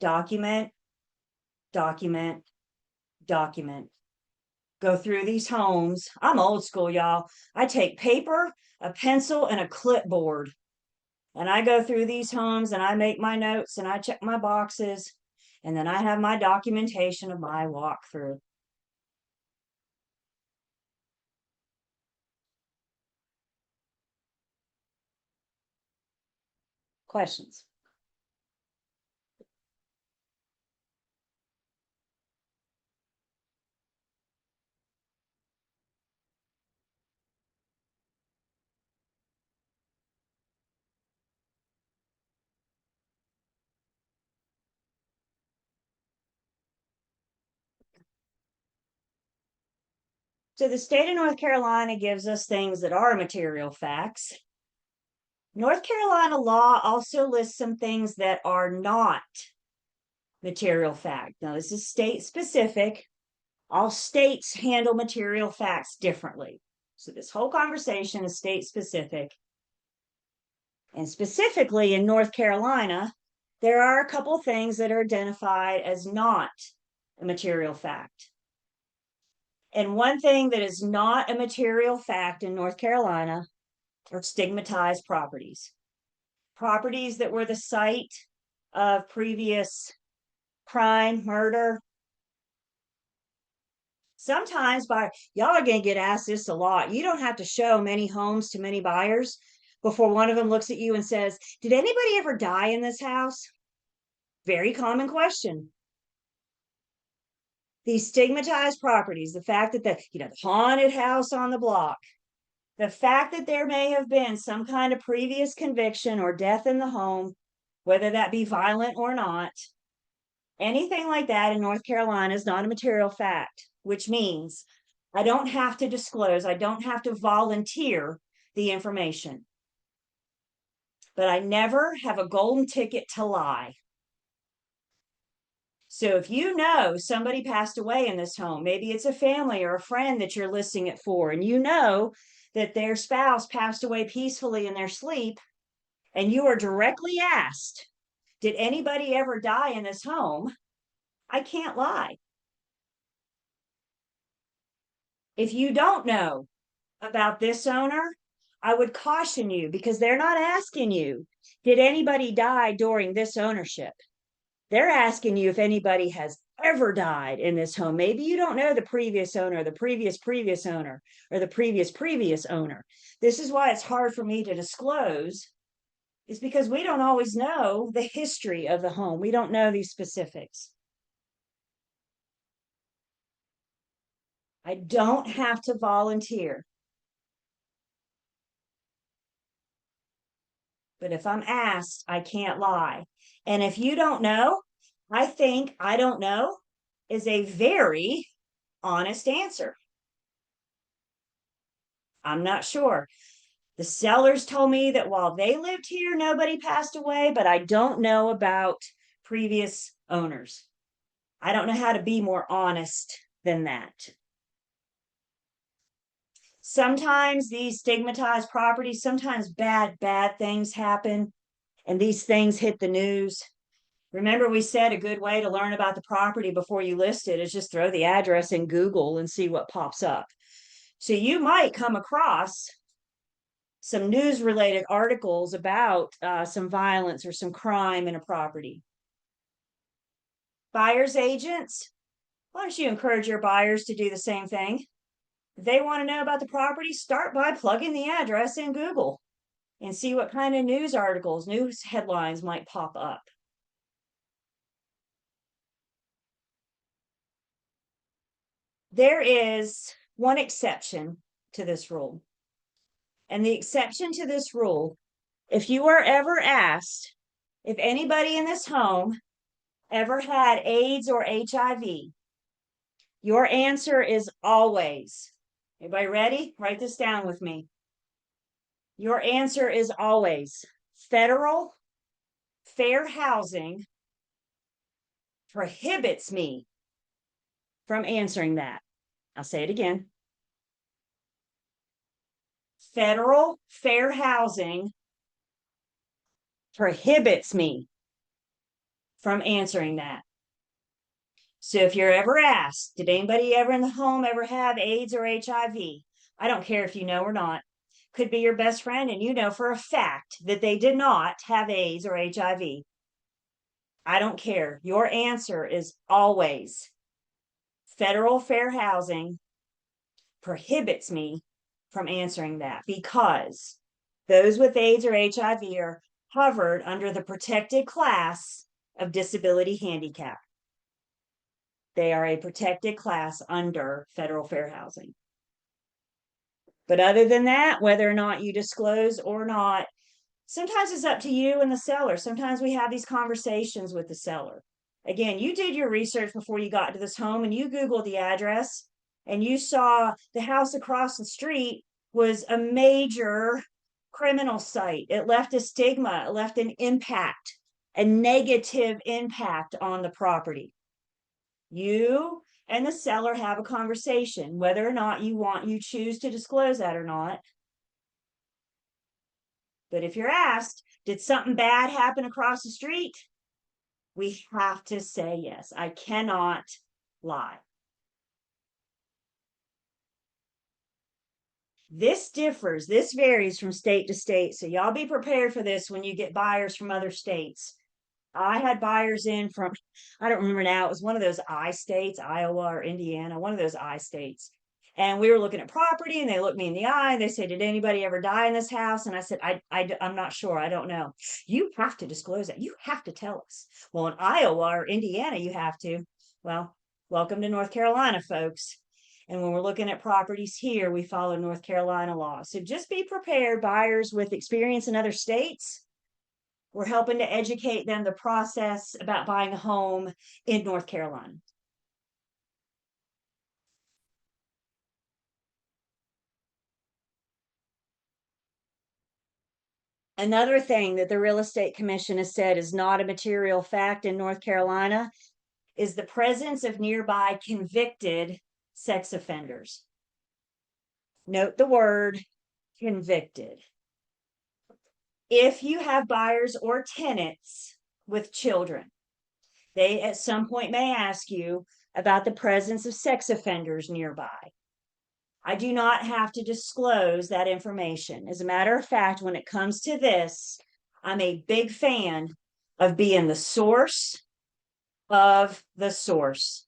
Document, document, document. Go through these homes. I'm old school, y'all. I take paper, a pencil, and a clipboard. And I go through these homes and I make my notes and I check my boxes. And then I have my documentation of my walkthrough. Questions? So the state of North Carolina gives us things that are material facts. North Carolina law also lists some things that are not material fact. Now, this is state specific. All states handle material facts differently. So this whole conversation is state specific. And specifically in North Carolina, there are a couple things that are identified as not a material fact. And one thing that is not a material fact in North Carolina are stigmatized properties. Properties that were the site of previous crime, murder. Sometimes y'all are going to get asked this a lot. You don't have to show many homes to many buyers before one of them looks at you and says, did anybody ever die in this house? Very common question. These stigmatized properties, the fact that the haunted house on the block, the fact that there may have been some kind of previous conviction or death in the home, whether that be violent or not, anything like that in North Carolina is not a material fact, which means I don't have to disclose, I don't have to volunteer the information. But I never have a golden ticket to lie. So if you know somebody passed away in this home, maybe it's a family or a friend that you're listing it for, and you know that their spouse passed away peacefully in their sleep, and you are directly asked, did anybody ever die in this home? I can't lie. If you don't know about this owner, I would caution you, because they're not asking you, did anybody die during this ownership? They're asking you if anybody has ever died in this home. Maybe you don't know the previous owner, the previous owner, or the previous owner. This is why it's hard for me to disclose, is because we don't always know the history of the home. We don't know these specifics. I don't have to volunteer. But if I'm asked, I can't lie. And if you don't know, I think I don't know is a very honest answer. I'm not sure. The sellers told me that while they lived here, nobody passed away, but I don't know about previous owners. I don't know how to be more honest than that. Sometimes these stigmatized properties, sometimes bad things happen, and these things hit the news. Remember, we said a good way to learn about the property before you list it is just throw the address in Google and see what pops up. So you might come across some news related articles about some violence or some crime in a property. Buyer's agents, why don't you encourage your buyers to do the same thing? If they want to know about the property, start by plugging the address in Google and see what kind of news articles, news headlines might pop up. There is one exception to this rule. And the exception to this rule, if you are ever asked if anybody in this home ever had AIDS or HIV, your answer is always, everybody ready? Write this down with me. Your answer is always federal fair housing prohibits me from answering that. I'll say it again. Federal fair housing prohibits me from answering that. So if you're ever asked, did anybody ever in the home ever have AIDS or HIV? I don't care if you know or not. Could be your best friend and you know for a fact that they did not have AIDS or HIV. I don't care. Your answer is always federal fair housing prohibits me from answering that, because those with AIDS or HIV are covered under the protected class of disability handicap. They are a protected class under federal fair housing. But other than that, whether or not you disclose or not, sometimes it's up to you and the seller. Sometimes we have these conversations with the seller. Again, you did your research before you got to this home and you Googled the address and you saw the house across the street was a major criminal site. It left a stigma, it left an impact, a negative impact on the property. You and the seller have a conversation, whether or not you choose to disclose that or not. But if you're asked, did something bad happen across the street? We have to say yes. I cannot lie. This varies from state to state. So y'all be prepared for this when you get buyers from other states. I had buyers in from, I don't remember now, it was one of those I states, Iowa or Indiana, one of those I states. And we were looking at property and they looked me in the eye and they said, did anybody ever die in this house? And I said, I'm not sure. I don't know. You have to disclose that. You have to tell us. Well, in Iowa or Indiana, you have to. Well, welcome to North Carolina, folks. And when we're looking at properties here, we follow North Carolina law. So just be prepared, buyers with experience in other states. We're helping to educate them the process about buying a home in North Carolina. Another thing that the Real Estate Commission has said is not a material fact in North Carolina is the presence of nearby convicted sex offenders. Note the word convicted. If you have buyers or tenants with children, they at some point may ask you about the presence of sex offenders nearby. I do not have to disclose that information. As a matter of fact, when it comes to this, I'm a big fan of being the source of the source.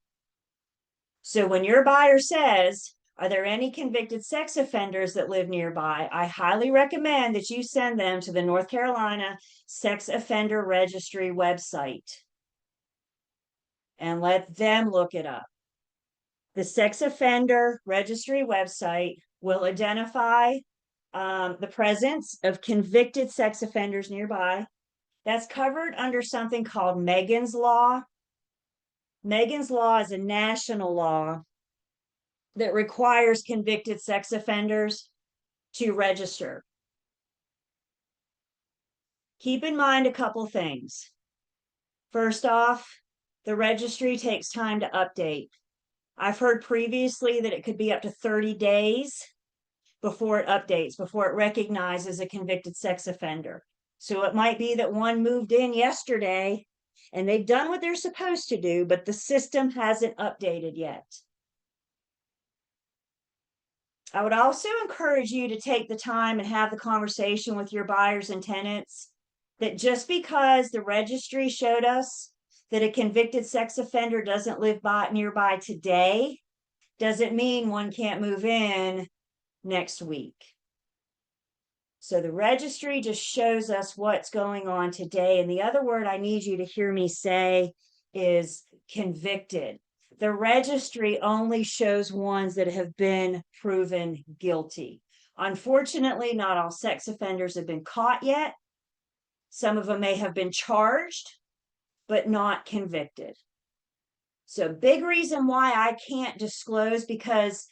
So when your buyer says, are there any convicted sex offenders that live nearby? I highly recommend that you send them to the North Carolina Sex Offender Registry website and let them look it up. The Sex Offender Registry website will identify the presence of convicted sex offenders nearby. That's covered under something called Megan's Law. Megan's Law is a national law that requires convicted sex offenders to register. Keep in mind a couple things. First off, the registry takes time to update. I've heard previously that it could be up to 30 days before it updates, before it recognizes a convicted sex offender. So it might be that one moved in yesterday and they've done what they're supposed to do, but the system hasn't updated yet. I would also encourage you to take the time and have the conversation with your buyers and tenants that just because the registry showed us that a convicted sex offender doesn't live nearby today, doesn't mean one can't move in next week. So the registry just shows us what's going on today. And the other word I need you to hear me say is convicted. The registry only shows ones that have been proven guilty. Unfortunately, not all sex offenders have been caught yet. Some of them may have been charged, but not convicted. So big reason why I can't disclose, because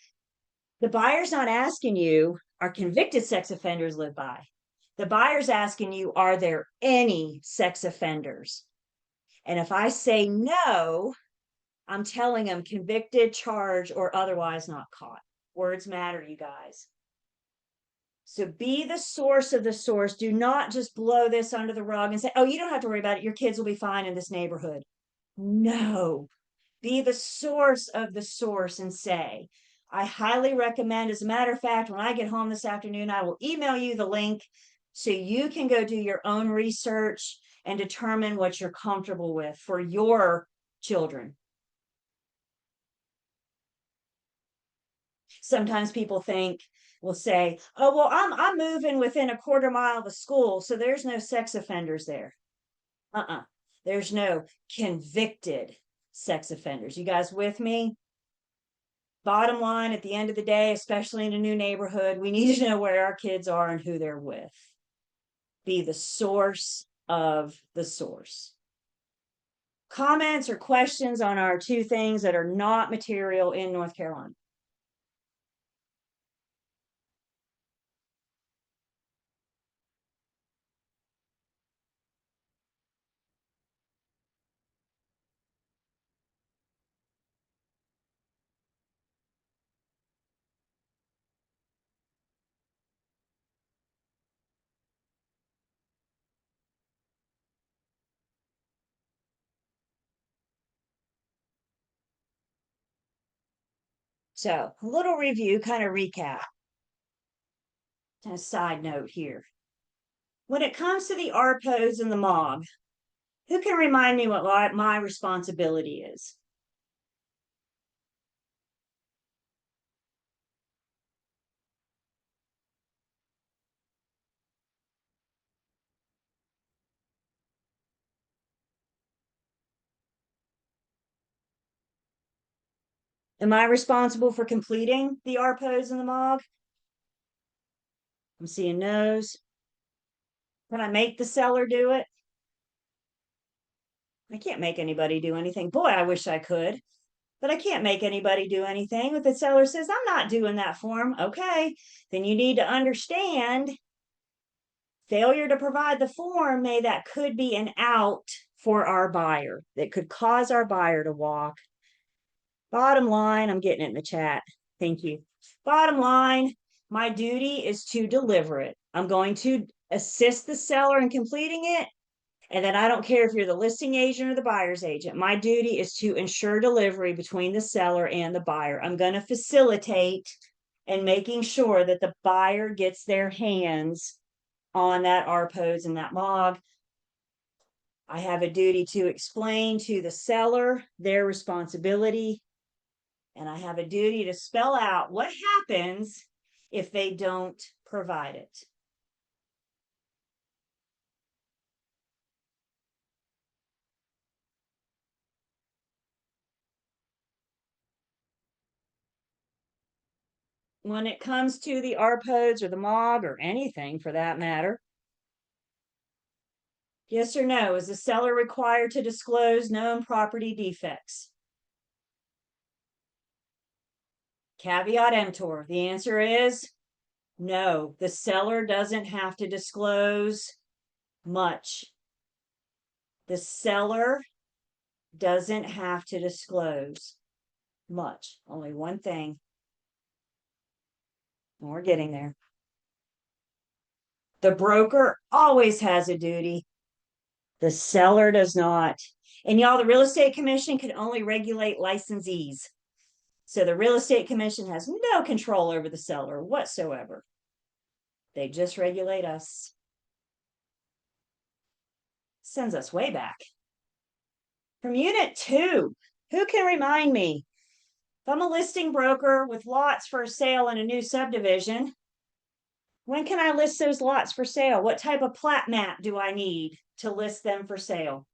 the buyer's not asking you, are convicted sex offenders live by? The buyer's asking you, are there any sex offenders? And if I say no, I'm telling them convicted, charged, or otherwise not caught. Words matter, you guys. So be the source of the source. Do not just blow this under the rug and say, oh, you don't have to worry about it. Your kids will be fine in this neighborhood. No, be the source of the source and say, I highly recommend, as a matter of fact, when I get home this afternoon, I will email you the link so you can go do your own research and determine what you're comfortable with for your children. Sometimes people will say, oh, well, I'm moving within a quarter mile of a school, so there's no sex offenders there. There's no convicted sex offenders. You guys with me? Bottom line, at the end of the day, especially in a new neighborhood, we need to know where our kids are and who they're with. Be the source of the source. Comments or questions on our two things that are not material in North Carolina? So a little review, kind of recap. And a side note here. When it comes to the ARPOs and the MOG, who can remind me what my responsibility is? Am I responsible for completing the ARPOs and the MOG? I'm seeing no's. Can I make the seller do it? I can't make anybody do anything. Boy, I wish I could, but I can't make anybody do anything. If the seller says, I'm not doing that form, okay, then you need to understand failure to provide the form, that could be an out for our buyer that could cause our buyer to walk. Bottom line, I'm getting it in the chat. Thank you. Bottom line, my duty is to deliver it. I'm going to assist the seller in completing it. And then I don't care if you're the listing agent or the buyer's agent. My duty is to ensure delivery between the seller and the buyer. I'm going to facilitate and making sure that the buyer gets their hands on that ARPOs and that MOG. I have a duty to explain to the seller their responsibility. And I have a duty to spell out what happens if they don't provide it. When it comes to the ARPOs or the MOG or anything for that matter, yes or no, is the seller required to disclose known property defects? Caveat emptor. The answer is no, the seller doesn't have to disclose much. The seller doesn't have to disclose much, only one thing. And we're getting there. The broker always has a duty. The seller does not. And y'all, the real estate commission can only regulate licensees. So the real estate commission has no control over the seller whatsoever. They just regulate us. Sends us way back. From unit 2, who can remind me? If I'm a listing broker with lots for sale in a new subdivision, when can I list those lots for sale? What type of plat map do I need to list them for sale?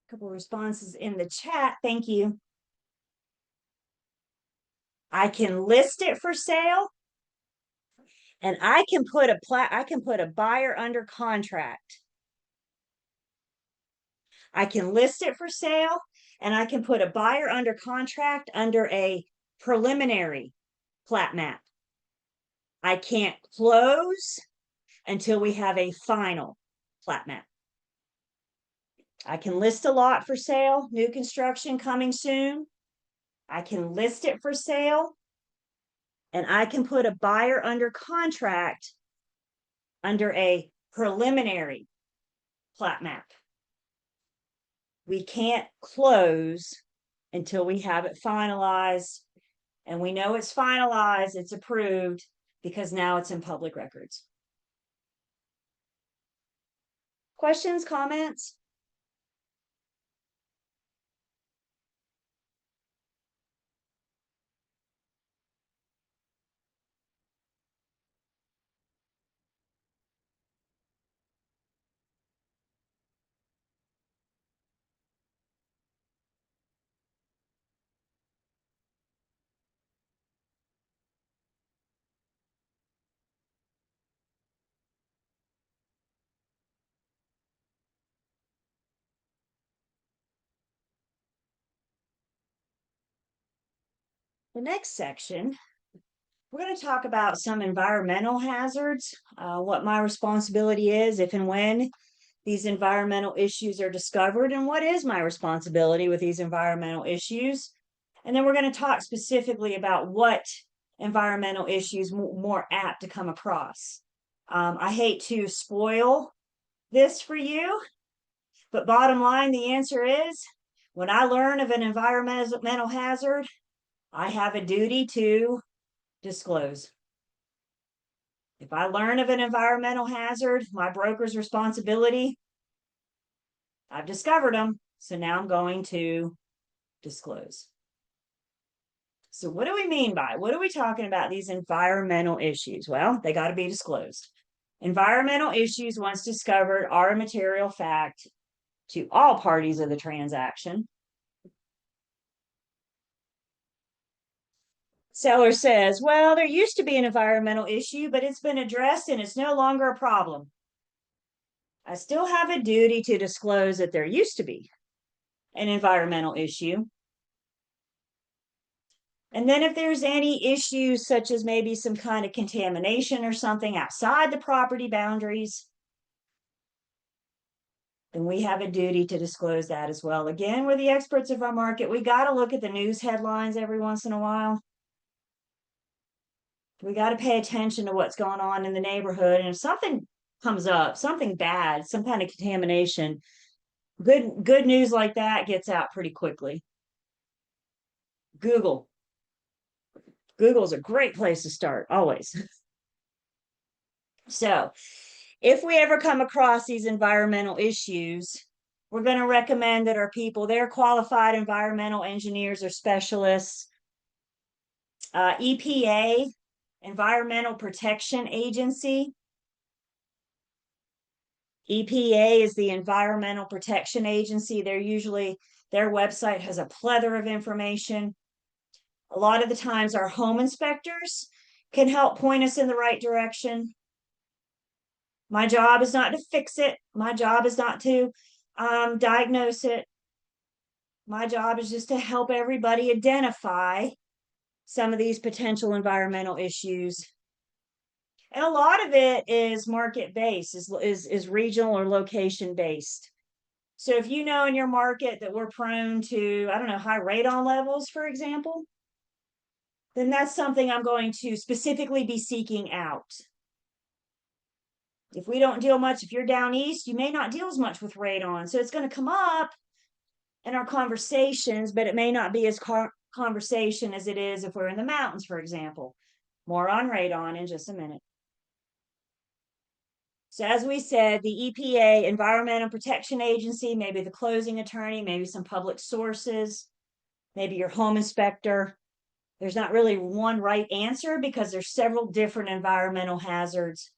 Couple responses in the chat. Thank you. I can list it for sale and I can put a buyer under contract. I can list it for sale and I can put a buyer under contract under a preliminary plat map. I can't close until we have a final plat map. I can list a lot for sale, new construction coming soon. I can list it for sale and I can put a buyer under contract under a preliminary plat map. We can't close until we have it finalized, and we know it's finalized, it's approved, because now it's in public records. Questions, comments? The next section We're going to talk about some environmental hazards, what my responsibility is if and when these environmental issues are discovered, and what is my responsibility with these environmental issues. And then we're going to talk specifically about what environmental issues more apt to come across. I hate to spoil this for you, but bottom line, the answer is when I learn of an environmental hazard, I have a duty to disclose. If I learn of an environmental hazard, my broker's responsibility, I've discovered them, so now I'm going to disclose. So what do we mean by, what are we talking about these environmental issues? Well, they got to be disclosed. Environmental issues, once discovered, are a material fact to all parties of the transaction. Seller says, well, there used to be an environmental issue, but it's been addressed and it's no longer a problem. I still have a duty to disclose that there used to be an environmental issue. And then if there's any issues such as maybe some kind of contamination or something outside the property boundaries, then we have a duty to disclose that as well. Again, we're the experts of our market. We got to look at the news headlines every once in a while. We got to pay attention to what's going on in the neighborhood. And if something comes up, something bad, some kind of contamination, good news like that gets out pretty quickly. Google's a great place to start, always. So if we ever come across these environmental issues, we're going to recommend that our people, they're qualified environmental engineers or specialists. EPA, Environmental Protection Agency. EPA is the Environmental Protection Agency. Their website has a plethora of information. A lot of the times our home inspectors can help point us in the right direction. My job is not to fix it. My job is not to diagnose it. My job is just to help everybody identify some of these potential environmental issues. And a lot of it is market based, is regional or location based. So if you know in your market that we're prone to, I don't know, high radon levels, for example, then that's something I'm going to specifically be seeking out. If we don't deal much, if you're down east, you may not deal as much with radon. So it's going to come up in our conversations, but it may not be as conversation as it is if we're in the mountains, for example. More on radon in just a minute. So as we said, the EPA, Environmental Protection Agency, maybe the closing attorney, maybe some public sources, maybe your home inspector. There's not really one right answer because there's several different environmental hazards.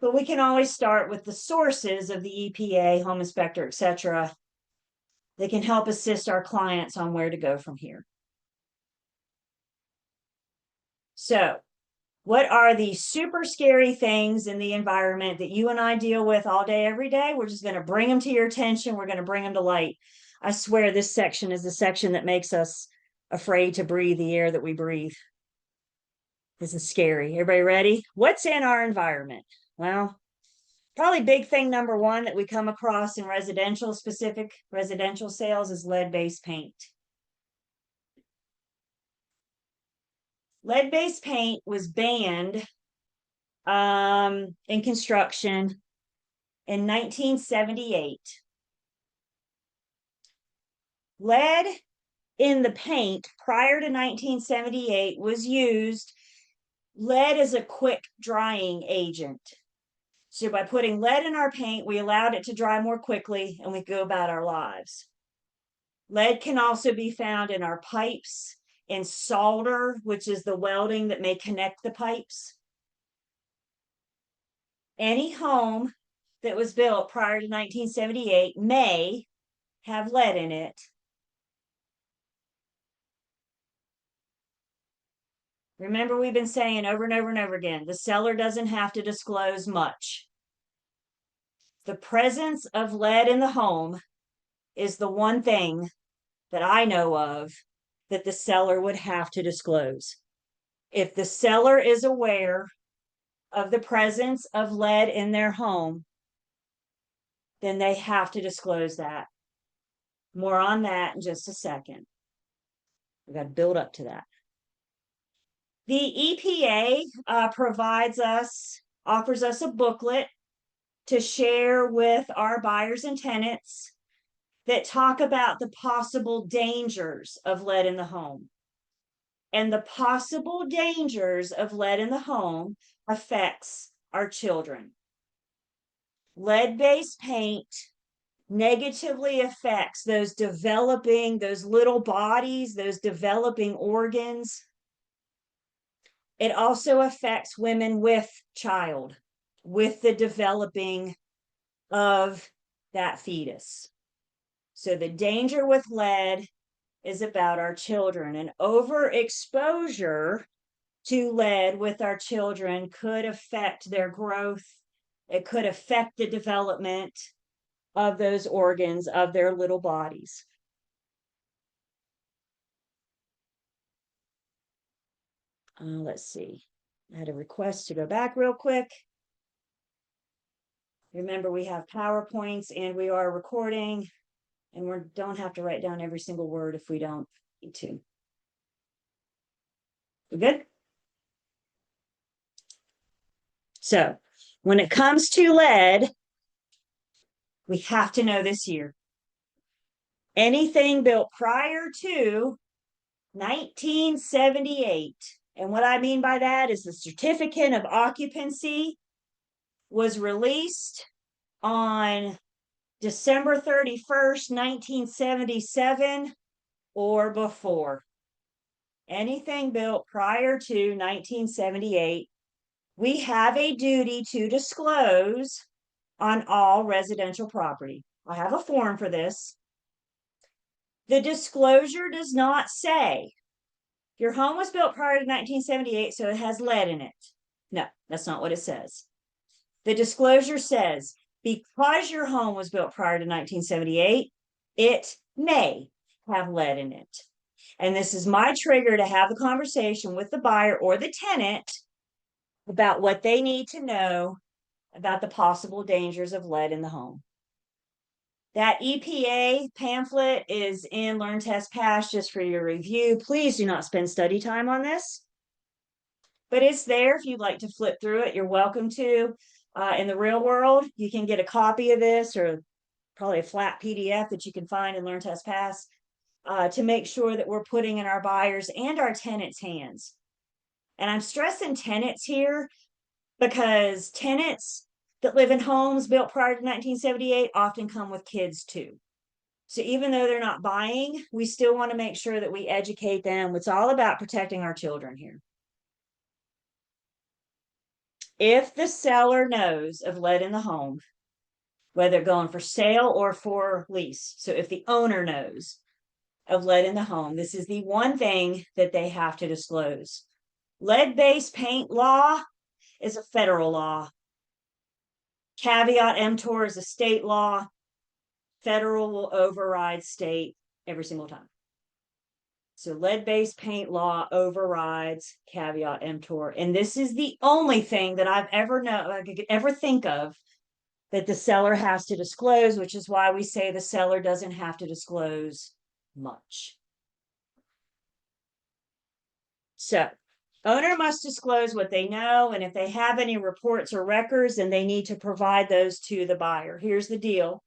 But we can always start with the sources of the EPA, home inspector, etc. They can help assist our clients on where to go from here. So, what are the super scary things in the environment that you and I deal with all day, every day? We're just going to bring them to your attention. We're going to bring them to light. I swear this section is the section that makes us afraid to breathe the air that we breathe. This is scary. Everybody ready? What's in our environment? Well, probably big thing number one that we come across in specific residential sales is lead-based paint. Lead-based paint was banned in construction in 1978. Lead in the paint prior to 1978 was used. Lead is a quick drying agent. So by putting lead in our paint, we allowed it to dry more quickly and we go about our lives. Lead can also be found in our pipes, in solder, which is the welding that may connect the pipes. Any home that was built prior to 1978 may have lead in it. Remember, we've been saying over and over and over again, the seller doesn't have to disclose much. The presence of lead in the home is the one thing that I know of that the seller would have to disclose. If the seller is aware of the presence of lead in their home, then they have to disclose that. More on that in just a second. We got to build up to that. The EPA offers us a booklet to share with our buyers and tenants that talk about the possible dangers of lead in the home. And the possible dangers of lead in the home affects our children. Lead-based paint negatively affects those little bodies, those developing organs. It also affects women with child, with the developing of that fetus. So the danger with lead is about our children, and overexposure to lead with our children could affect their growth. It could affect the development of those organs of their little bodies. Let's see. I had a request to go back real quick. Remember, we have PowerPoints and we are recording, and we don't have to write down every single word if we don't need to. We good? So when it comes to lead, we have to know this year. Anything built prior to 1978. And what I mean by that is the certificate of occupancy was released on December 31st, 1977 or before. Anything built prior to 1978, we have a duty to disclose on all residential property. I have a form for this. The disclosure does not say your home was built prior to 1978, so it has lead in it. No, that's not what it says. The disclosure says, because your home was built prior to 1978, it may have lead in it. And this is my trigger to have the conversation with the buyer or the tenant about what they need to know about the possible dangers of lead in the home. That EPA pamphlet is in Learn, Test, Pass just for your review. Please do not spend study time on this. But it's there if you'd like to flip through it. You're welcome to. In the real world, you can get a copy of this or probably a flat PDF that you can find in Learn, Test, Pass to make sure that we're putting in our buyers and our tenants' hands. And I'm stressing tenants here because tenants that live in homes built prior to 1978 often come with kids too. So even though they're not buying, we still want to make sure that we educate them. It's all about protecting our children here. If the seller knows of lead in the home, whether going for sale or for lease, so if the owner knows of lead in the home, this is the one thing that they have to disclose. Lead-based paint law is a federal law. Caveat emptor is a state law. Federal will override state every single time. So lead-based paint law overrides caveat emptor. And this is the only thing that I've ever known, I could ever think of that the seller has to disclose, which is why we say the seller doesn't have to disclose much. So owner must disclose what they know, and if they have any reports or records, then they need to provide those to the buyer. Here's the deal.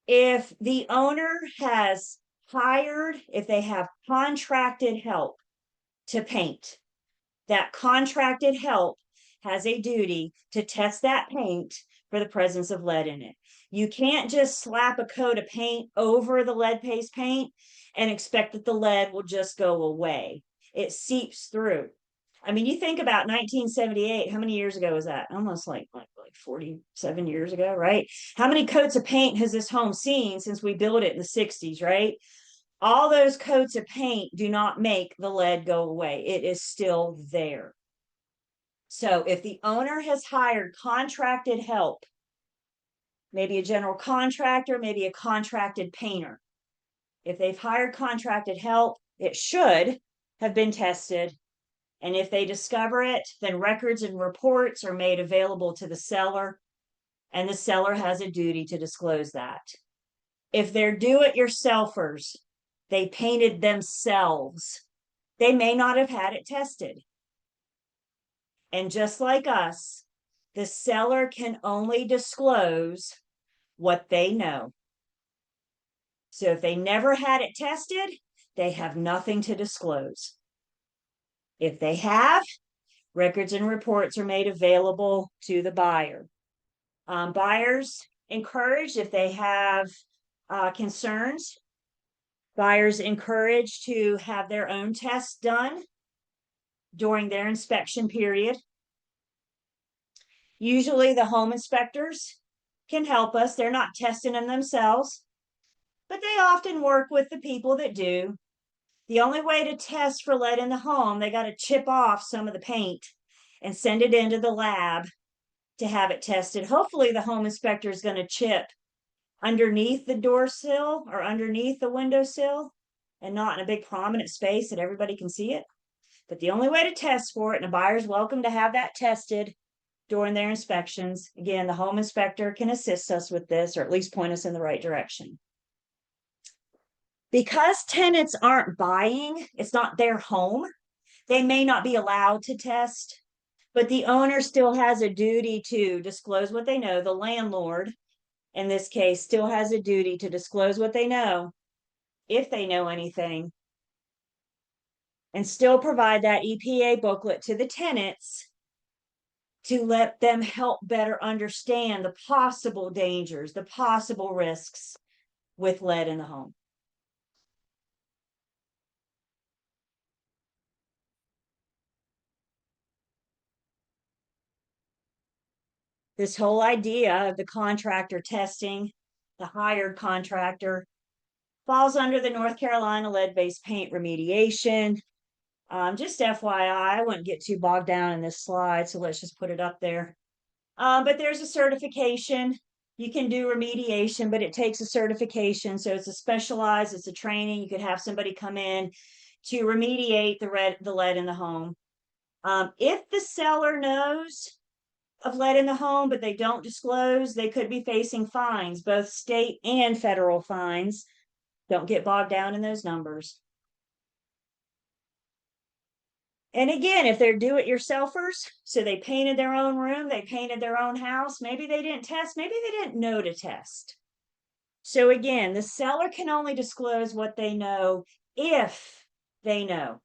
If the owner has hired, if they have contracted help to paint, that contracted help has a duty to test that paint for the presence of lead in it. You can't just slap a coat of paint over the lead-based paint and expect that the lead will just go away. It seeps through. I mean, you think about 1978, how many years ago was that? Almost like 47 years ago, right? How many coats of paint has this home seen since we built it in the 60s, right? All those coats of paint do not make the lead go away. It is still there. So if the owner has hired contracted help, maybe a general contractor, maybe a contracted painter, if they've hired contracted help, it should have been tested And if they discover it, then records and reports are made available to the seller, and the seller has a duty to disclose that. If they're do-it-yourselfers, they painted themselves, they may not have had it tested. And just like us, the seller can only disclose what they know. So if they never had it tested, they have nothing to disclose. If they have, records and reports are made available to the buyer. Buyers encouraged, if they have concerns, buyers encouraged to have their own tests done during their inspection period. Usually the home inspectors can help us. They're not testing them themselves, but they often work with the people that do. The only way to test for lead in the home, they got to chip off some of the paint and send it into the lab to have it tested. Hopefully the home inspector is going to chip underneath the door sill or underneath the windowsill and not in a big prominent space that everybody can see it. But the only way to test for it, and a buyer's welcome to have that tested during their inspections. Again, the home inspector can assist us with this, or at least point us in the right direction. Because tenants aren't buying, it's not their home, they may not be allowed to test, but the owner still has a duty to disclose what they know. The landlord, in this case, still has a duty to disclose what they know, if they know anything, and still provide that EPA booklet to the tenants to let them help better understand the possible dangers, the possible risks with lead in the home. This whole idea of the contractor testing, the hired contractor, falls under the North Carolina lead-based paint remediation. Just FYI, I wouldn't get too bogged down in this slide, so let's just put it up there. But there's a certification. You can do remediation, but it takes a certification. So it's a specialized, it's a training. You could have somebody come in to remediate the lead in the home. If the seller knows of lead in the home, but they don't disclose, they could be facing fines, both state and federal fines. Don't get bogged down in those numbers. And again, if they're do-it-yourselfers, so they painted their own room, they painted their own house, maybe they didn't test, maybe they didn't know to test. So again, the seller can only disclose what they know if they know.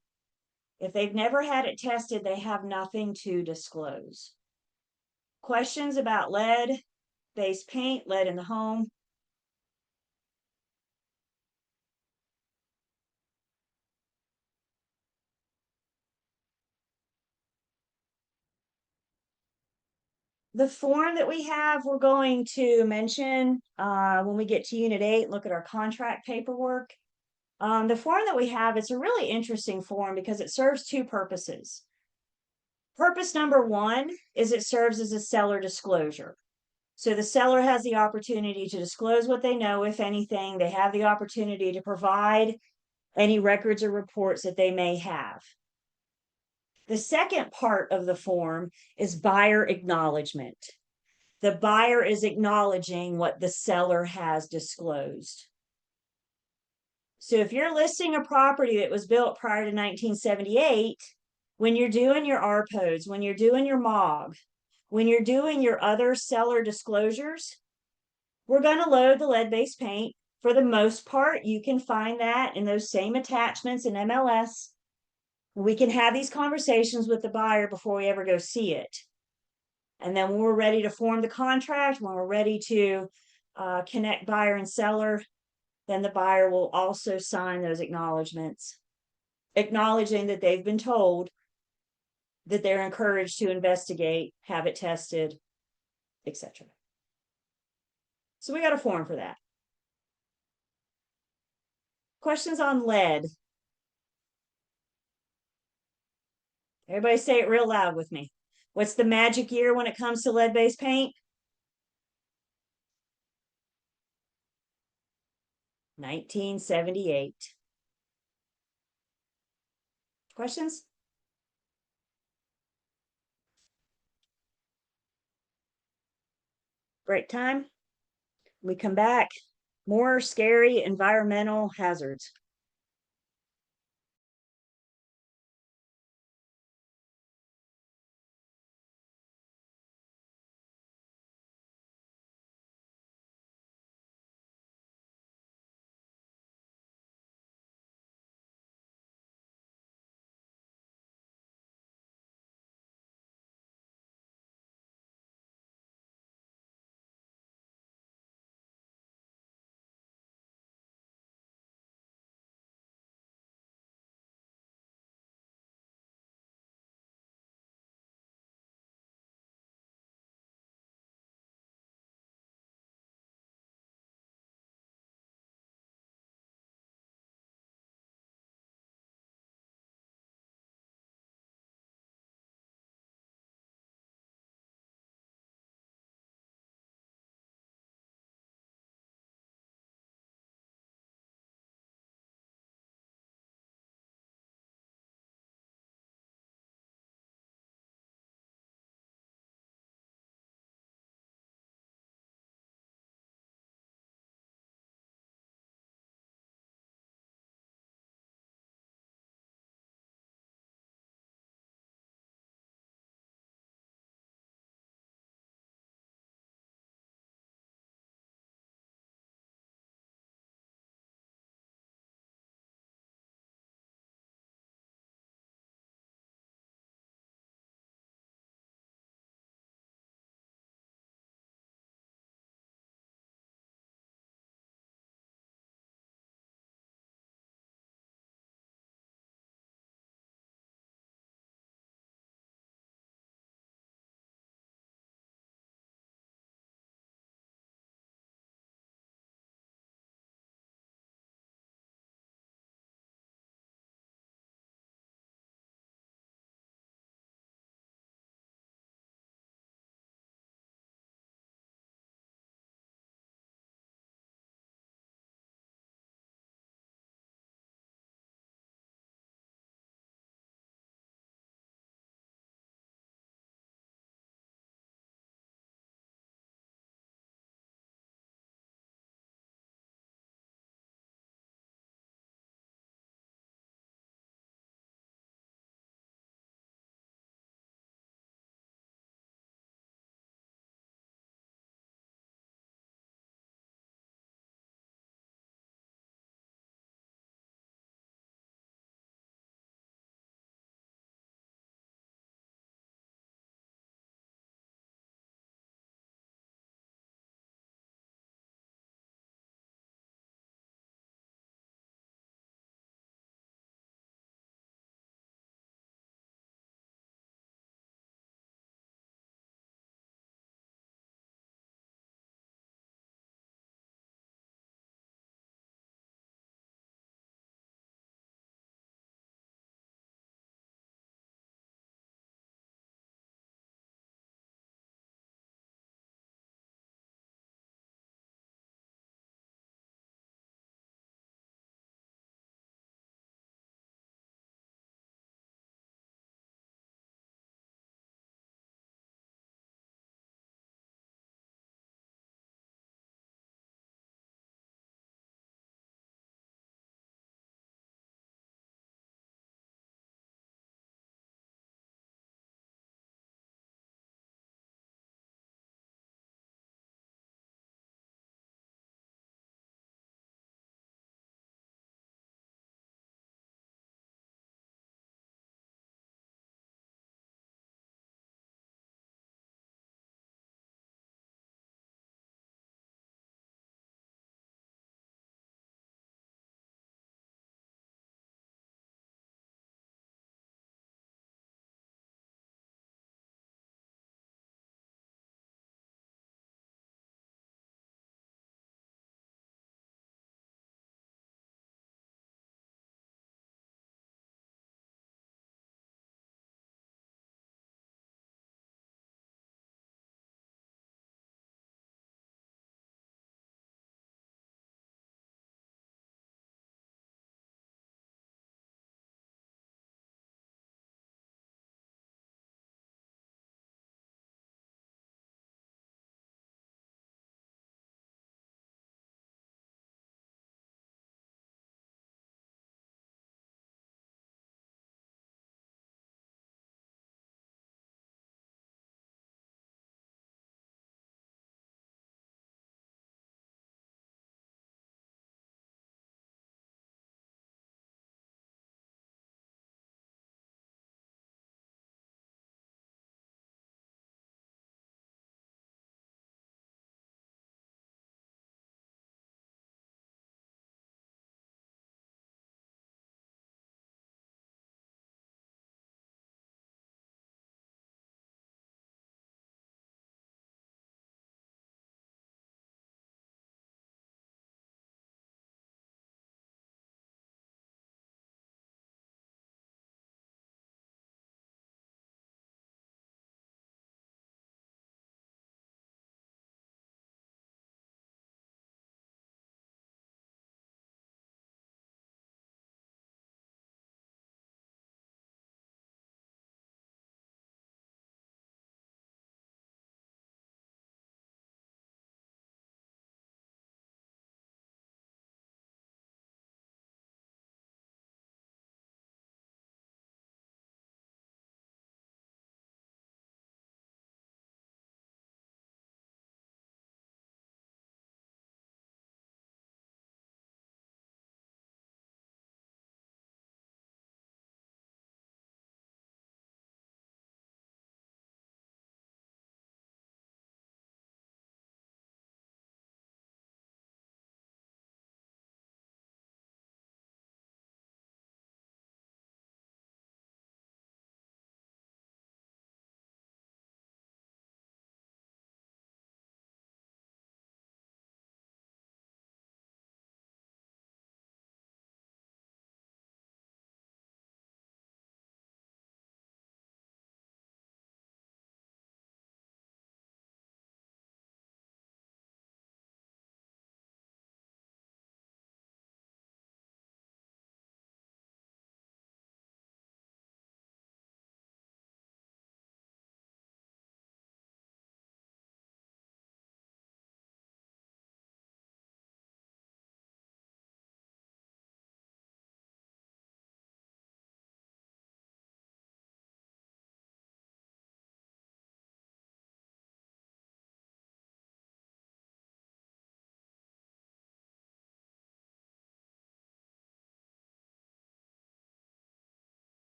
If they've never had it tested, they have nothing to disclose. Questions about lead-based paint, lead in the home? The form that we have, we're going to mention when we get to Unit 8, look at our contract paperwork. The form that we have, it's a really interesting form because it serves two purposes. Purpose number one is it serves as a seller disclosure. So the seller has the opportunity to disclose what they know, if anything. They have the opportunity to provide any records or reports that they may have. The second part of the form is buyer acknowledgement. The buyer is acknowledging what the seller has disclosed. So if you're listing a property that was built prior to 1978, when you're doing your RPOs, when you're doing your MOG, when you're doing your other seller disclosures, we're going to load the lead-based paint. For the most part, you can find that in those same attachments in MLS. We can have these conversations with the buyer before we ever go see it. And then when we're ready to form the contract, when we're ready to connect buyer and seller, then the buyer will also sign those acknowledgements, acknowledging that they've been told that they're encouraged to investigate, have it tested, etc. So we got a form for that. Questions on lead? Everybody say it real loud with me. What's the magic year when it comes to lead-based paint? 1978. Questions? Break time. We come back. More scary environmental hazards.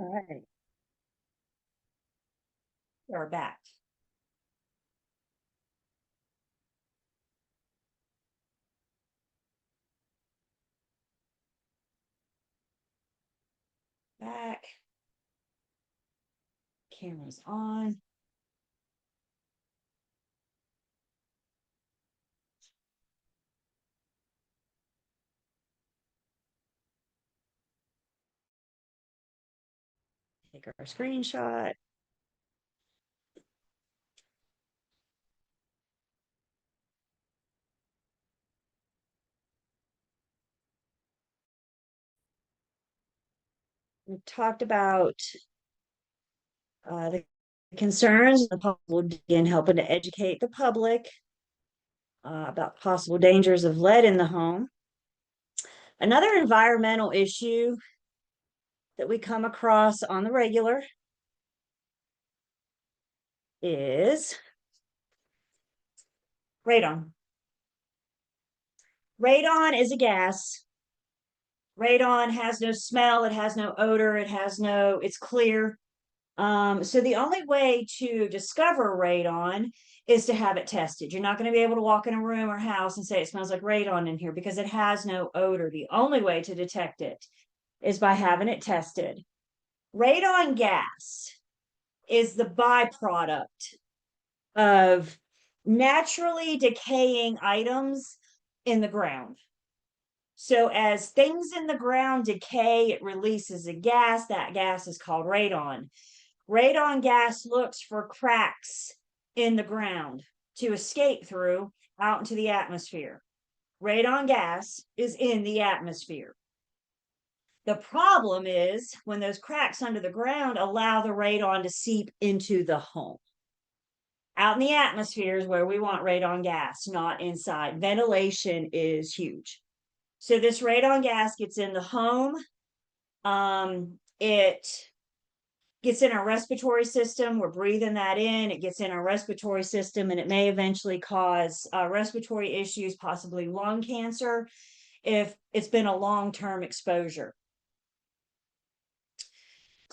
All right. We're back. Back. Camera's on. Take our screenshot. We talked about the concerns the public in helping to educate the public about possible dangers of lead in the home. Another environmental issue that we come across on the regular is radon. Radon is a gas. Radon has no smell, it has no odor, it's clear. So the only way to discover radon is to have it tested. You're not going to be able to walk in a room or house and say it smells like radon in here because it has no odor. The only way to detect it is by having it tested. Radon gas is the byproduct of naturally decaying items in the ground. So as things in the ground decay, it releases a gas. That gas is called radon. Radon gas looks for cracks in the ground to escape through out into the atmosphere. Radon gas is in the atmosphere. The problem is when those cracks under the ground allow the radon to seep into the home. Out in the atmosphere is where we want radon gas, not inside. Ventilation is huge. So this radon gas gets in the home. It gets in our respiratory system. We're breathing that in. It gets in our respiratory system, and it may eventually cause respiratory issues, possibly lung cancer, if it's been a long-term exposure.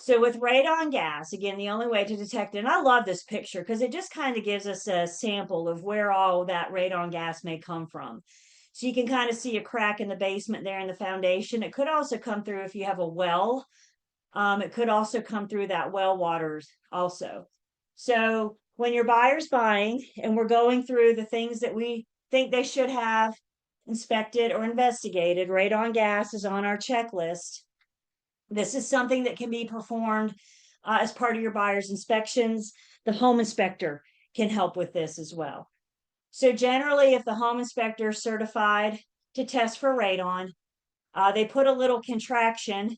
So with radon gas, again, the only way to detect it, and I love this picture because it just kind of gives us a sample of where all that radon gas may come from. So you can kind of see a crack in the basement there in the foundation. It could also come through if you have a well. It could also come through that well waters also. So when your buyer's buying and we're going through the things that we think they should have inspected or investigated, radon gas is on our checklist. This is something that can be performed as part of your buyer's inspections. The home inspector can help with this as well. So generally, if the home inspector is certified to test for radon, they put a little contraction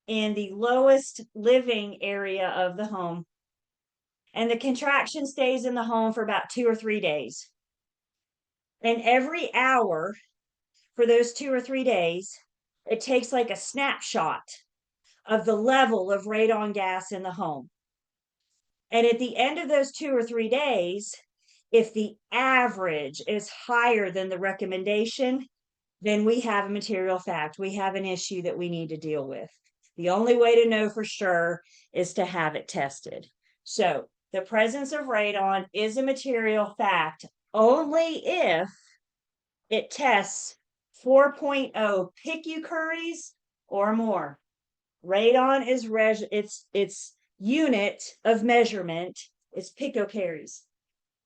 in the lowest living area of the home. And the contraction stays in the home for about 2 or 3 days. And every hour for those 2 or 3 days, it takes like a snapshot of the level of radon gas in the home. And at the end of those 2 or 3 days, if the average is higher than the recommendation, then we have a material fact. We have an issue that we need to deal with. The only way to know for sure is to have it tested. So the presence of radon is a material fact only if it tests 4.0 picocuries or more. Radon is its unit of measurement is picocuries.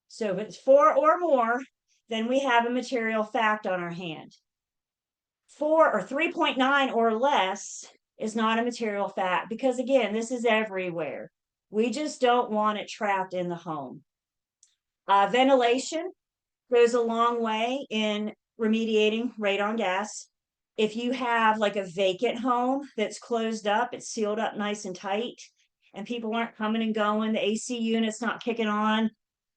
So if it's 4 or more, then we have a material fact on our hand. 4 or 3.9 or less is not a material fact because, again, this is everywhere. We just don't want it trapped in the home. Ventilation goes a long way in remediating radon gas. If you have like a vacant home that's closed up, it's sealed up nice and tight, and people aren't coming and going, the AC unit's not kicking on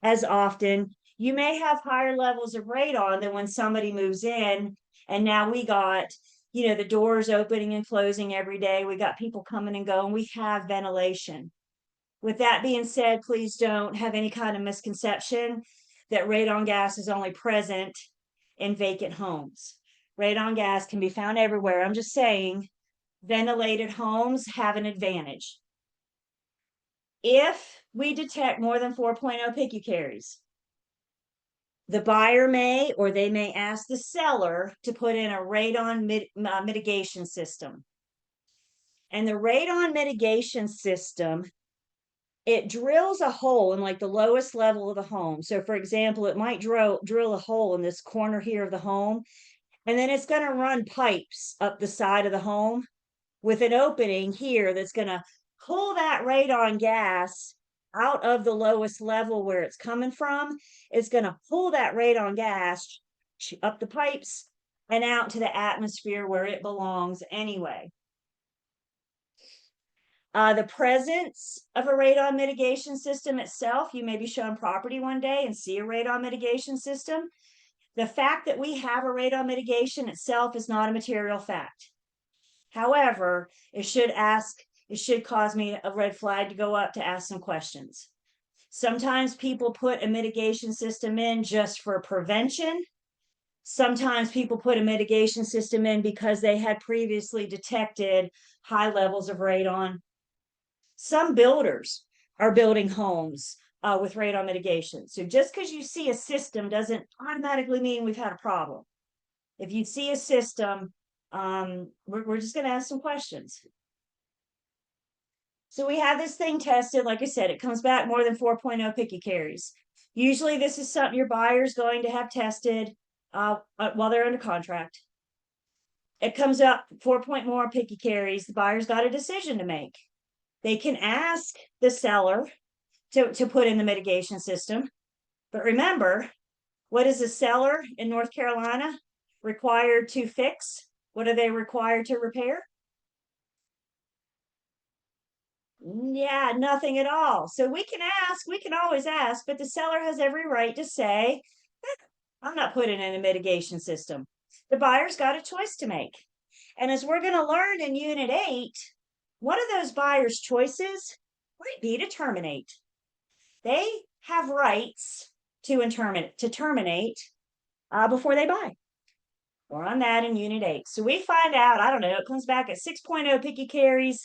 as often, you may have higher levels of radon than when somebody moves in and now we got, the doors opening and closing every day. We got people coming and going. We have ventilation. With that being said, please don't have any kind of misconception that radon gas is only present in vacant homes. Radon gas can be found everywhere. I'm just saying ventilated homes have an advantage. If we detect more than 4.0 picocuries, the buyer may, or they may ask the seller to put in a radon mitigation system. And the radon mitigation system, it drills a hole in like the lowest level of the home. So for example, it might drill a hole in this corner here of the home, and then it's going to run pipes up the side of the home with an opening here that's going to pull that radon gas out of the lowest level where it's coming from. It's going to pull that radon gas up the pipes and out to the atmosphere where it belongs anyway. The presence of a radon mitigation system itself, you may be shown property one day and see a radon mitigation system. The fact that we have a radon mitigation itself is not a material fact. However, it should cause me a red flag to go up to ask some questions. Sometimes people put a mitigation system in just for prevention. Sometimes people put a mitigation system in because they had previously detected high levels of radon. Some builders are building homes with radon mitigation. So just because you see a system doesn't automatically mean we've had a problem. If you see a system, we're just going to ask some questions. So we have this thing tested. Like I said, it comes back more than 4.0 picocuries. Usually this is something your buyer's going to have tested while they're under contract. It comes up 4 more picocuries. The buyer's got a decision to make. They can ask the seller to put in the mitigation system. But remember, what is a seller in North Carolina required to fix? What are they required to repair? Yeah, nothing at all. So we can always ask, but the seller has every right to say, I'm not putting in a mitigation system. The buyer's got a choice to make. And as we're going to learn in Unit 8, one of those buyer's choices might be to terminate. They have rights to terminate before they buy. We're on that in Unit 8. So we find out, I don't know, it comes back at 6.0 picocuries.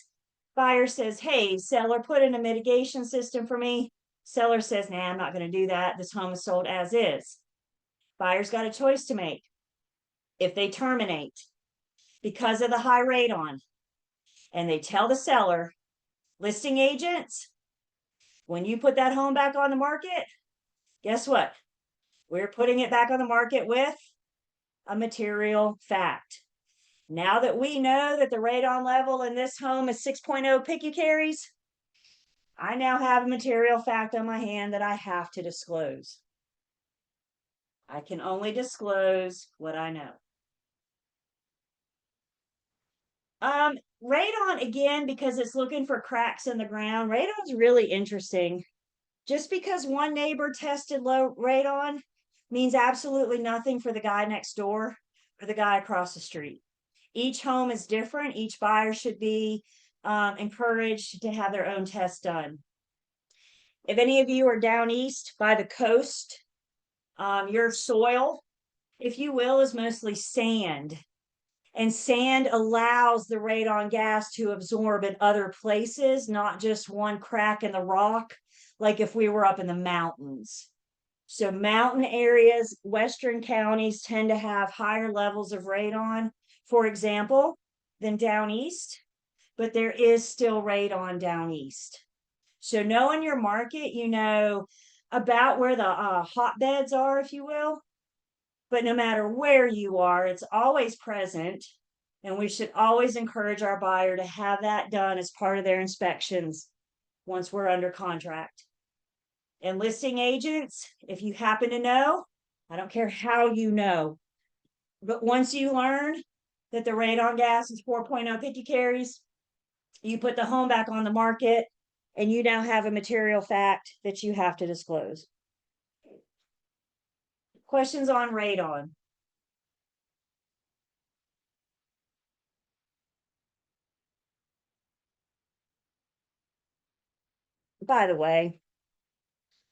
Buyer says, hey, seller, put in a mitigation system for me. Seller says, nah, I'm not going to do that. This home is sold as is. Buyer's got a choice to make. If they terminate because of the high radon, and they tell the seller, listing agents, when you put that home back on the market, guess what? We're putting it back on the market with a material fact. Now that we know that the radon level in this home is 6.0 picocuries, I now have a material fact on my hand that I have to disclose. I can only disclose what I know. Radon, again, because it's looking for cracks in the ground, radon's really interesting. Just because one neighbor tested low radon means absolutely nothing for the guy next door or the guy across the street. Each home is different. Each buyer should be encouraged to have their own test done. If any of you are down east by the coast, your soil, if you will, is mostly sand. And sand allows the radon gas to absorb in other places, not just one crack in the rock, like if we were up in the mountains. So mountain areas, western counties tend to have higher levels of radon, for example, than down east, but there is still radon down east. So knowing your market, you know about where the hotbeds are, if you will. But no matter where you are, it's always present. And we should always encourage our buyer to have that done as part of their inspections once we're under contract. And listing agents, if you happen to know, I don't care how you know, but once you learn that the radon gas is 4.0 picocuries, you put the home back on the market and you now have a material fact that you have to disclose. Questions on radon? By the way,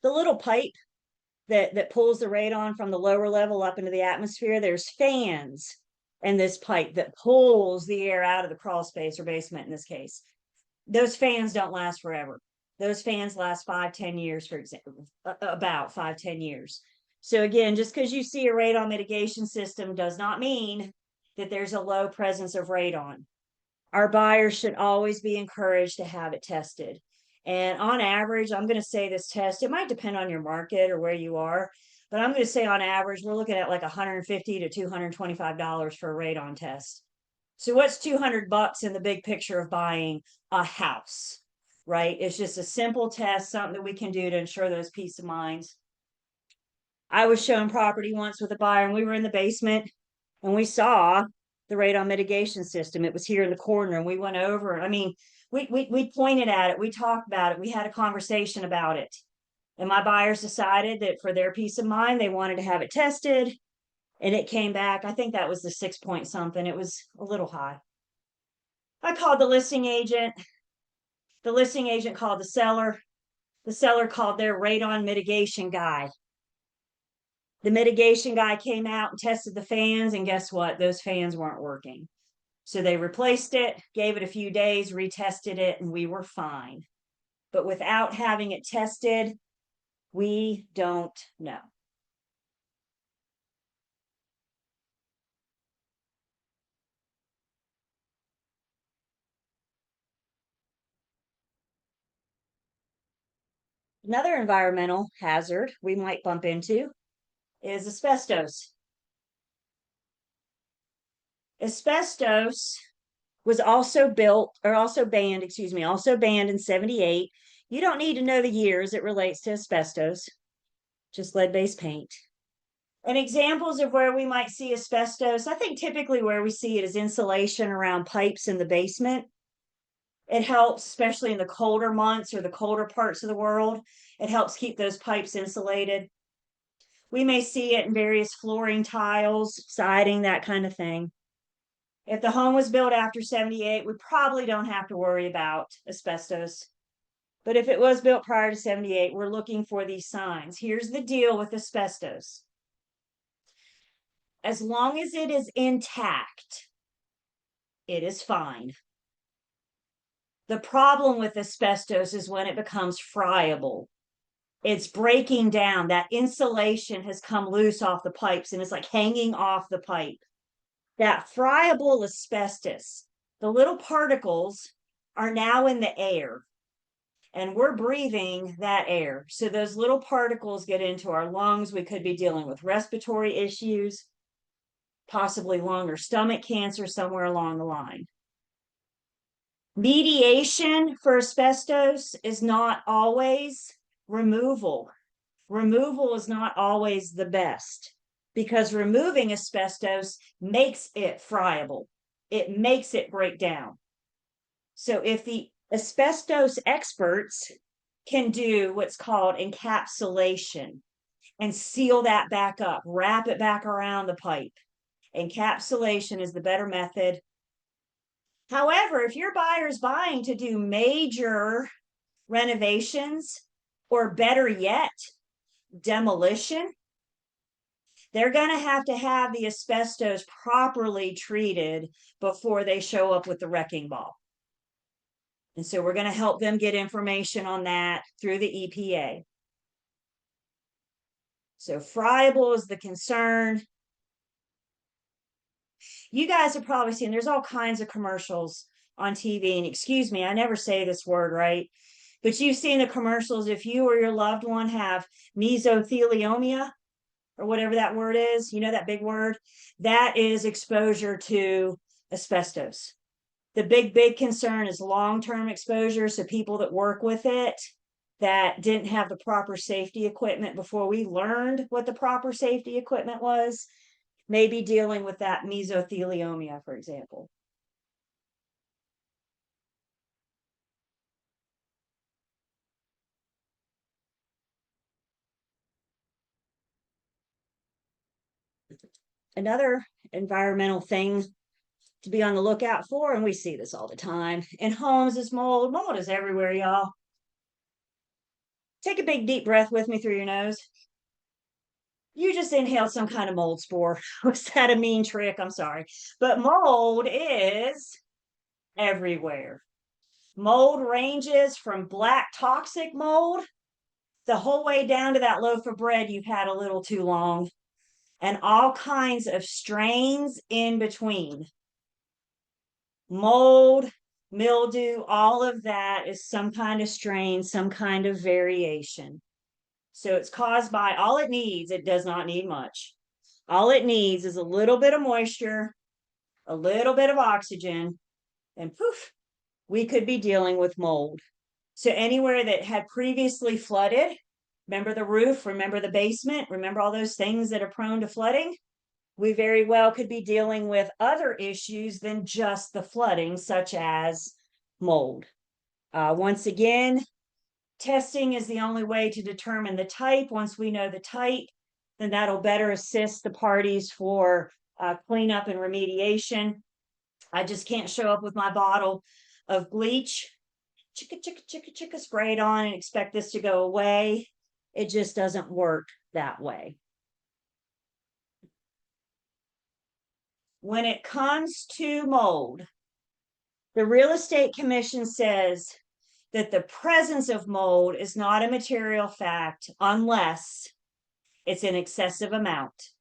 the little pipe that pulls the radon from the lower level up into the atmosphere, there's fans and this pipe that pulls the air out of the crawl space or basement in this case. Those fans don't last forever. Those fans last 5-10 years, for example, about 5-10 years. So again, just because you see a radon mitigation system does not mean that there's a low presence of radon. Our buyers should always be encouraged to have it tested. And on average, I'm going to say this test, it might depend on your market or where you are, but I'm going to say on average, we're looking at like $150 to $225 for a radon test. So what's $200 in the big picture of buying a house, right? It's just a simple test, something that we can do to ensure those peace of minds. I was shown property once with a buyer and we were in the basement and we saw the radon mitigation system. It was here in the corner and we went over. I mean, we pointed at it, we talked about it, we had a conversation about it. And my buyers decided that for their peace of mind, they wanted to have it tested. And it came back, I think that was the 6 point something. It was a little high. I called the listing agent. The listing agent called the seller. The seller called their radon mitigation guy. The mitigation guy came out and tested the fans, and guess what? Those fans weren't working. So they replaced it, gave it a few days, retested it, and we were fine. But without having it tested, we don't know. Another environmental hazard we might bump into is asbestos. Asbestos was also banned in 78. You don't need to know the years it relates to asbestos, just lead-based paint. And examples of where we might see asbestos, I think typically where we see it is insulation around pipes in the basement. It helps, especially in the colder months or the colder parts of the world. It helps keep those pipes insulated. We may see it in various flooring tiles, siding, that kind of thing. If the home was built after 78, we probably don't have to worry about asbestos. But if it was built prior to 78, we're looking for these signs. Here's the deal with asbestos. As long as it is intact, it is fine. The problem with asbestos is when it becomes friable. It's breaking down. That insulation has come loose off the pipes and it's like hanging off the pipe. That friable asbestos, the little particles are now in the air and we're breathing that air. So those little particles get into our lungs. We could be dealing with respiratory issues, possibly lung or stomach cancer somewhere along the line. Mediation for asbestos is not always removal. Removal is not always the best because removing asbestos makes it friable. It makes it break down. So if the asbestos experts can do what's called encapsulation and seal that back up, wrap it back around the pipe, encapsulation is the better method. However, if your buyer is buying to do major renovations, or better yet, demolition, they're going to have the asbestos properly treated before they show up with the wrecking ball. And so we're going to help them get information on that through the EPA. So friable is the concern. You guys have probably seen, there's all kinds of commercials on TV, and excuse me, I never say this word right, but you've seen the commercials if you or your loved one have mesothelioma or whatever that word is, you know, that big word, that is exposure to asbestos. The big concern is long-term exposure. So people that work with it that didn't have the proper safety equipment before we learned what the proper safety equipment was, maybe dealing with that mesothelioma, for example. Another environmental thing to be on the lookout for, and we see this all the time in homes, is mold. Mold is everywhere, y'all. Take a big deep breath with me through your nose. You just inhaled some kind of mold spore. Was that a mean trick? I'm sorry. But mold is everywhere. Mold ranges from black toxic mold the whole way down to that loaf of bread you've had a little too long, and all kinds of strains in between. Mold, mildew, all of that is some kind of strain, some kind of variation. So it's caused by, all it needs, it does not need much. All it needs is a little bit of moisture, a little bit of oxygen, and poof, we could be dealing with mold. So anywhere that had previously flooded, remember the roof, remember the basement, remember all those things that are prone to flooding? We very well could be dealing with other issues than just the flooding, such as mold. Once again, testing is the only way to determine the type. Once we know the type, then that'll better assist the parties for cleanup and remediation. I just can't show up with my bottle of bleach, chicka, spray it on and expect this to go away. It just doesn't work that way. When it comes to mold, the Real Estate Commission says that the presence of mold is not a material fact unless it's an excessive amount.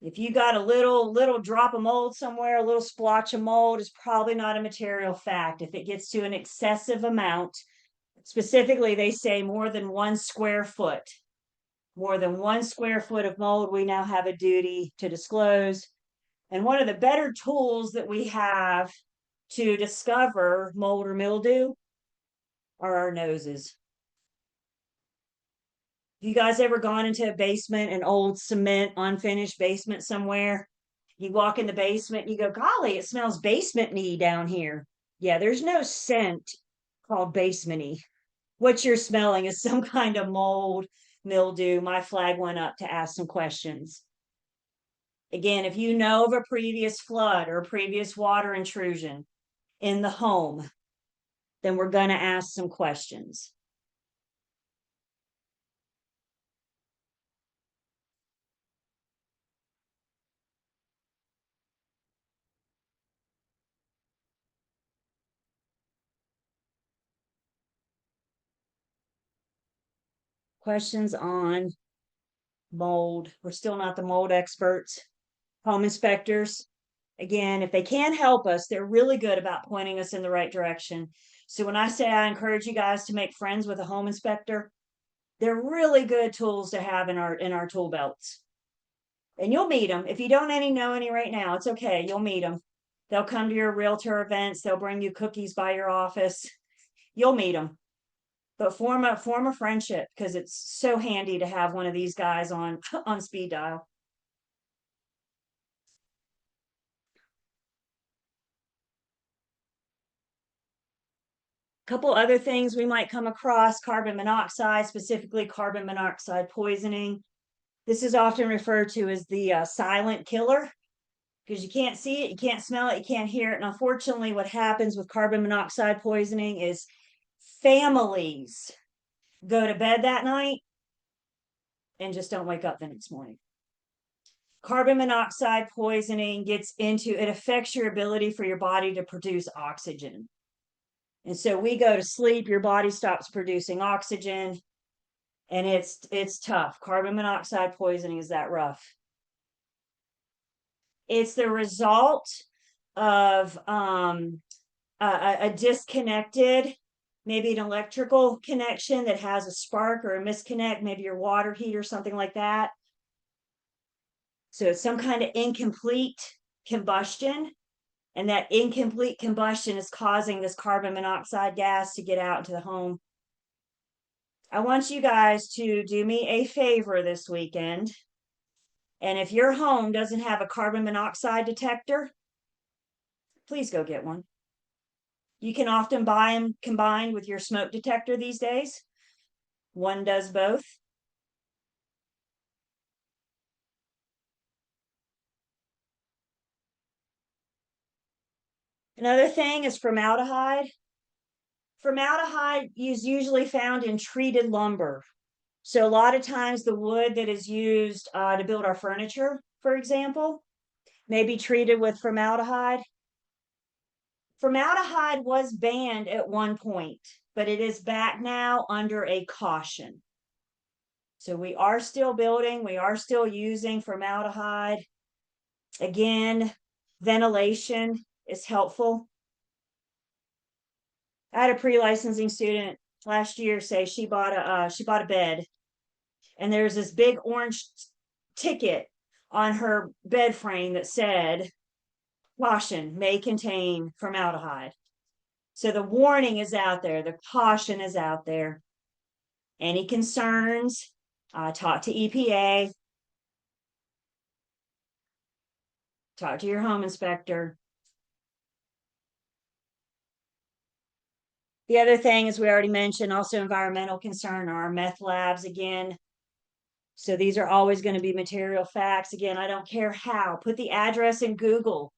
If you got a little drop of mold somewhere, a little splotch of mold is probably not a material fact. If it gets to an excessive amount, specifically, they say more than 1 square foot. More than 1 square foot of mold, we now have a duty to disclose. And one of the better tools that we have to discover mold or mildew are our noses. You guys ever gone into a basement, an old cement, unfinished basement somewhere? You walk in the basement, you go, golly, it smells basement-y down here. Yeah, there's no scent called basement-y. What you're smelling is some kind of mold, mildew. My flag went up to ask some questions. Again, if you know of a previous flood or a previous water intrusion in the home, then we're going to ask some questions. Questions on mold. We're still not the mold experts. Home inspectors, again, if they can help us, they're really good about pointing us in the right direction. So when I say I encourage you guys to make friends with a home inspector, they're really good tools to have in our tool belts. And you'll meet them. If you don't know any right now, it's okay. You'll meet them. They'll come to your realtor events. They'll bring you cookies by your office. You'll meet them. But form a friendship, because it's so handy to have one of these guys on speed dial. Couple other things we might come across: carbon monoxide, specifically carbon monoxide poisoning. This is often referred to as the silent killer, because you can't see it, you can't smell it, you can't hear it. And unfortunately, what happens with carbon monoxide poisoning is families go to bed that night and just don't wake up the next morning. Carbon monoxide poisoning it affects your ability for your body to produce oxygen. And so we go to sleep, your body stops producing oxygen, and it's tough. Carbon monoxide poisoning is that rough. It's the result of a disconnected, maybe an electrical connection that has a spark or a misconnect, maybe your water heater, something like that. So it's some kind of incomplete combustion. And that incomplete combustion is causing this carbon monoxide gas to get out into the home. I want you guys to do me a favor this weekend. And if your home doesn't have a carbon monoxide detector, please go get one. You can often buy them combined with your smoke detector these days. One does both. Another thing is formaldehyde. Formaldehyde is usually found in treated lumber. So a lot of times the wood that is used to build our furniture, for example, may be treated with formaldehyde. Formaldehyde was banned at one point, but it is back now under a caution. So we are still building, we are still using formaldehyde. Again, ventilation is helpful. I had a pre-licensing student last year say she bought a bed, and there's this big orange ticket on her bed frame that said, "Caution, may contain formaldehyde." So the warning is out there, the caution is out there. Any concerns, talk to EPA, talk to your home inspector. The other thing, as we already mentioned, also environmental concern are our meth labs again. So these are always going to be material facts. Again, I don't care how. Put the address in Google.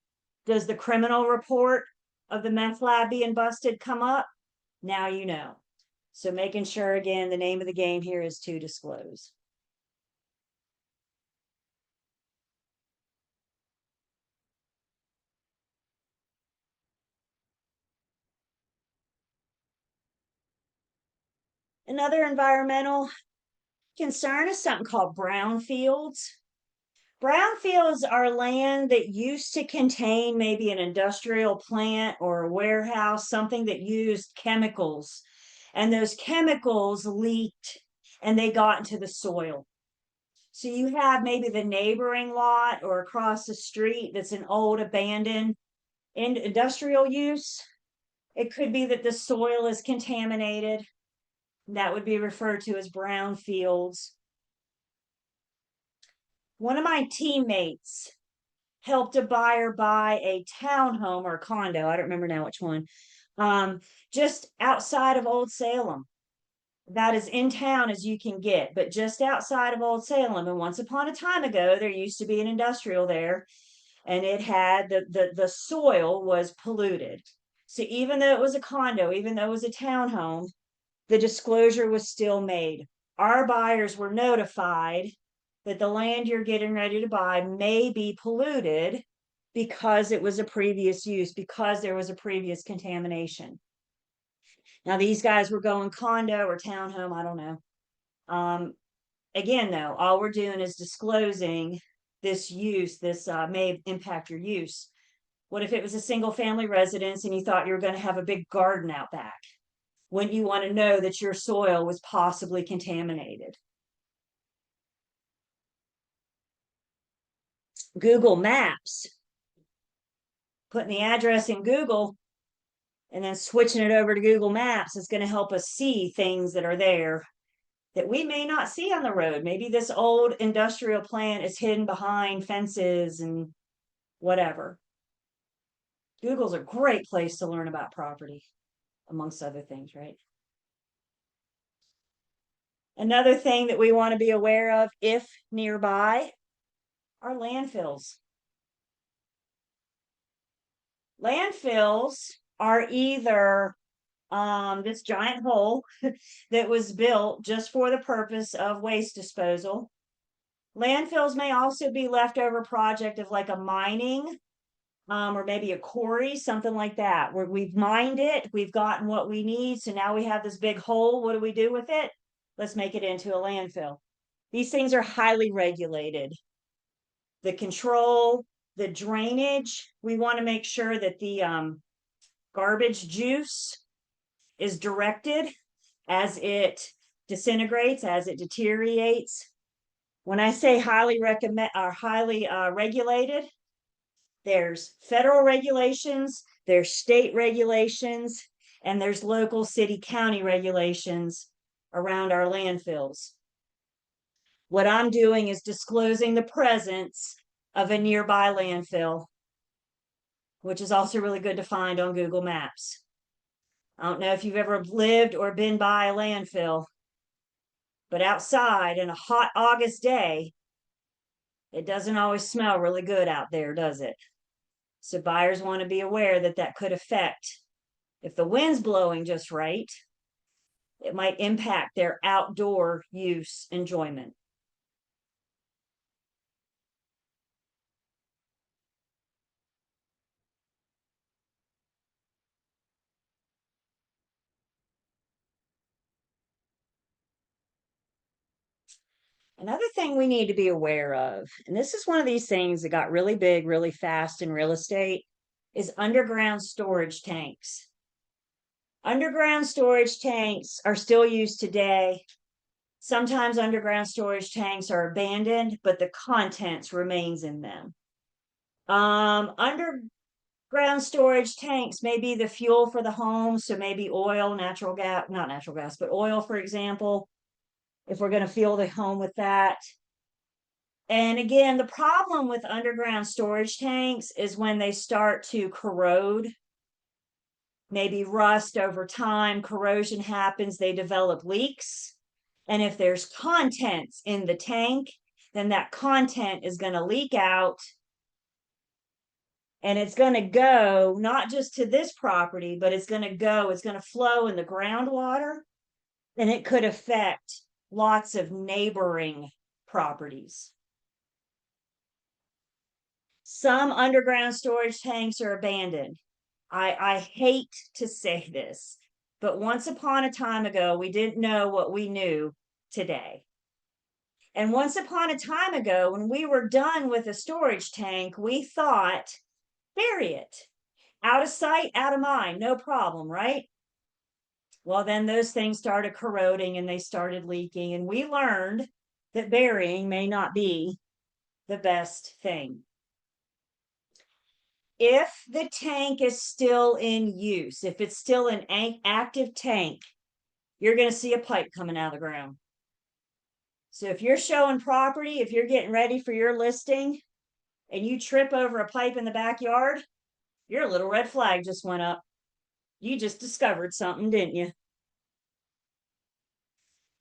Does the criminal report of the meth lab being busted come up? Now you know. So making sure, again, the name of the game here is to disclose. Another environmental concern is something called brownfields. Brownfields are land that used to contain maybe an industrial plant or a warehouse, something that used chemicals, and those chemicals leaked and they got into the soil. So you have maybe the neighboring lot or across the street that's an old abandoned industrial use. It could be that the soil is contaminated. That would be referred to as brownfields. One of my teammates helped a buyer buy a townhome or a condo. I don't remember now which one. Just outside of Old Salem. About as in town as you can get, but just outside of Old Salem. And once upon a time ago, there used to be an industrial there, and it had the soil was polluted. So even though it was a condo, even though it was a townhome, the disclosure was still made. Our buyers were notified that the land you're getting ready to buy may be polluted because it was a previous use, because there was a previous contamination. Now, these guys were going condo or townhome, I don't know. Again, though, all we're doing is disclosing this use, this may impact your use. What if it was a single family residence and you thought you were going to have a big garden out back? Wouldn't you want to know that your soil was possibly contaminated? Google Maps, putting the address in Google and then switching it over to Google Maps is going to help us see things that are there that we may not see on the road. Maybe this old industrial plant is hidden behind fences and whatever. Google's a great place to learn about property, amongst other things, right? Another thing that we want to be aware of, if nearby, are landfills. Landfills are either this giant hole that was built just for the purpose of waste disposal. Landfills may also be leftover project of like a mining or maybe a quarry, something like that, where we've mined it, we've gotten what we need, so now we have this big hole. What do we do with it? Let's make it into a landfill. These things are highly regulated. The control, the drainage, we want to make sure that the garbage juice is directed as it disintegrates, as it deteriorates. When I say highly regulated, there's federal regulations, there's state regulations, and there's local city county regulations around our landfills. What I'm doing is disclosing the presence of a nearby landfill, which is also really good to find on Google Maps. I don't know if you've ever lived or been by a landfill, but outside in a hot August day, it doesn't always smell really good out there, does it? So buyers want to be aware that that could affect If the wind's blowing just right, it might impact their outdoor use enjoyment. Another thing we need to be aware of, and this is one of these things that got really big really fast in real estate, is underground storage tanks. Underground storage tanks are still used today. Sometimes underground storage tanks are abandoned, but the contents remains in them. Underground storage tanks may be the fuel for the home, so maybe oil, natural gas, not natural gas, but oil, for example, if we're going to fuel the home with that. And again, the problem with underground storage tanks is when they start to corrode, maybe rust over time, corrosion happens, they develop leaks. And if there's contents in the tank, then that content is going to leak out. And it's going to go not just to this property, but it's going to flow in the groundwater. And it could affect lots of neighboring properties. Some underground storage tanks are abandoned. I hate to say this, but once upon a time ago, we didn't know what we knew today. And once upon a time ago, when we were done with a storage tank, we thought, bury it. Out of sight, out of mind, no problem, right? Well, then those things started corroding and they started leaking, and we learned that burying may not be the best thing. If the tank is still in use, if it's still an active tank, you're going to see a pipe coming out of the ground. So if you're showing property, if you're getting ready for your listing and you trip over a pipe in the backyard, your little red flag just went up. You just discovered something, didn't you?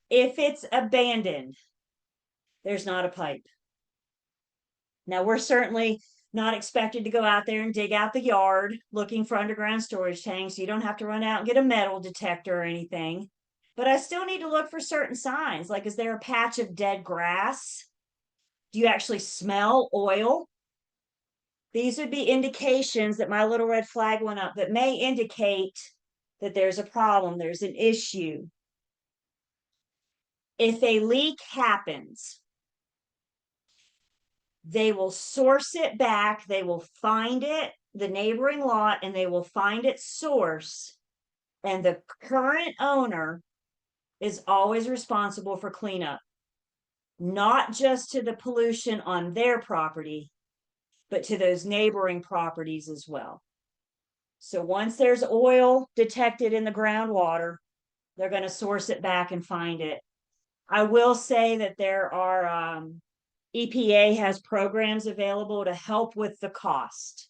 If it's abandoned, there's not a pipe. Now, we're certainly not expected to go out there and dig out the yard looking for underground storage tanks. You don't have to run out and get a metal detector or anything. But I still need to look for certain signs. Like, is there a patch of dead grass? Do you actually smell oil? These would be indications that my little red flag went up that may indicate that there's a problem, there's an issue. If a leak happens, they will source it back, they will find it, the neighboring lot, and they will find its source. And the current owner is always responsible for cleanup, not just to the pollution on their property, but to those neighboring properties as well. So once there's oil detected in the groundwater, they're going to source it back and find it. I will say that there are EPA has programs available to help with the cost.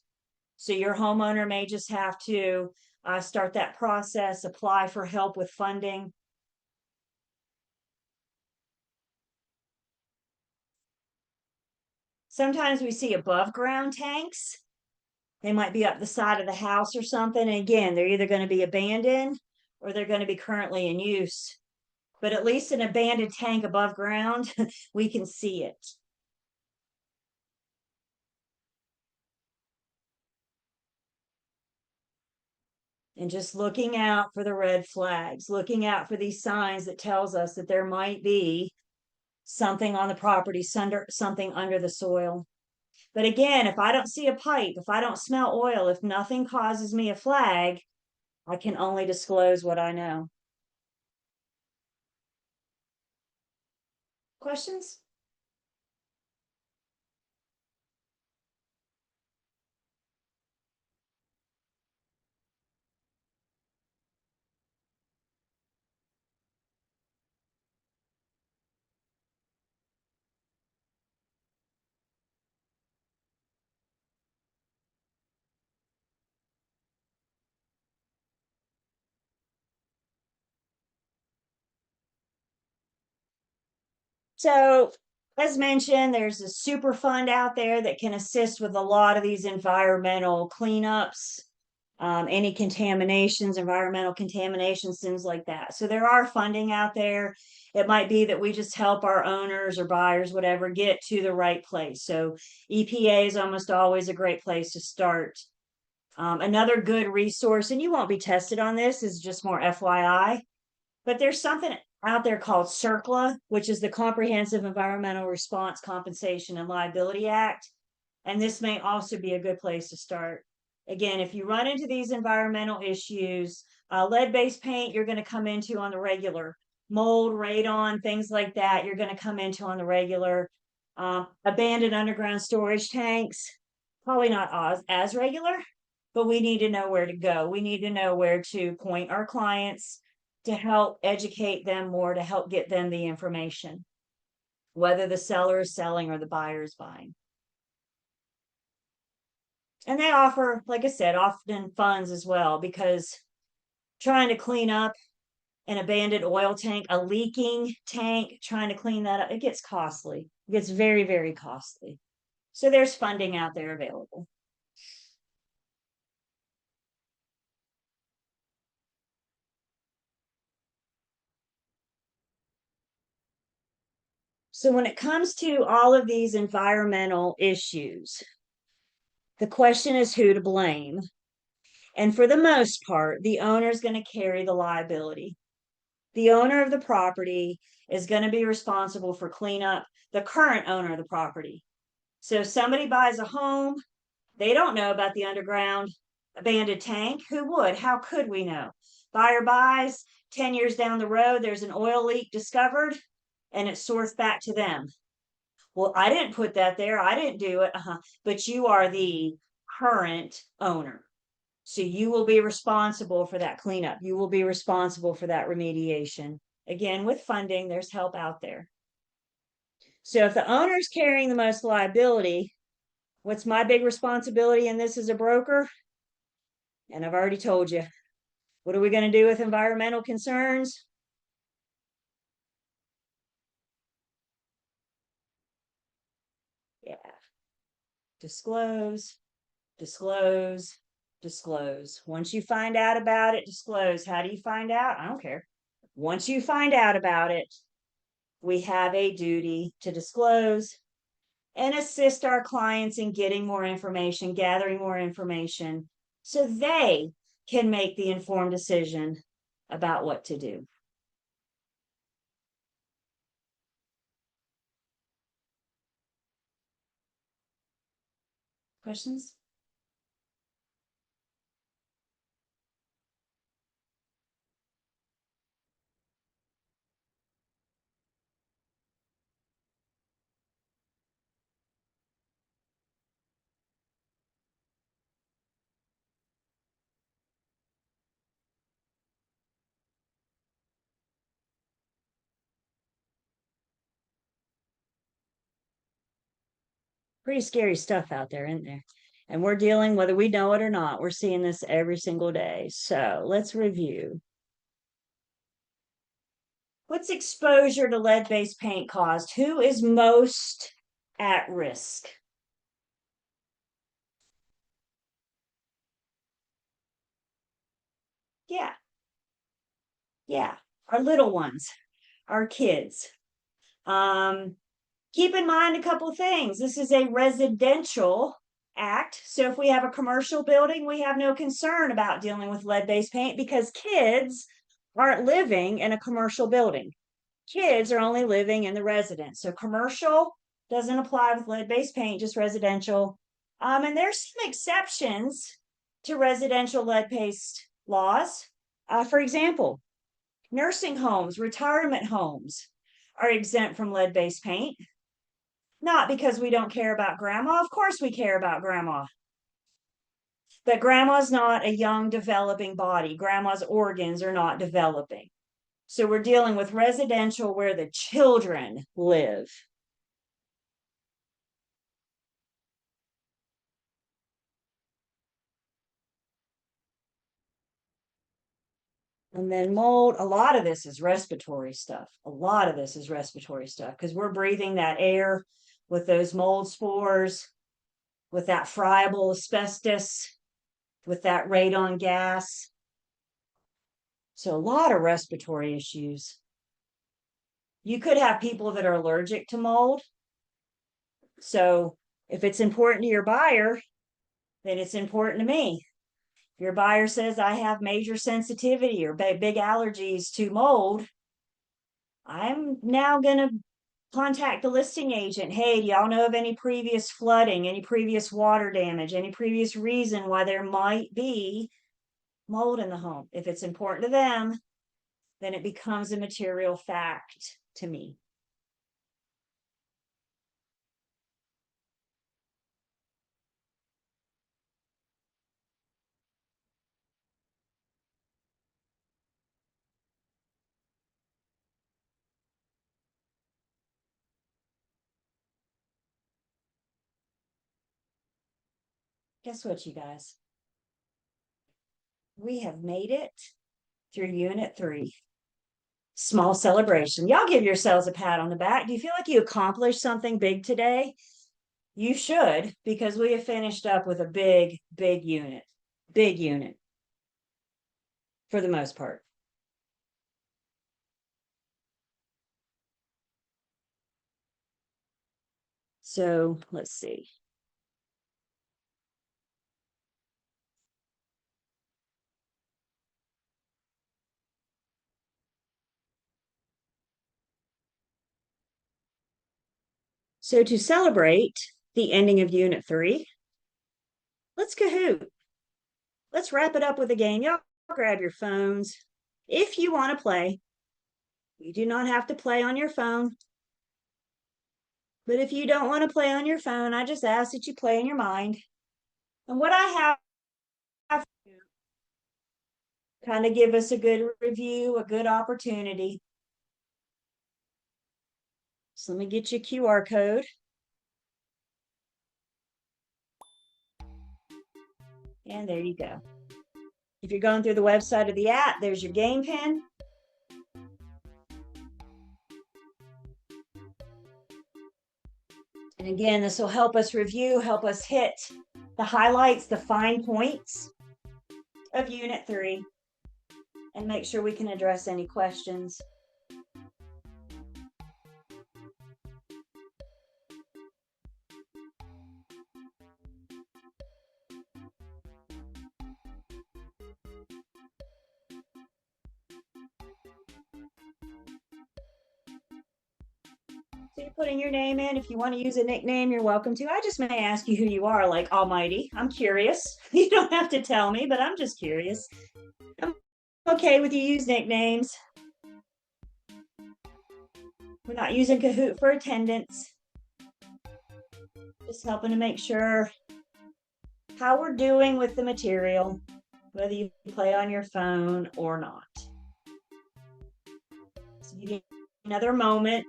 So your homeowner may just have to start that process, apply for help with funding. Sometimes we see above ground tanks. They might be up the side of the house or something. And again, they're either going to be abandoned or they're going to be currently in use. But at least an abandoned tank above ground, we can see it. And just looking out for the red flags, looking out for these signs that tells us that there might be something on the property, something under the soil. But again, if I don't see a pipe, if I don't smell oil, if nothing causes me a flag, I can only disclose what I know. Questions? So, as mentioned, there's a super fund out there that can assist with a lot of these environmental cleanups. any contaminations, environmental contaminations, things like that. So there are funding out there. It might be that we just help our owners or buyers, whatever, get to the right place. So EPA is almost always a great place to start. Another good resource, and you won't be tested on this, is just more FYI, but there's something out there called CERCLA, which is the Comprehensive Environmental Response Compensation and Liability Act. And this may also be a good place to start. Again, if you run into these environmental issues, lead-based paint, you're going to come into on the regular. Mold, radon, things like that, you're going to come into on the regular. Abandoned underground storage tanks, probably not as regular, but we need to know where to go. We need to know where to point our clients to help educate them more, to help get them the information, whether the seller is selling or the buyer is buying. And they offer, like I said, often funds as well, because trying to clean up an abandoned oil tank, a leaking tank, trying to clean that up, it gets costly. It gets very, very costly. So there's funding out there available. So when it comes to all of these environmental issues, the question is who to blame. And for the most part, the owner is going to carry the liability. The owner of the property is going to be responsible for cleanup, the current owner of the property. So if somebody buys a home, they don't know about the underground abandoned tank. Who would? How could we know? Buyer buys, 10 years down the road, there's an oil leak discovered, and it's sourced back to them. Well, I didn't put that there. I didn't do it. But you are the current owner. So you will be responsible for that cleanup. You will be responsible for that remediation. Again, with funding, there's help out there. So if the owner is carrying the most liability, what's my big responsibility in this as a broker? And I've already told you, what are we going to do with environmental concerns? Yeah. Disclose, disclose, disclose. Once you find out about it, disclose. How do you find out? I don't care. Once you find out about it, we have a duty to disclose and assist our clients in getting more information, gathering more information, so they can make the informed decision about what to do. Questions? Pretty scary stuff out there, isn't there? And we're dealing, whether we know it or not, we're seeing this every single day. So let's review. What's exposure to lead-based paint caused? Who is most at risk? Yeah. Yeah. Our little ones, our kids. Keep in mind a couple of things. This is a residential act. So if we have a commercial building, we have no concern about dealing with lead-based paint because kids aren't living in a commercial building. Kids are only living in the residence. So commercial doesn't apply with lead-based paint, just residential. And there's some exceptions to residential lead-based laws. For example, nursing homes, retirement homes are exempt from lead-based paint. Not because we don't care about grandma. Of course we care about grandma. But grandma's not a young developing body. Grandma's organs are not developing. So we're dealing with residential where the children live. And then mold, a lot of this is respiratory stuff. A lot of this is respiratory stuff because we're breathing that air with those mold spores, with that friable asbestos. with that rate on gas. So a lot of respiratory issues. You could have people that are allergic to mold. So if it's important to your buyer, then it's important to me. If your buyer says I have major sensitivity or big allergies to mold, I'm now going to contact the listing agent. Hey, do y'all know of any previous flooding, any previous water damage, any previous reason why there might be mold in the home? If it's important to them, then it becomes a material fact to me. Guess what, you guys? We have made it through Unit 3. Small celebration. Y'all give yourselves a pat on the back. Do you feel like you accomplished something big today? You should, because we have finished up with a big unit. Big unit. For the most part. So let's see. So to celebrate the ending of Unit 3, let's Kahoot. Let's wrap it up with a game. Y'all grab your phones. If you want to play, you do not have to play on your phone. But if you don't want to play on your phone, I just ask that you play in your mind. And what I have kind of give us a good review, a good opportunity. So let me get you a QR code. And there you go. If you're going through the website of the app, there's your game pin. And again, this will help us review, help us hit the highlights, the fine points of Unit 3, and make sure we can address any questions. So you're putting your name in. If you want to use a nickname, you're welcome to. I just may ask you who you are, like Almighty. I'm curious. You don't have to tell me, but I'm just curious. I'm okay with you use nicknames. We're not using Kahoot for attendance. Just helping to make sure how we're doing with the material, whether you play on your phone or not. So you get another moment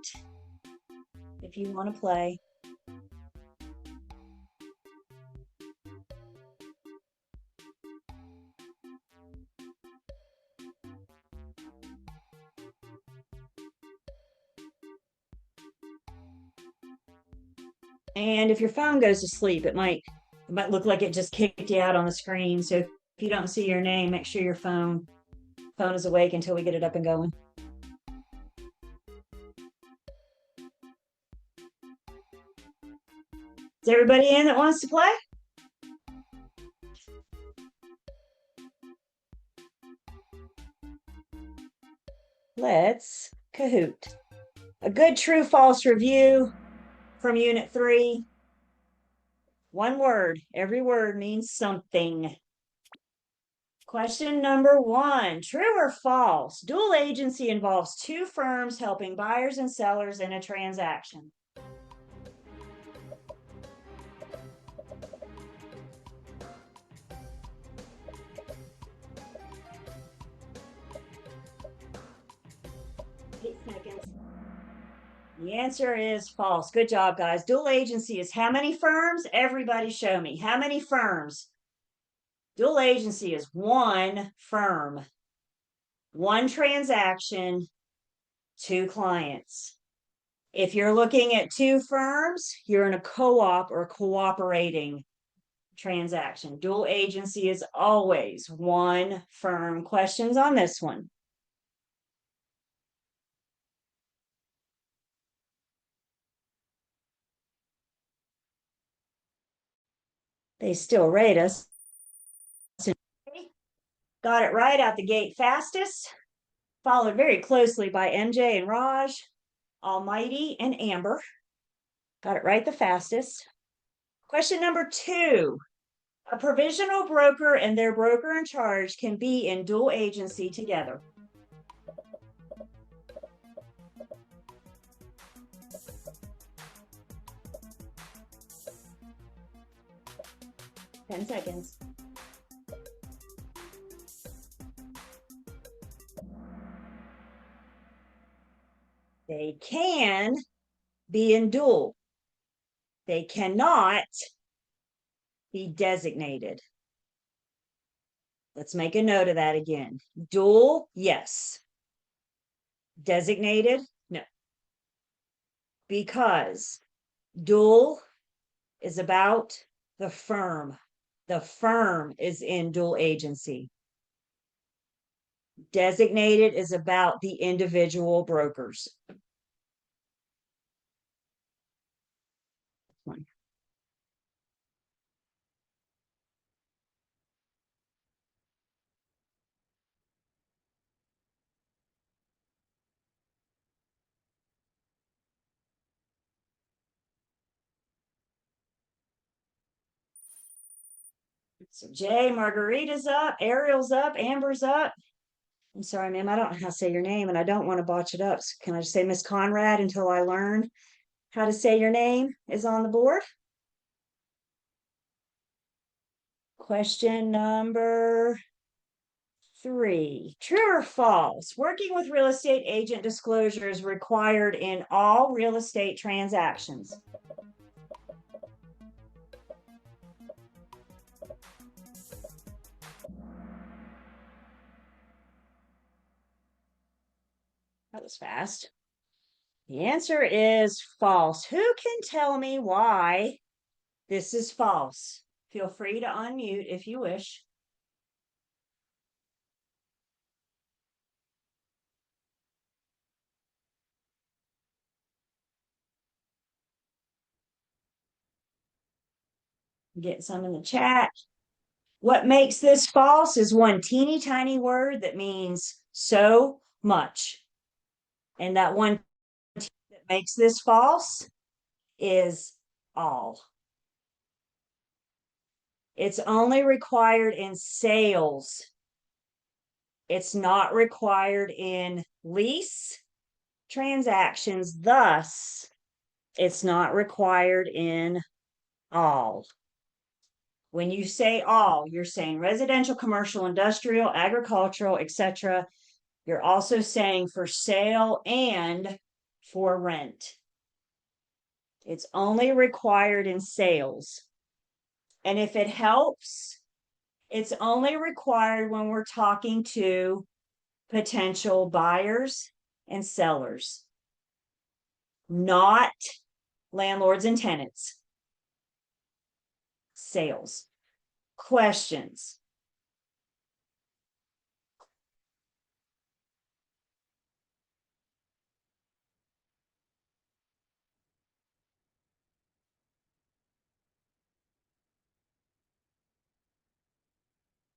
if you want to play. And if your phone goes to sleep, it might look like it just kicked you out on the screen. So if you don't see your name, make sure your phone is awake until we get it up and going. Is everybody in that wants to play? Let's Kahoot. A good true false review from Unit 3. One word. Every word means something. Question number 1. True or false? Dual agency involves two firms helping buyers and sellers in a transaction. The answer is false. Good job, guys. Dual agency is how many firms? Everybody show me. How many firms? Dual agency is one firm, one transaction, two clients. If you're looking at two firms, you're in a co-op or cooperating. transaction. Dual agency is always one firm. Questions on this one? They still rate us. Got it right out the gate fastest, followed very closely by MJ and Raj, Almighty and Amber. Got it right the fastest. Question number 2. A provisional broker and their broker in charge can be in dual agency together. Ten seconds. They can be in dual. They cannot be designated. Let's make a note of that again. Dual, yes. Designated, no. Because dual is about the firm. The firm is in dual agency. Designated is about the individual brokers. One. So Jay, Margarita's up, Ariel's up, Amber's up. I'm sorry, ma'am, I don't know how to say your name and I don't want to botch it up. So can I just say Miss Conrad until I learn how to say your name is on the board? Question number 3. True or false? Working with real estate agent disclosure is required in all real estate transactions. That was fast. The answer is false. Who can tell me why this is false? Feel free to unmute if you wish. Get some in the chat. What makes this false is one teeny tiny word that means so much. And that one that makes this false is all. It's only required in sales. It's not required in lease transactions. Thus, it's not required in all. When you say all, you're saying residential, commercial, industrial, agricultural, etc. You're also saying for sale and for rent. It's only required in sales. And if it helps, it's only required when we're talking to potential buyers and sellers, not landlords and tenants. Sales. Questions?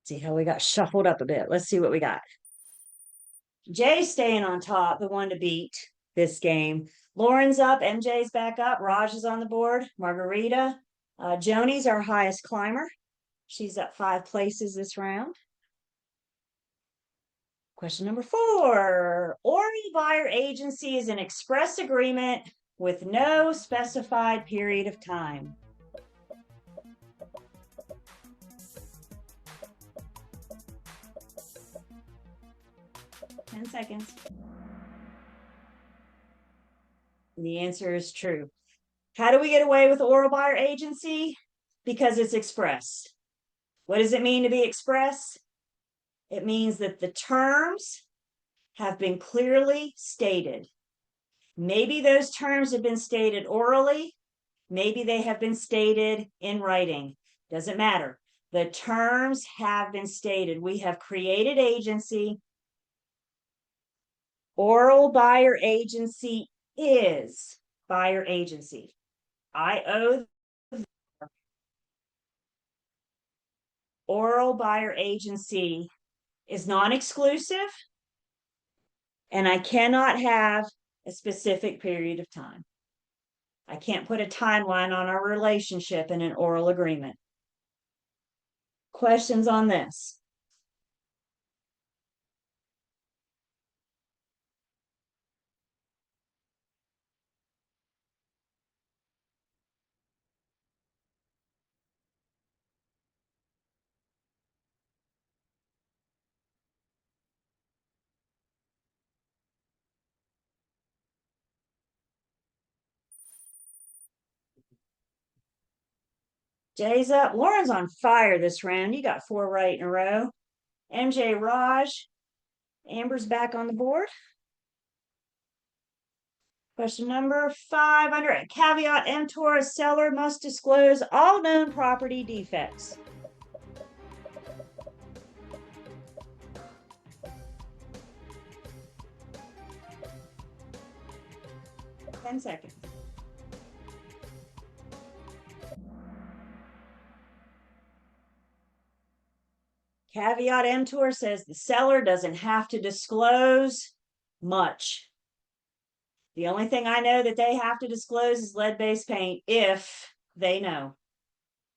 See how we got shuffled up a bit. Let's see what we got. Jay staying on top, the one to beat this game. Lauren's up, MJ's back up, Raj is on the board, Margarita. Joni's our highest climber. She's up 5 places this round. Question number 4. Oral buyer agency is an express agreement with no specified period of time. Ten seconds. The answer is true. How do we get away with oral buyer agency? Because it's express. What does it mean to be express? It means that the terms have been clearly stated. Maybe those terms have been stated orally. Maybe they have been stated in writing. Doesn't matter. The terms have been stated. We have created agency. Oral buyer agency is buyer agency. I owe oral buyer agency is non-exclusive, and I cannot have a specific period of time. I can't put a timeline on our relationship in an oral agreement. Questions on this? Jay's up. Lauren's on fire this round. You got 4 right in a row. MJ, Raj, Amber's back on the board. Question number 5 under it. Caveat emptor, a seller must disclose all known property defects. Ten seconds. Caveat emptor says the seller doesn't have to disclose much. The only thing I know that they have to disclose is lead-based paint if they know.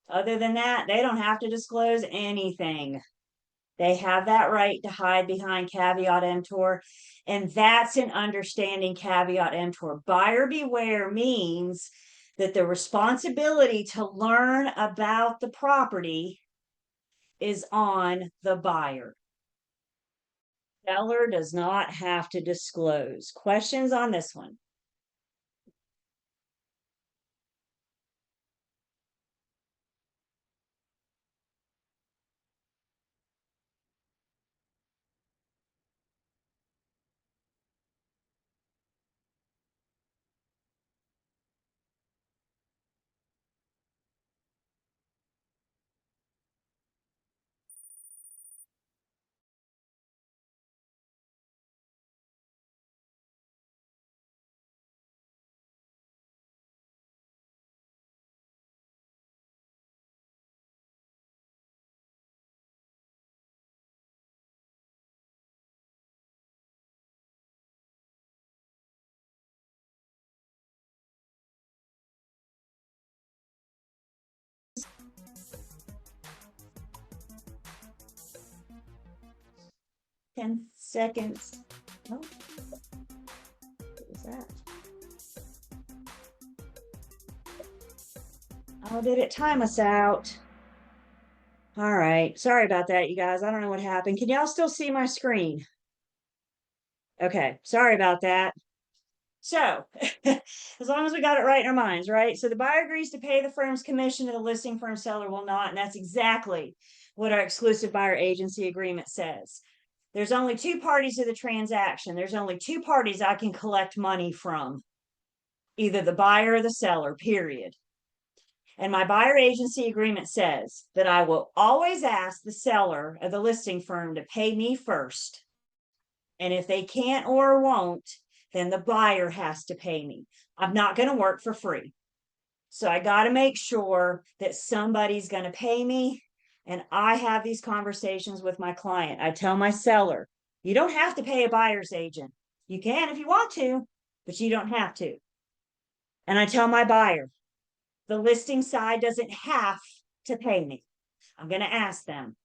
Other than that, they don't have to disclose anything. They have that right to hide behind caveat emptor, and that's an understanding caveat emptor. Buyer beware means that the responsibility to learn about the property is on the buyer. Seller does not have to disclose. Questions on this one? Ten seconds. Oh, what was that? Oh, did it time us out? All right. Sorry about that, you guys. I don't know what happened. Can y'all still see my screen? Okay. Sorry about that. So, as long as we got it right in our minds, right? So the buyer agrees to pay the firm's commission and the listing firm seller will not. And that's exactly what our exclusive buyer agency agreement says. There's only 2 parties to the transaction. There's only 2 parties I can collect money from, either the buyer or the seller, period. And my buyer agency agreement says that I will always ask the seller of the listing firm to pay me first. And if they can't or won't, then the buyer has to pay me. I'm not going to work for free. So I got to make sure that somebody's going to pay me. And I have these conversations with my client. I tell my seller, you don't have to pay a buyer's agent. You can if you want to, but you don't have to. And I tell my buyer, the listing side doesn't have to pay me. I'm going to ask them.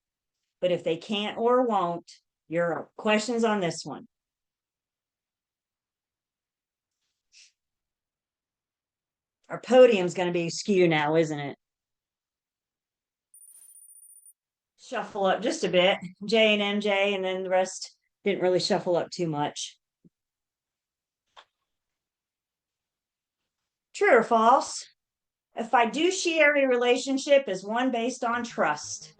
But if they can't or won't, your questions on this one. Our podium's going to be askew now, isn't it? Shuffle up just a bit. J and MJ, and then the rest didn't really shuffle up too much. True or false? A fiduciary relationship is one based on trust.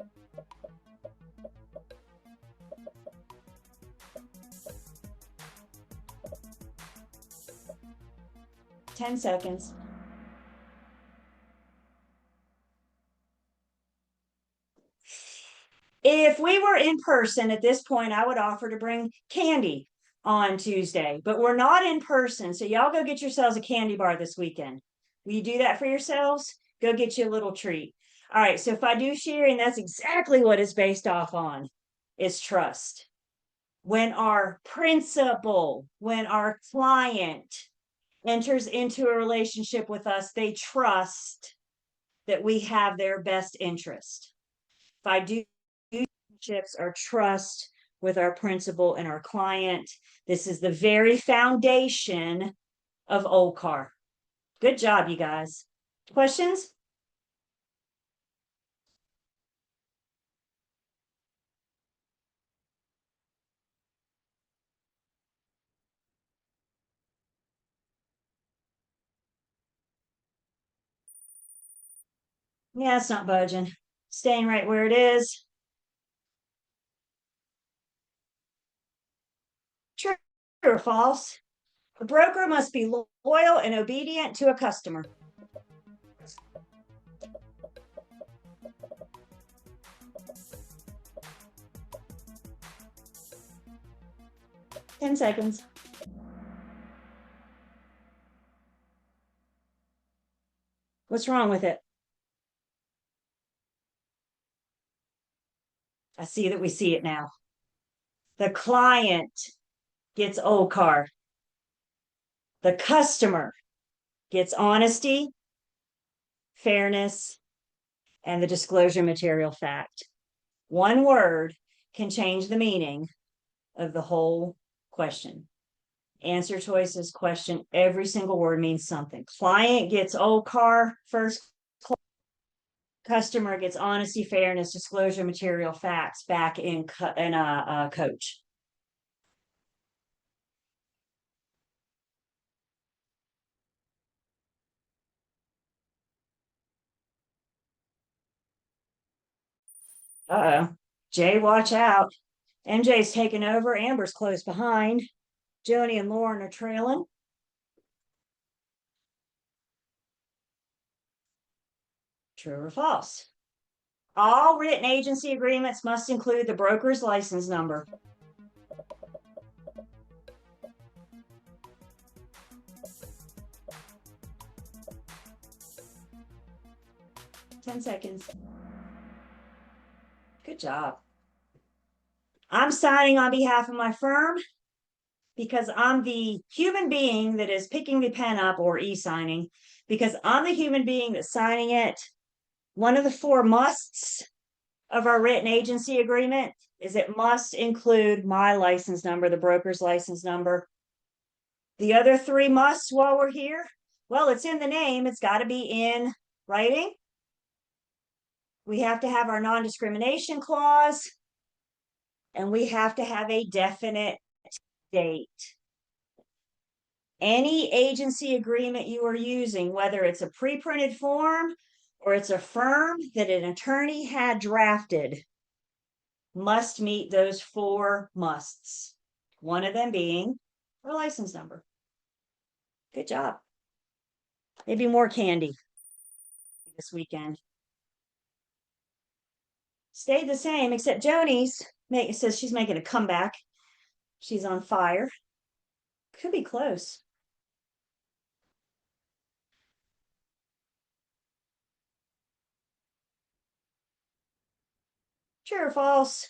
Ten seconds. if we were in person at this point, I would offer to bring candy on Tuesday, but we're not in person. So y'all go get yourselves a candy bar this weekend. Will you do that for yourselves? Go get you a little treat. All right. So fiduciary, that's exactly what it's based off on, is trust. When our principal, when our client enters into a relationship with us, they trust that we have their best interest. Fiduciaries are trust with our principal and our client. This is the very foundation of OLCAR. Good job, you guys. Questions? Yeah, it's not budging. Staying right where it is. True or false? A broker must be loyal and obedient to a customer. Ten seconds. What's wrong with it? I see that we see it now. The client gets OLCAR. The customer gets honesty, fairness, and the disclosure material fact. One word can change the meaning of the whole question. Answer choices, question, every single word means something. Client gets OLCAR first. Customer gets honesty, fairness, disclosure, material facts back in coach. Uh-oh. Jay, watch out. MJ's taking over. Amber's close behind. Joni and Lauren are trailing. True or false? All written agency agreements must include the broker's license number. Ten seconds. Good job. I'm signing on behalf of my firm because I'm the human being that is picking the pen up, or e-signing, because I'm the human being that's signing it. One of the 4 musts of our written agency agreement is it must include my license number, the broker's license number. The other 3 musts while we're here, well, it's in the name. It's got to be in writing. We have to have our non-discrimination clause, and we have to have a definite date. Any agency agreement you are using, whether it's a pre-printed form or it's a firm that an attorney had drafted, must meet those 4 musts. One of them being our license number. Good job. Maybe more candy this weekend. Stayed the same, except Joni's says she's making a comeback. She's on fire. Could be close. True or false?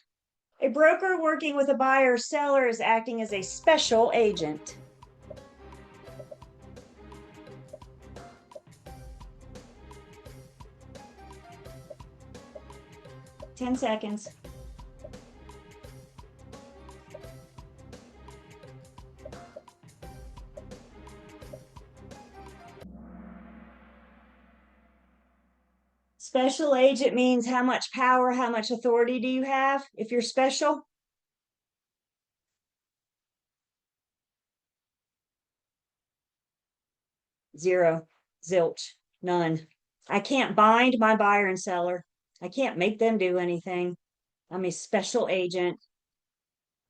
A broker working with a buyer or seller is acting as a special agent. Ten seconds. Special agent means how much power, how much authority do you have if you're special? Zero, zilch, none. I can't bind my buyer and seller. I can't make them do anything. I'm a special agent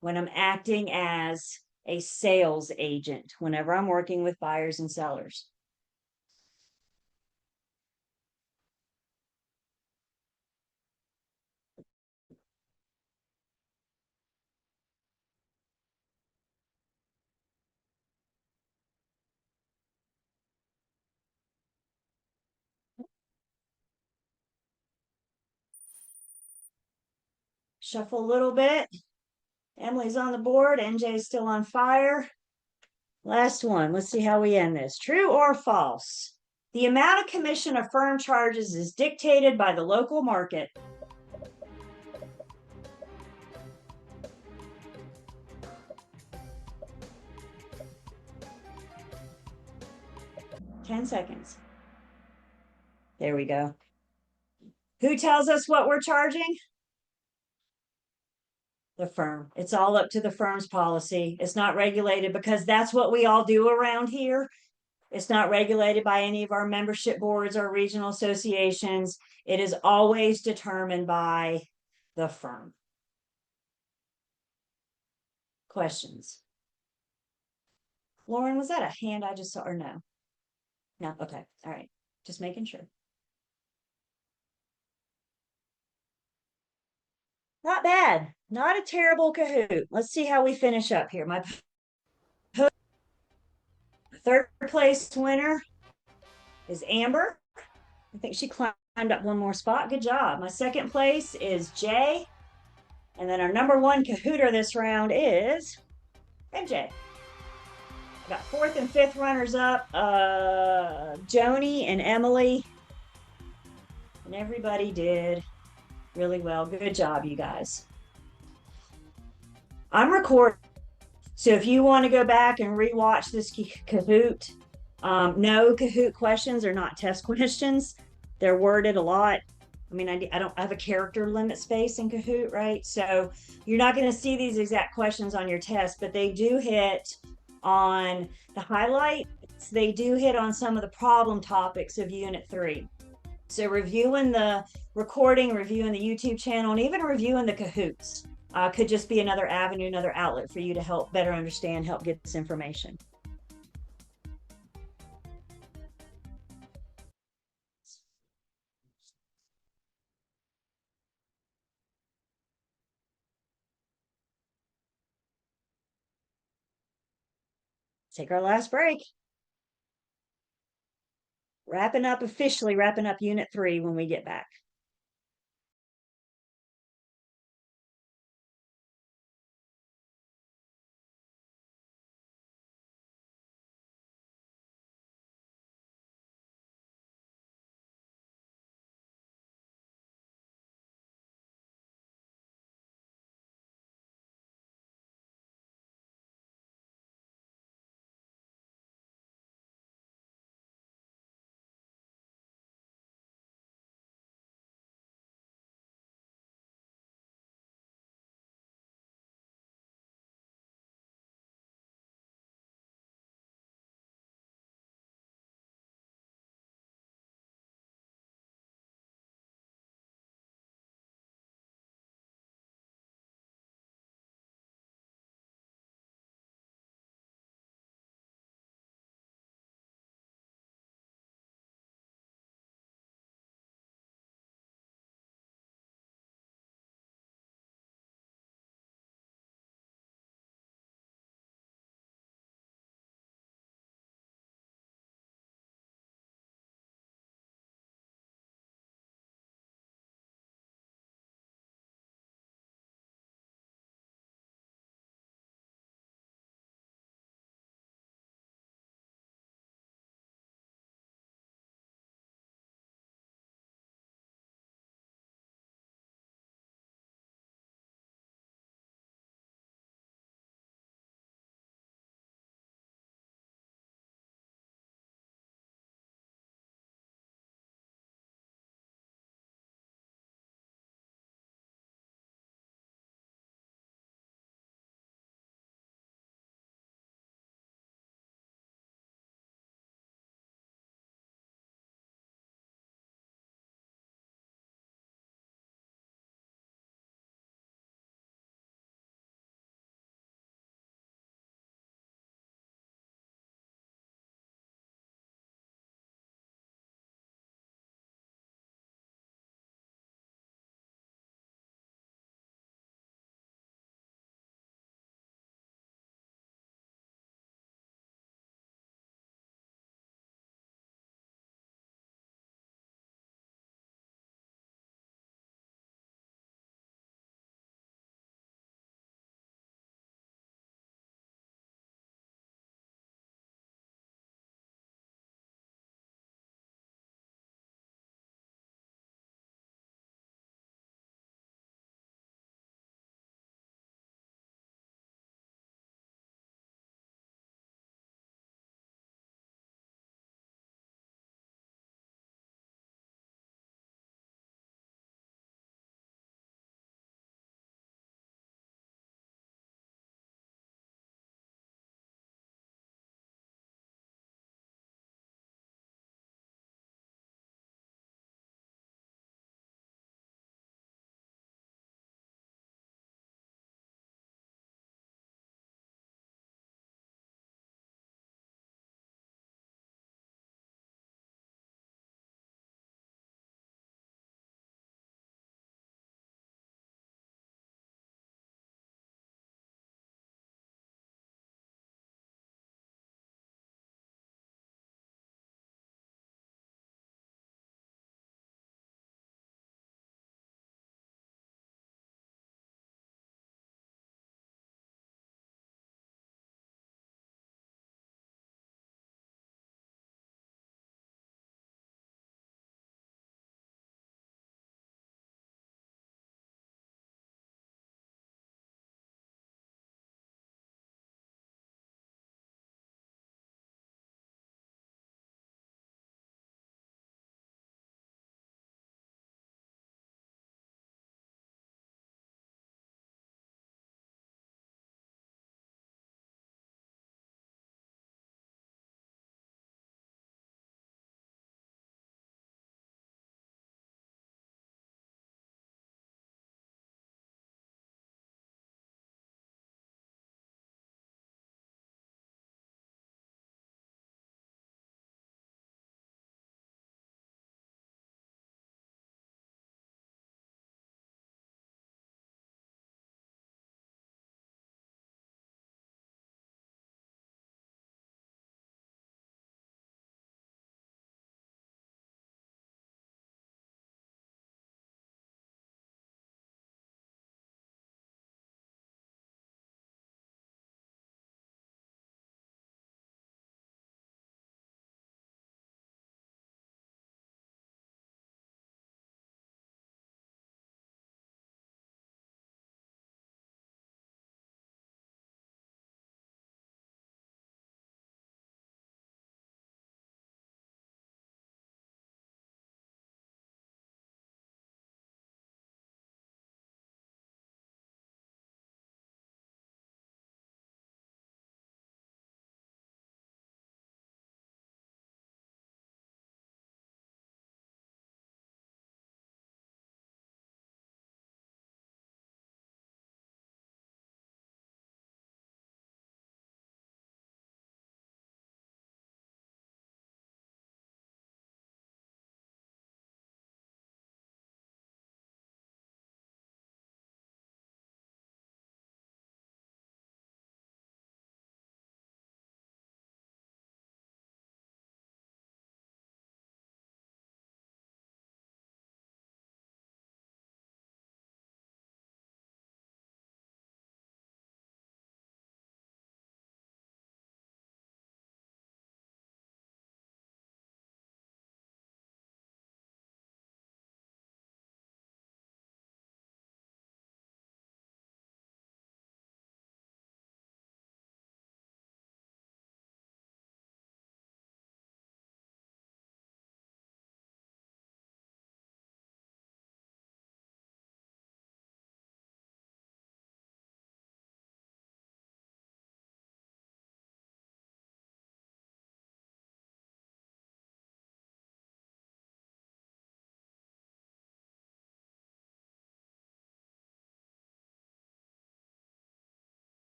when I'm acting as a sales agent, whenever I'm working with buyers and sellers. Shuffle a little bit. Emily's on the board. NJ's still on fire. Last one. Let's see how we end this. True or false? The amount of commission a firm charges is dictated by the local market. Ten seconds. There we go. Who tells us what we're charging? The firm. It's all up to the firm's policy. It's not regulated because that's what we all do around here. It's not regulated by any of our membership boards or regional associations. It is always determined by the firm. Questions? Lauren, was that a hand I just saw or no? No, okay, all right, just making sure. Not bad, not a terrible Kahoot. Let's see how we finish up here. My third place winner is Amber. I think she climbed up one more spot. Good job. My second place is Jay. And then our number one Kahooter this round is MJ. I got fourth and fifth runners up, Joni and Emily. And everybody did really well. Good job, you guys. I'm recording. So if you want to go back and rewatch this Kahoot, no, Kahoot questions are not test questions. They're worded a lot. I mean, I don't have a character limit space in Kahoot, right? So you're not going to see these exact questions on your test, but they do hit on the highlights. They do hit on some of the problem topics of Unit 3. So reviewing the recording, reviewing the YouTube channel, and even reviewing the Kahoots could just be another avenue, another outlet for you to help better understand, help get this information. Take our last break. Officially wrapping up Unit 3 when we get back.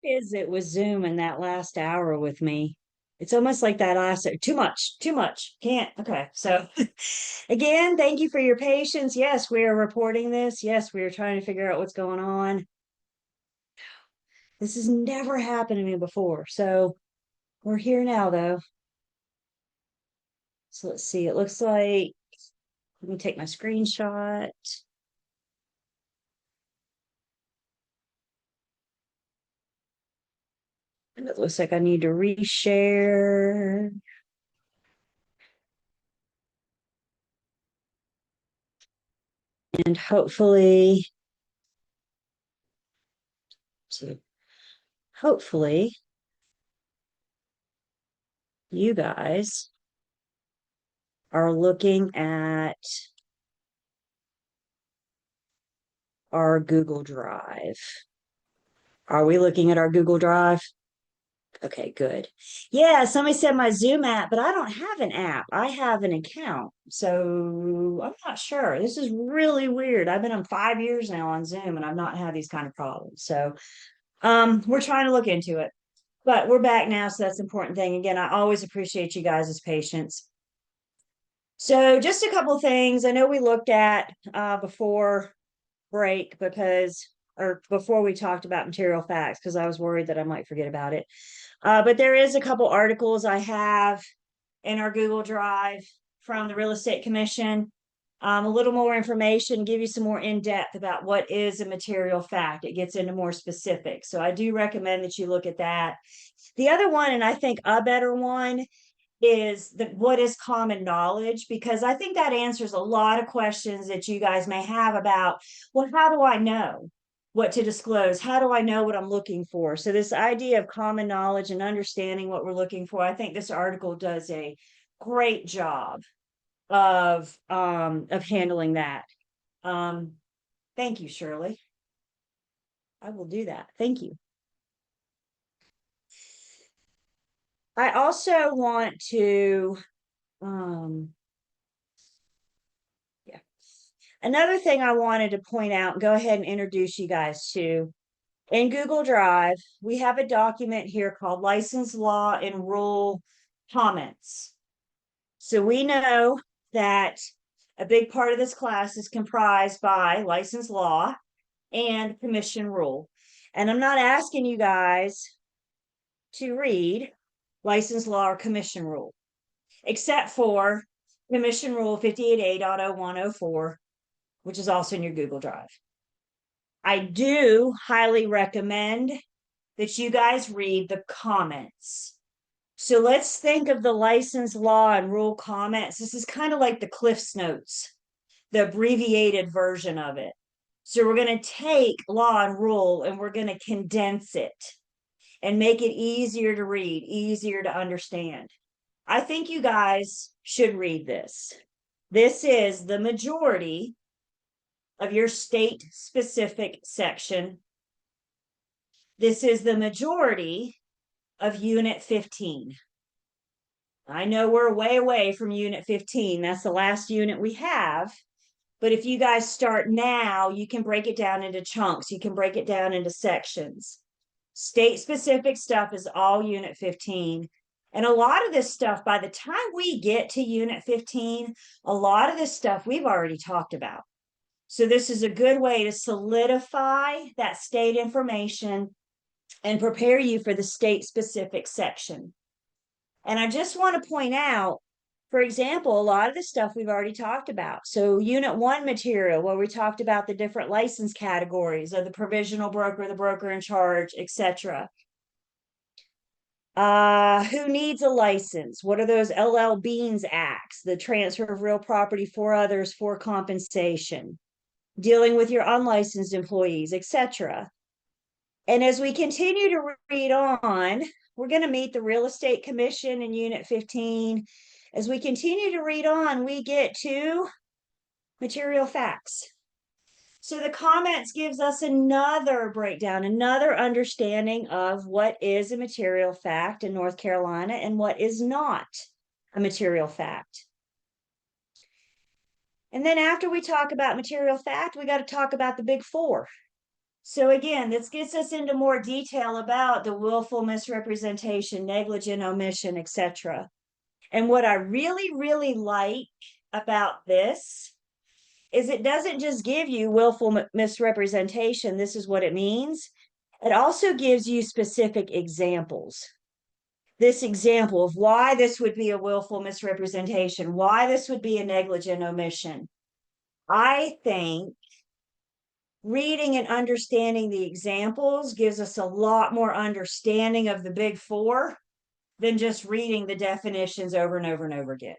is it with Zoom in that last hour with me? It's almost like that last, too much, can't. Okay, so again, thank you for your patience. Yes, we are reporting this. Yes, we are trying to figure out what's going on. This has never happened to me before. So we're here now, though. So let's see. It looks like, let me take my screenshot. And it looks like I need to reshare. And hopefully, hopefully you guys are looking at our Google Drive. Are we looking at our Google Drive? Okay, good. Yeah, somebody said my Zoom app, but I don't have an app. I have an account. So I'm not sure. This is really weird. I've been on 5 years now on Zoom and I've not had these kind of problems. So we're trying to look into it. But we're back now, so that's the important thing. Again, I always appreciate you guys' patience. So just a couple of things I know we looked at before break or before we talked about material facts, because I was worried that I might forget about it. But there is a couple articles I have in our Google Drive from the Real Estate Commission. A little more information, give you some more in-depth about what is a material fact. It gets into more specifics. So I do recommend that you look at that. The other one, and I think a better one, is what is common knowledge, because I think that answers a lot of questions that you guys may have about, well, how do I know what to disclose? How do I know what I'm looking for? So this idea of common knowledge and understanding what we're looking for, I think this article does a great job of handling that. Thank you, Shirley. I will do that. Thank you. I also want to yeah. Another thing I wanted to point out and go ahead and introduce you guys to, in Google Drive, we have a document here called License Law and Rule Comments. So we know that a big part of this class is comprised by license law and commission rule. And I'm not asking you guys to read license law or commission rule, except for Commission Rule 58A.0104, which is also in your Google Drive. I do highly recommend that you guys read the comments. So let's think of the license law and rule comments. This is kind of like the Cliff's Notes, the abbreviated version of it. So we're going to take law and rule and we're going to condense it and make it easier to read, easier to understand. I think you guys should read this. This is the majority of your state specific section. This is the majority of Unit 15. I know we're way away from Unit 15. That's the last unit we have. But if you guys start now, you can break it down into chunks. You can break it down into sections. State specific stuff is all Unit 15. And a lot of this stuff, by the time we get to Unit 15, a lot of this stuff we've already talked about. So this is a good way to solidify that state information and prepare you for the state specific section. And I just want to point out, for example, a lot of the stuff we've already talked about. So Unit 1 material, where we talked about the different license categories of the provisional broker, the broker in charge, etc. Who needs a license? What are those LL Beans acts? The transfer of real property for others for compensation, dealing with your unlicensed employees, etc. And as we continue to read on, we're going to meet the Real Estate Commission in Unit 15. As we continue to read on, we get to material facts. So the comments gives us another breakdown, another understanding of what is a material fact in North Carolina and what is not a material fact. And then after we talk about material fact, we got to talk about the big four. So again, this gets us into more detail about the willful misrepresentation, negligent omission, etc. And what I really, really like about this is it doesn't just give you willful misrepresentation. This is what it means. It also gives you specific examples. This example of why this would be a willful misrepresentation, why this would be a negligent omission. I think reading and understanding the examples gives us a lot more understanding of the big four than just reading the definitions over and over and over again.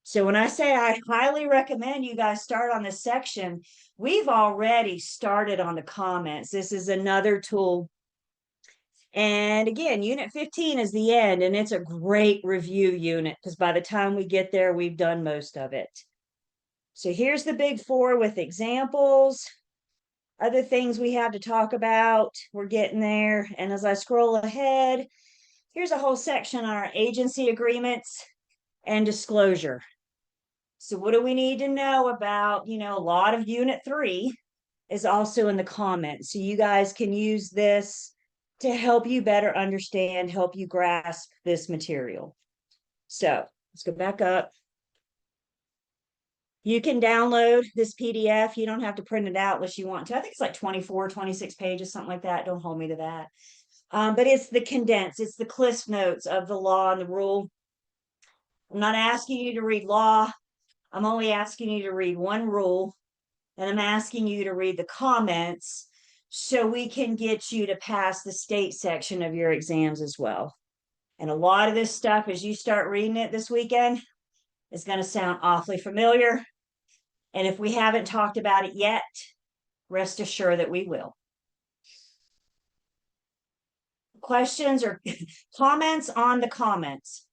So when I say I highly recommend you guys start on this section, we've already started on the comments. This is another tool. And again, unit 15 is the end, and it's a great review unit because by the time we get there, we've done most of it. So here's the big four with examples. Other things we have to talk about, we're getting there. And as I scroll ahead, here's a whole section on our agency agreements and disclosure. So what do we need to know about, a lot of unit 3 is also in the comments. So you guys can use this to help you better understand, help you grasp this material. So let's go back up. You can download this PDF. You don't have to print it out unless you want to. I think it's like 24, 26 pages, something like that. Don't hold me to that. But it's the condensed, it's the Cliff Notes of the law and the rule. I'm not asking you to read law. I'm only asking you to read one rule. And I'm asking you to read the comments so we can get you to pass the state section of your exams as well. And a lot of this stuff, as you start reading it this weekend, is going to sound awfully familiar. And if we haven't talked about it yet, rest assured that we will. Questions or comments on the comments?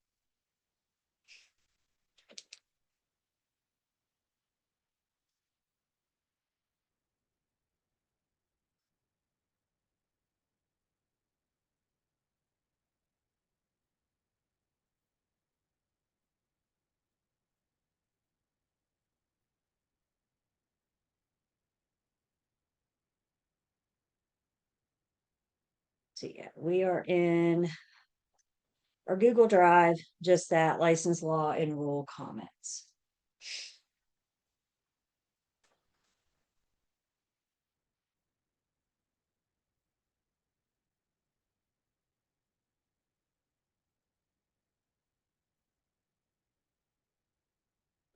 So yeah, we are in our Google Drive, just that license law and rule comments.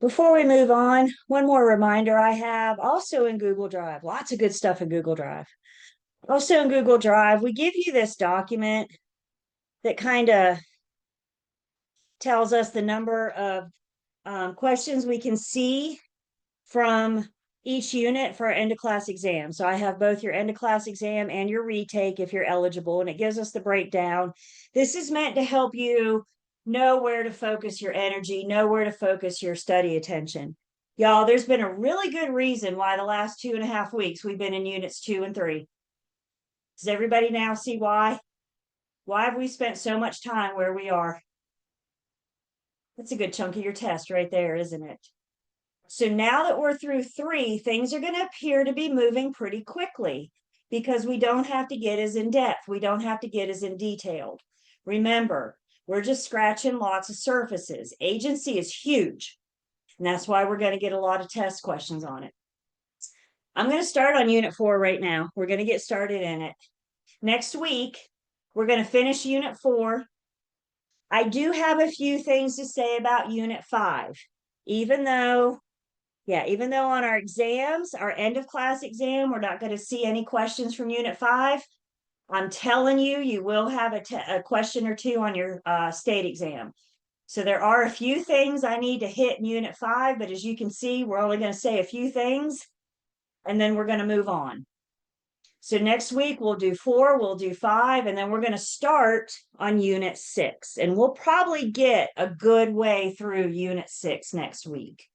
Before we move on, one more reminder I have also in Google Drive, lots of good stuff in Google Drive. Also in Google Drive, we give you this document that kind of tells us the number of questions we can see from each unit for our end of class exam. So I have both your end of class exam and your retake if you're eligible, and it gives us the breakdown. This is meant to help you know where to focus your energy, know where to focus your study attention. Y'all, there's been a really good reason why the last 2.5 weeks we've been in units 2 and 3. Does everybody now see why? Why have we spent so much time where we are? That's a good chunk of your test right there, isn't it? So now that we're through 3, things are going to appear to be moving pretty quickly because we don't have to get as in depth. We don't have to get as in detailed. Remember, we're just scratching lots of surfaces. Agency is huge, and that's why we're going to get a lot of test questions on it. I'm going to start on unit 4 right now. We're going to get started in it. Next week, we're going to finish unit 4. I do have a few things to say about unit 5, even though on our exams, our end of class exam, we're not going to see any questions from unit 5. I'm telling you, you will have a question or two on your state exam. So there are a few things I need to hit in unit 5, but as you can see, we're only going to say a few things and then we're going to move on. So next week we'll do 4, we'll do 5, and then we're going to start on unit 6. And we'll probably get a good way through unit 6 next week.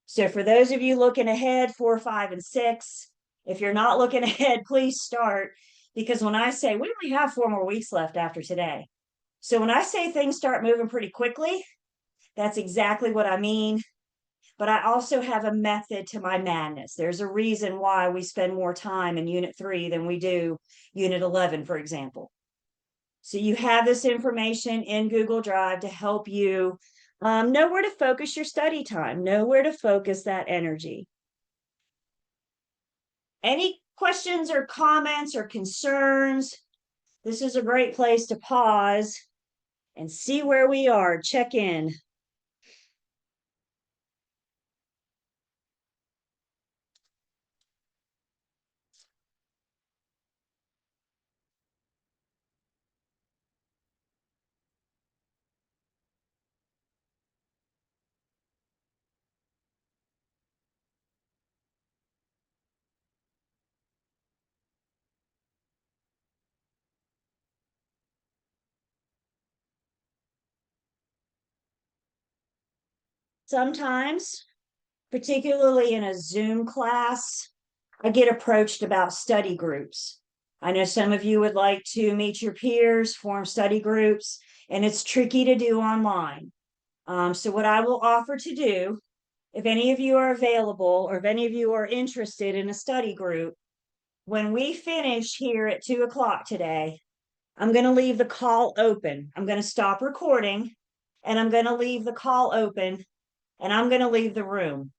So for those of you looking ahead, 4, 5, and 6, if you're not looking ahead, please start. Because when I say we only have 4 more weeks left after today. So when I say things start moving pretty quickly, that's exactly what I mean. but I also have a method to my madness. There's a reason why we spend more time in Unit 3 than we do Unit 11, for example. So you have this information in Google Drive to help you know where to focus your study time, know where to focus that energy. Any questions or comments or concerns? This is a great place to pause and see where we are, check in. Sometimes, particularly in a Zoom class, I get approached about study groups. I know some of you would like to meet your peers, form study groups, and it's tricky to do online. So what I will offer to do, if any of you are available or if any of you are interested in a study group, when we finish here at 2 o'clock today, I'm going to leave the call open. I'm going to stop recording and I'm going to leave the call open and I'm going to leave the room.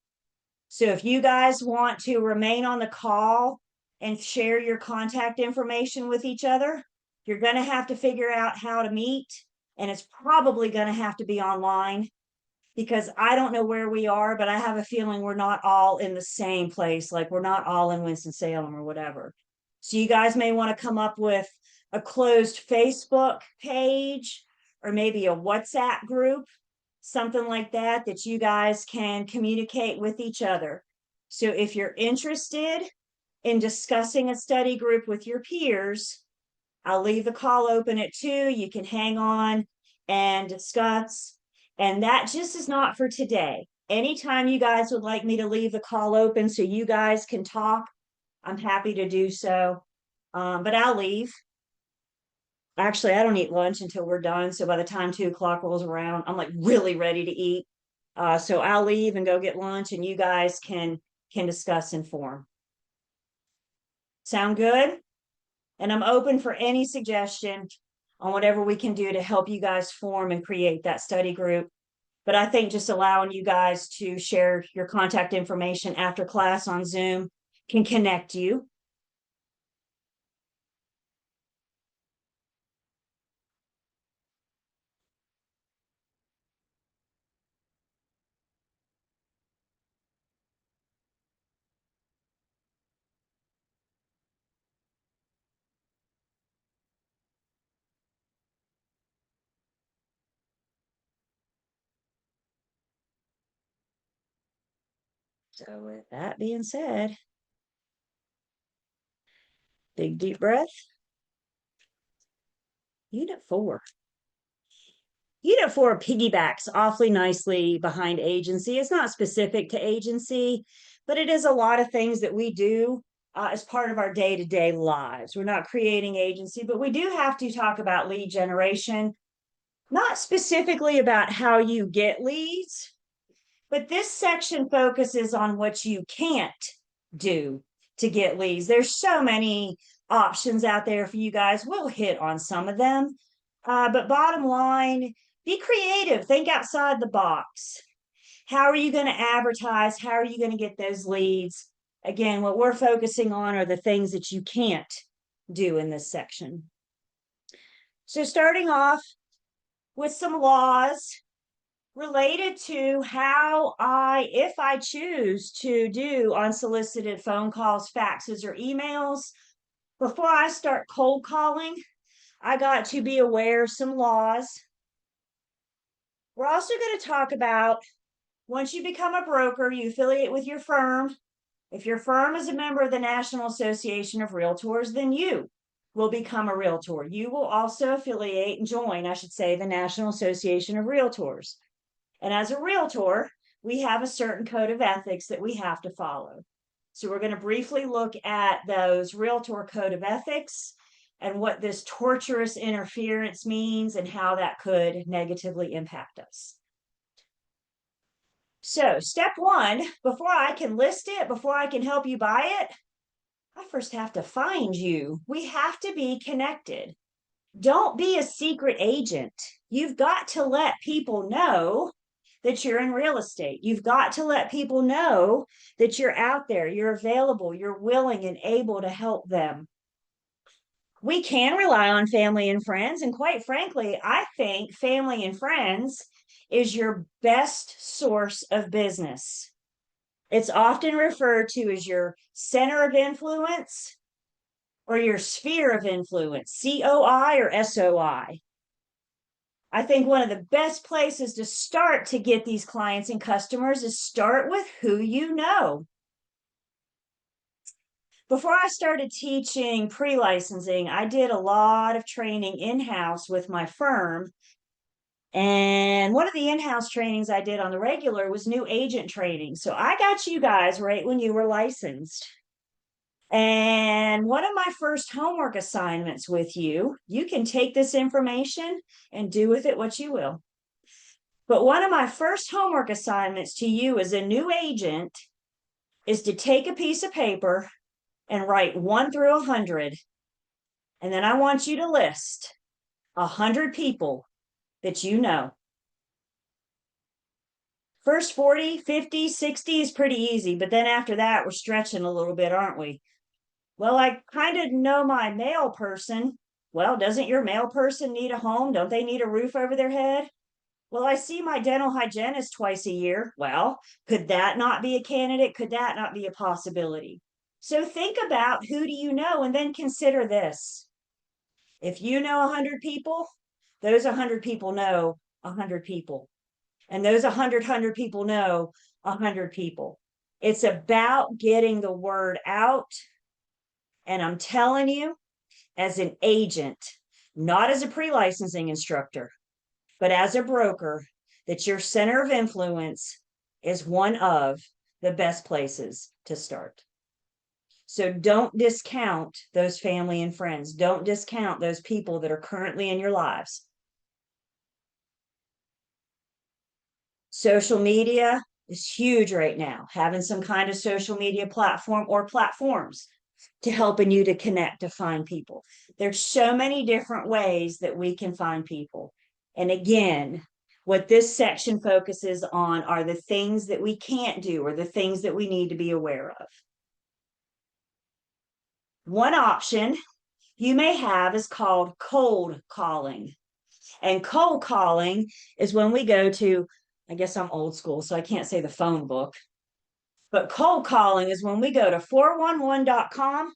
So if you guys want to remain on the call and share your contact information with each other, you're going to have to figure out how to meet. And it's probably going to have to be online because I don't know where we are, but I have a feeling we're not all in the same place. Like we're not all in Winston-Salem or whatever. So you guys may want to come up with a closed Facebook page or maybe a WhatsApp group, something like that, that you guys can communicate with each other. So if you're interested in discussing a study group with your peers, I'll leave the call open at 2. You can hang on and discuss. And that just is not for today. Anytime you guys would like me to leave the call open so you guys can talk, I'm happy to do so. But I'll leave. Actually, I don't eat lunch until we're done. So by the time 2 o'clock rolls around, I'm like really ready to eat. So I'll leave and go get lunch and you guys can discuss and form. Sound good? And I'm open for any suggestion on whatever we can do to help you guys form and create that study group. But I think just allowing you guys to share your contact information after class on Zoom can connect you. So with that being said, big deep breath. Unit 4. Unit 4 piggybacks awfully nicely behind agency. It's not specific to agency, but it is a lot of things that we do as part of our day-to-day lives. We're not creating agency, but we do have to talk about lead generation, not specifically about how you get leads, but this section focuses on what you can't do to get leads. There's so many options out there for you guys. We'll hit on some of them. But bottom line, be creative. Think outside the box. How are you going to advertise? How are you going to get those leads? Again, what we're focusing on are the things that you can't do in this section. So starting off with some laws related to how if I choose to do unsolicited phone calls, faxes, or emails, before I start cold calling, I got to be aware of some laws. We're also going to talk about once you become a broker, you affiliate with your firm. If your firm is a member of the National Association of Realtors, then you will become a realtor. You will also affiliate and join, I should say, the National Association of Realtors. And as a realtor, we have a certain code of ethics that we have to follow. So we're going to briefly look at those realtor code of ethics and what this tortious interference means and how that could negatively impact us. So step one, before I can list it, before I can help you buy it, I first have to find you. We have to be connected. Don't be a secret agent. You've got to let people know that you're in real estate. You've got to let people know that you're out there, you're available, you're willing and able to help them. We can rely on family and friends. And quite frankly, I think family and friends is your best source of business. It's often referred to as your center of influence or your sphere of influence, COI or SOI. I think one of the best places to start to get these clients and customers is start with who you know. Before I started teaching pre-licensing, I did a lot of training in-house with my firm. And one of the in-house trainings I did on the regular was new agent training. So I got you guys right when you were licensed. And one of my first homework assignments with you, you can take this information and do with it what you will. But one of my first homework assignments to you as a new agent is to take a piece of paper and write 1 through 100. And then I want you to list 100 people that you know. First 40, 50, 60 is pretty easy, but then after that, we're stretching a little bit, aren't we? Well, I kind of know my mail person. Well, doesn't your mail person need a home? Don't they need a roof over their head? Well, I see my dental hygienist twice a year. Well, could that not be a candidate? Could that not be a possibility? So think about who do you know and then consider this. If you know 100 people, those 100 people know 100 people. And those 100 people know 100 people. It's about getting the word out. And I'm telling you, as an agent, not as a pre-licensing instructor, but as a broker, that your center of influence is one of the best places to start. So don't discount those family and friends. Don't discount those people that are currently in your lives. Social media is huge right now. Having some kind of social media platform or platforms to helping you to connect, to find people. There's so many different ways that we can find people. And again, what this section focuses on are the things that we can't do or the things that we need to be aware of. One option you may have is called cold calling. And cold calling is when we go to, I guess I'm old school, so I can't say the phone book. But cold calling is when we go to 411.com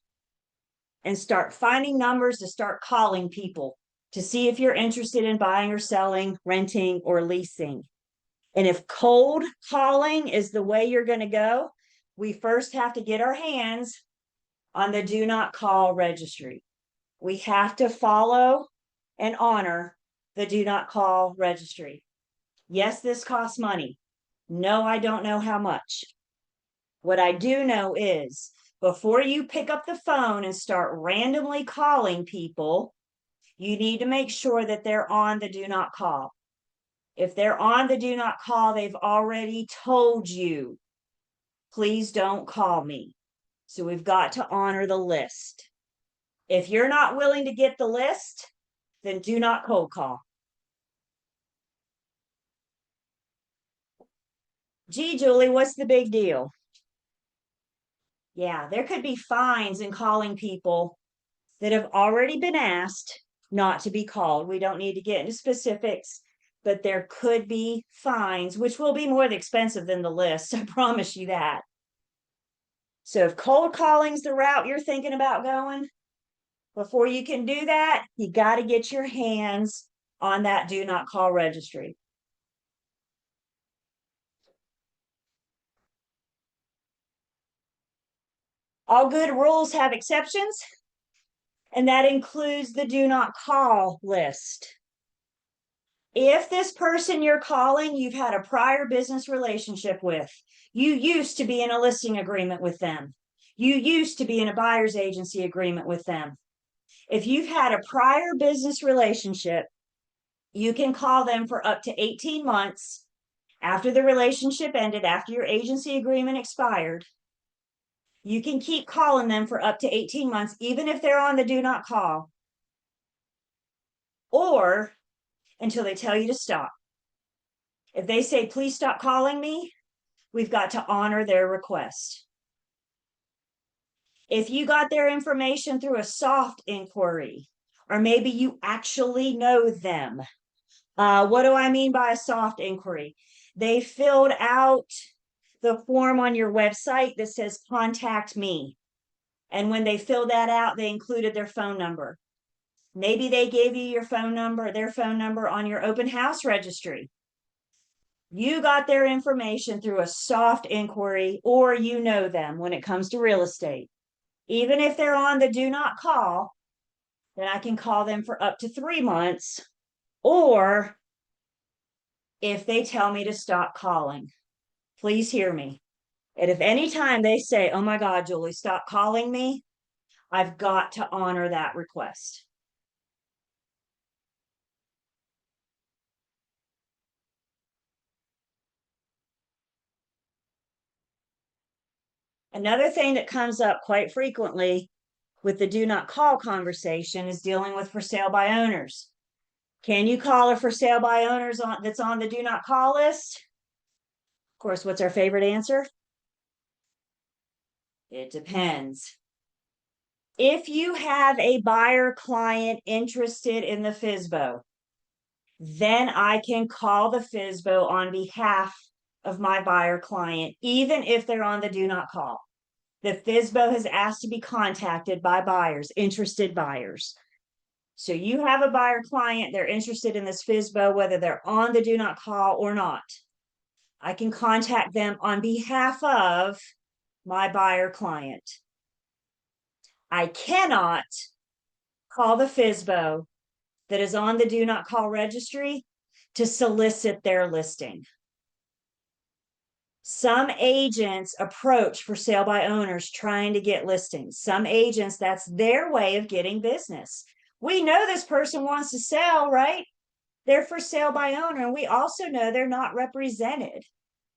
and start finding numbers to start calling people to see if you're interested in buying or selling, renting or leasing. And if cold calling is the way you're going to go, we first have to get our hands on the do not call registry. We have to follow and honor the do not call registry. Yes, this costs money. No, I don't know how much. What I do know is before you pick up the phone and start randomly calling people, you need to make sure that they're on the do not call. If they're on the do not call, they've already told you, please don't call me. So we've got to honor the list. If you're not willing to get the list, then do not cold call. Gee, Julie, what's the big deal? Yeah, there could be fines in calling people that have already been asked not to be called. We don't need to get into specifics, but there could be fines, which will be more expensive than the list. I promise you that. So if cold calling's the route you're thinking about going, before you can do that, you got to get your hands on that do not call registry. All good rules have exceptions, and that includes the do not call list. If this person you're calling, you've had a prior business relationship with, you used to be in a listing agreement with them, you used to be in a buyer's agency agreement with them. If you've had a prior business relationship, you can call them for up to 18 months After the relationship ended, after your agency agreement expired, you can keep calling them for up to 18 months, even if they're on the do not call, or until they tell you to stop. If they say, please stop calling me, we've got to honor their request. If you got their information through a soft inquiry, or maybe you actually know them. What do I mean by a soft inquiry? They filled out the form on your website that says contact me. And when they filled that out, they included their phone number. Maybe they gave you your phone number, their phone number on your open house registry. You got their information through a soft inquiry, or you know them when it comes to real estate. Even if they're on the do not call, then I can call them for up to 3 months, or if they tell me to stop calling. Please hear me. And if any time they say, oh my God, Julie, stop calling me, I've got to honor that request. Another thing that comes up quite frequently with the do not call conversation is dealing with for sale by owners. Can you call a for sale by owners that's on the do not call list? Of course, what's our favorite answer? It depends. If you have a buyer client interested in the FSBO, then I can call the FSBO on behalf of my buyer client, even if they're on the do not call. The FSBO has asked to be contacted by buyers, interested buyers. So you have a buyer client, they're interested in this FSBO, whether they're on the do not call or not. I can contact them on behalf of my buyer client. I cannot call the FSBO that is on the do not call registry to solicit their listing. Some agents approach for sale by owners trying to get listings. Some agents, that's their way of getting business. We know this person wants to sell, right? They're for sale by owner, and we also know they're not represented.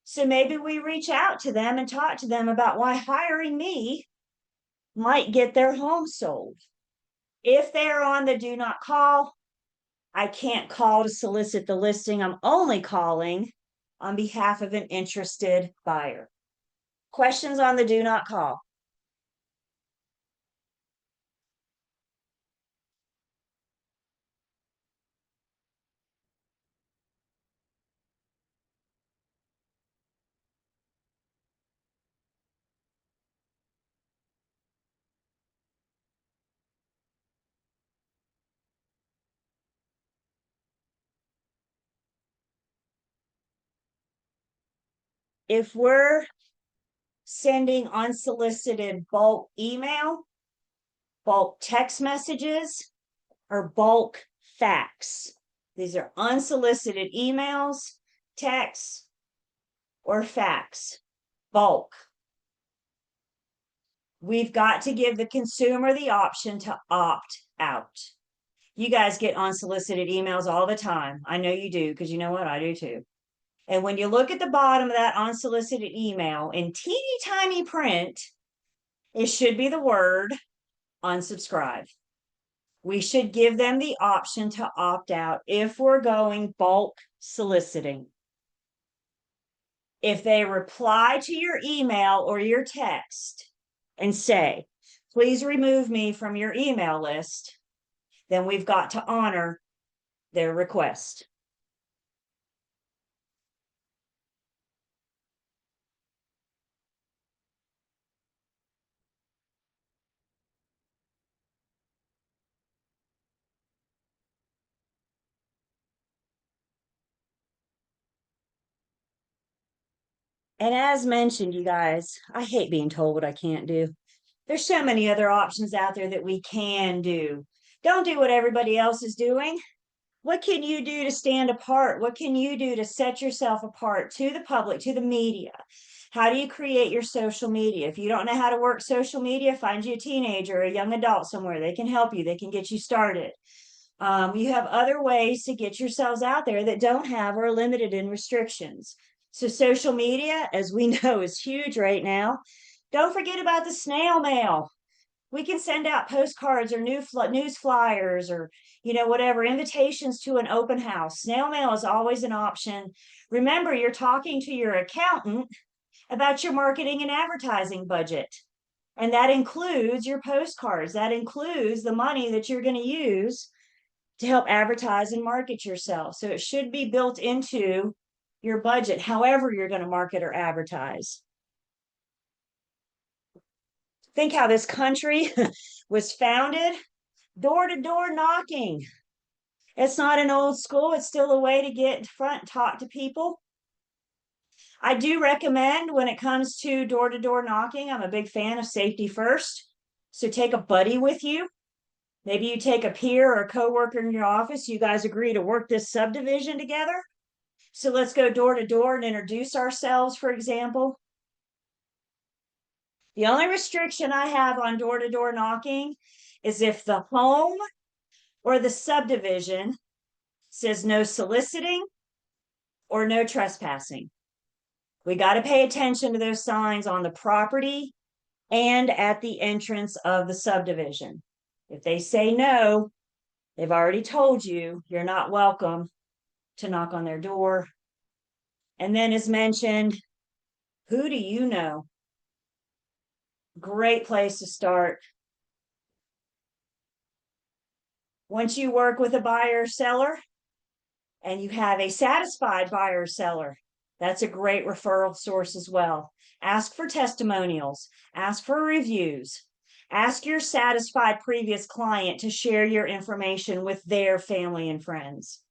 So maybe we reach out to them and talk to them about why hiring me might get their home sold. If they're on the do not call, I can't call to solicit the listing. I'm only calling on behalf of an interested buyer. Questions on the do not call? If we're sending unsolicited bulk email, bulk text messages, or bulk fax, these are unsolicited emails, texts, or fax, bulk. We've got to give the consumer the option to opt out. You guys get unsolicited emails all the time. I know you do, because you know what? I do too. And when you look at the bottom of that unsolicited email in teeny tiny print, it should be the word unsubscribe. We should give them the option to opt out if we're going bulk soliciting. If they reply to your email or your text and say, please remove me from your email list, then we've got to honor their request. And as mentioned, you guys, I hate being told what I can't do. There's so many other options out there that we can do. Don't do what everybody else is doing. What can you do to stand apart? What can you do to set yourself apart to the public, to the media? How do you create your social media? If you don't know how to work social media, find you a teenager or a young adult somewhere. They can help you. They can get you started. You have other ways to get yourselves out there that don't have or are limited in restrictions. So social media, as we know, is huge right now. Don't forget about the snail mail. We can send out postcards or news flyers or, whatever, invitations to an open house. Snail mail is always an option. Remember, you're talking to your accountant about your marketing and advertising budget. And that includes your postcards. That includes the money that you're going to use to help advertise and market yourself. So it should be built into your budget, however you're going to market or advertise. Think how this country was founded, door-to-door knocking. It's not an old school, it's still a way to get in front and talk to people. I do recommend when it comes to door-to-door knocking, I'm a big fan of safety first. So take a buddy with you. Maybe you take a peer or a coworker in your office. You guys agree to work this subdivision together. So let's go door to door and introduce ourselves, for example. The only restriction I have on door-to-door knocking is if the home or the subdivision says no soliciting or no trespassing. We got to pay attention to those signs on the property and at the entrance of the subdivision. If they say no, they've already told you you're not welcome to knock on their door. And then as mentioned, who do you know? Great place to start. Once you work with a buyer or seller and you have a satisfied buyer or seller, that's a great referral source as well. Ask for testimonials, ask for reviews, ask your satisfied previous client to share your information with their family and friends.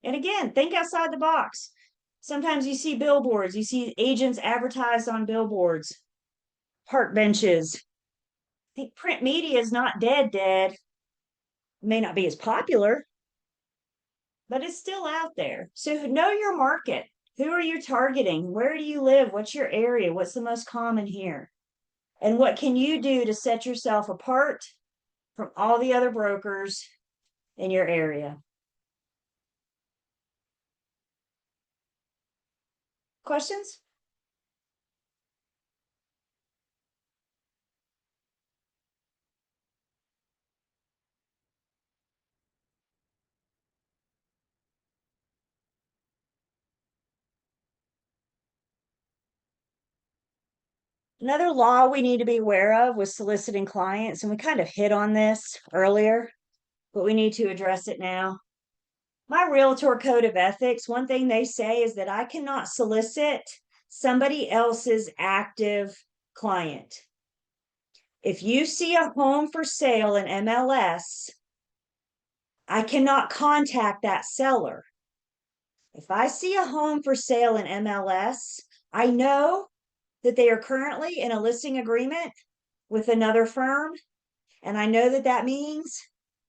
And again, think outside the box. Sometimes you see billboards, you see agents advertised on billboards, park benches. I think print media is not dead. It may not be as popular, but it's still out there. So know your market. Who are you targeting? Where do you live? What's your area? What's the most common here? And what can you do to set yourself apart from all the other brokers in your area? Questions? Another law we need to be aware of was soliciting clients, and we kind of hit on this earlier, but we need to address it now. My realtor code of ethics, one thing they say is that I cannot solicit somebody else's active client. If you see a home for sale in MLS, I cannot contact that seller. If I see a home for sale in MLS, I know that they are currently in a listing agreement with another firm, and I know that that means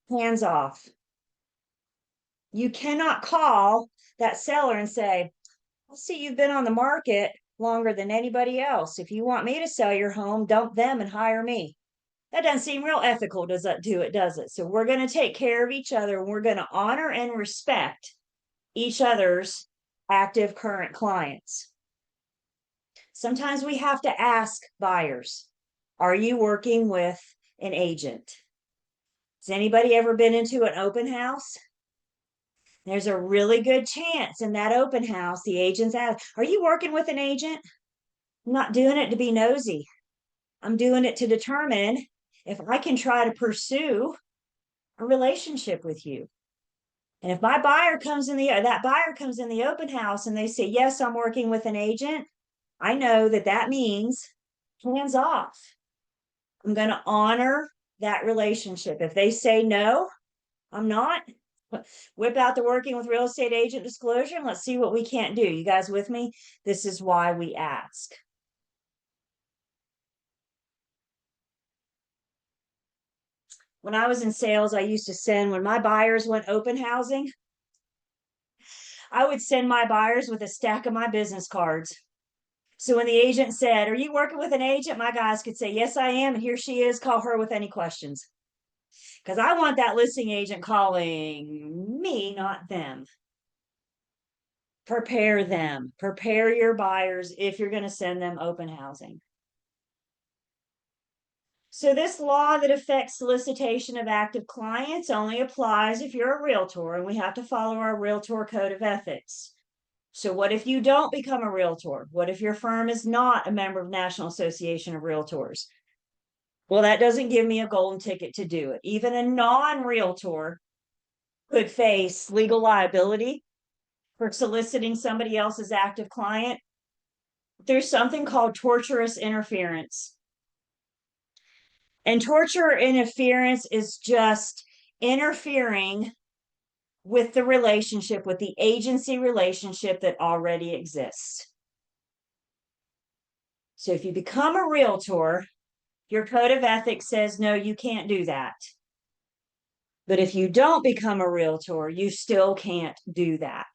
hands off. You cannot call that seller and say, I see you've been on the market longer than anybody else. If you want me to sell your home, dump them and hire me. That doesn't seem real ethical, does it? So we're going to take care of each other, and we're going to honor and respect each other's active current clients. Sometimes we have to ask buyers, are you working with an agent? Has anybody ever been into an open house? There's a really good chance in that open house, the agents ask, are you working with an agent? I'm not doing it to be nosy. I'm doing it to determine if I can try to pursue a relationship with you. And if that buyer comes in the open house and they say, yes, I'm working with an agent, I know that that means hands off. I'm going to honor that relationship. If they say no, I'm not, whip out the working with real estate agent disclosure and let's see what we can't do. You guys with me? This is why we ask. When I was in sales, I used to send, when my buyers went open housing, I would send my buyers with a stack of my business cards. So when the agent said, are you working with an agent? My guys could say, yes, I am. And here she is. Call her with any questions. because I want that listing agent calling me, not them. Prepare them, prepare your buyers if you're going to send them open housing. So this law that affects solicitation of active clients only applies if you're a realtor, and we have to follow our realtor code of ethics. So what if you don't become a realtor? What if your firm is not a member of National Association of Realtors? Well, that doesn't give me a golden ticket to do it. Even a non-realtor could face legal liability for soliciting somebody else's active client. There's something called tortious interference. And torture interference is just interfering with the relationship, with the agency relationship that already exists. So if you become a realtor, your code of ethics says, no, you can't do that. But if you don't become a realtor, you still can't do that.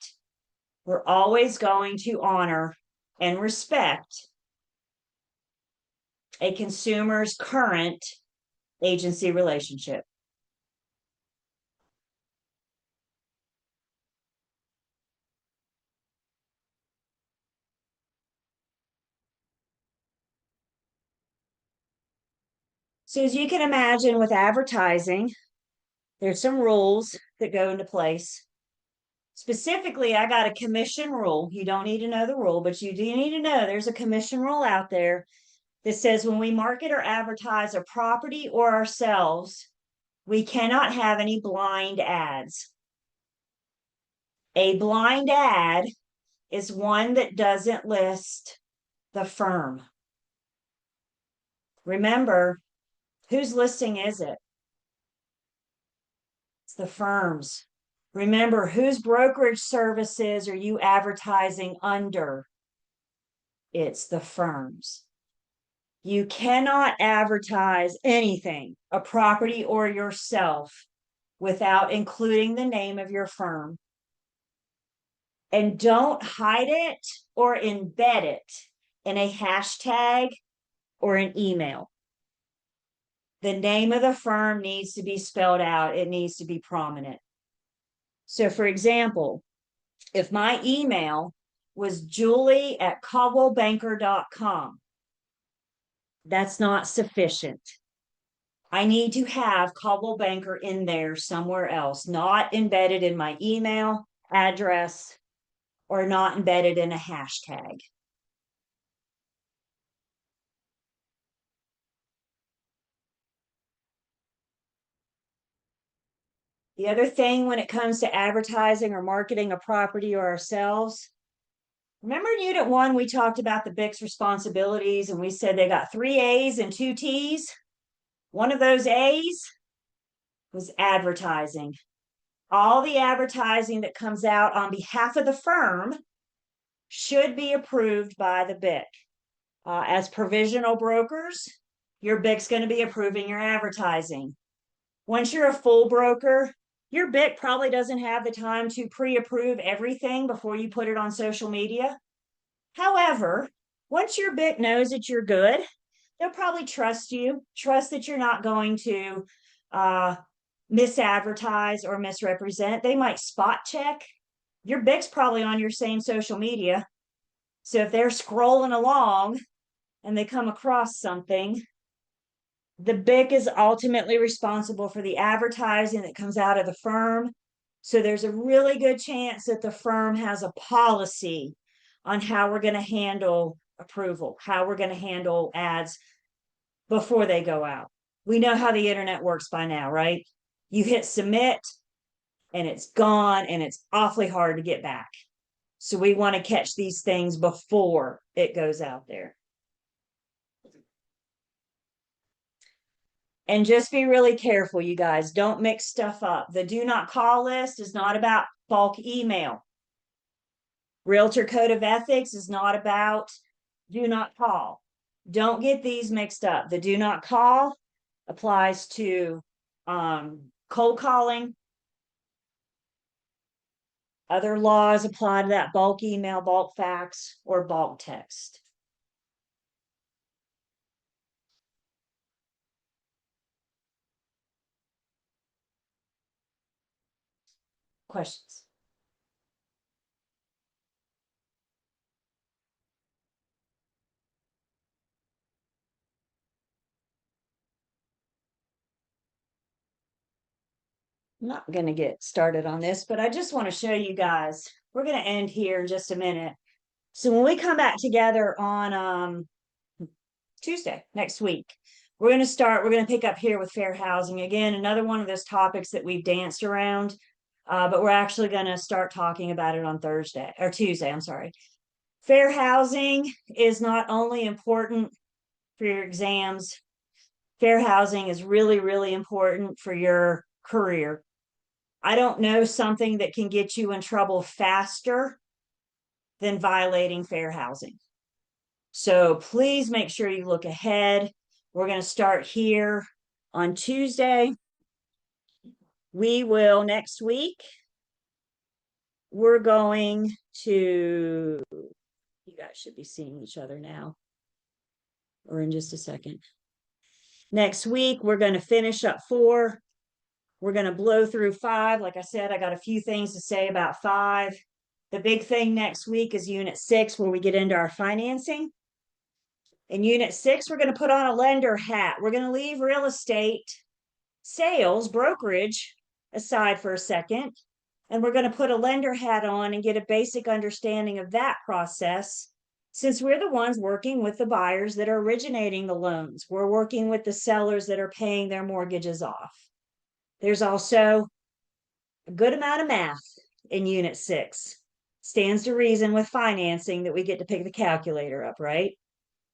We're always going to honor and respect a consumer's current agency relationship. So as you can imagine with advertising, there's some rules that go into place. Specifically, I got a commission rule. You don't need to know the rule, but you do need to know there's a commission rule out there that says when we market or advertise a property or ourselves, we cannot have any blind ads. A blind ad is one that doesn't list the firm. Remember, whose listing is it? It's the firm's. Remember, whose brokerage services are you advertising under? It's the firm's. You cannot advertise anything, a property or yourself, without including the name of your firm. And don't hide it or embed it in a hashtag or an email. The name of the firm needs to be spelled out. It needs to be prominent. So for example, if my email was julie@caldwellbanker.com, that's not sufficient. I need to have Caldwell Banker in there somewhere else, not embedded in my email address or not embedded in a hashtag. The other thing when it comes to advertising or marketing a property or ourselves, remember in Unit 1, we talked about the BIC's responsibilities and we said they got 3 A's and 2 T's. One of those A's was advertising. All the advertising that comes out on behalf of the firm should be approved by the BIC. As provisional brokers, your BIC's going to be approving your advertising. Once you're a full broker, your BIC probably doesn't have the time to pre-approve everything before you put it on social media. However, once your BIC knows that you're good, they'll probably trust you, trust that you're not going to misadvertise or misrepresent. They might spot check. Your BIC's probably on your same social media. So if they're scrolling along and they come across something, the BIC is ultimately responsible for the advertising that comes out of the firm. So there's a really good chance that the firm has a policy on how we're going to handle approval, how we're going to handle ads before they go out. We know how the internet works by now, right? You hit submit and it's gone and it's awfully hard to get back. So we want to catch these things before it goes out there. And just be really careful, you guys. Don't mix stuff up. The do not call list is not about bulk email. Realtor Code of Ethics is not about do not call. Don't get these mixed up. The do not call applies to cold calling. Other laws apply to that bulk email, bulk fax, or bulk text. Questions? I'm not going to get started on this, but I just want to show you guys. We're going to end here in just a minute. So when we come back together on Tuesday next week, we're going to pick up here with fair housing. Again, another one of those topics that we've danced around, but we're actually going to start talking about it on Tuesday, I'm sorry. Fair housing is not only important for your exams, fair housing is really, really important for your career. I don't know something that can get you in trouble faster than violating fair housing. So please make sure you look ahead. We're going to start here on Tuesday. We will next week. We're going to, you guys should be seeing each other now or in just a second. Next week, we're going to finish up 4. We're going to blow through 5. Like I said, I got a few things to say about 5. The big thing next week is Unit 6, where we get into our financing. In Unit 6, we're going to put on a lender hat. We're going to leave real estate sales, brokerage aside for a second. And we're going to put a lender hat on and get a basic understanding of that process. Since we're the ones working with the buyers that are originating the loans, we're working with the sellers that are paying their mortgages off. There's also a good amount of math in Unit 6. Stands to reason with financing that we get to pick the calculator up, right?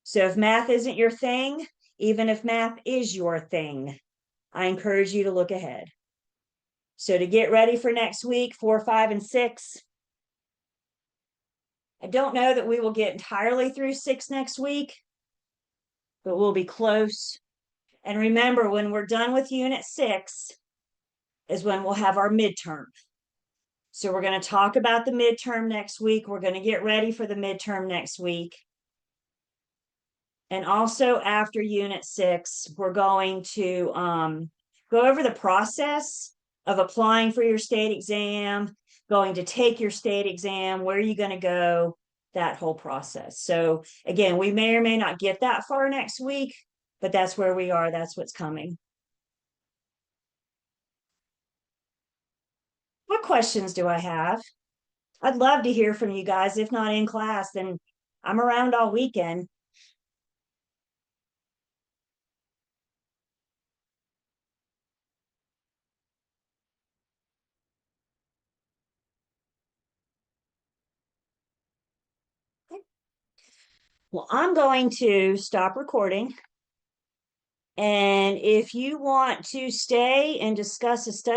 So if math isn't your thing, even if math is your thing, I encourage you to look ahead. So to get ready for next week, 4, 5, and 6. I don't know that we will get entirely through 6 next week, but we'll be close. And remember, when we're done with Unit 6 is when we'll have our midterm. So we're going to talk about the midterm next week. We're going to get ready for the midterm next week. And also after Unit 6, we're going to go over the process of applying for your state exam, going to take your state exam, where are you going to go, that whole process. So again, we may or may not get that far next week, but that's where we are. That's what's coming. What questions do I have? I'd love to hear from you guys. If not in class, then I'm around all weekend. Well, I'm going to stop recording. And if you want to stay and discuss a study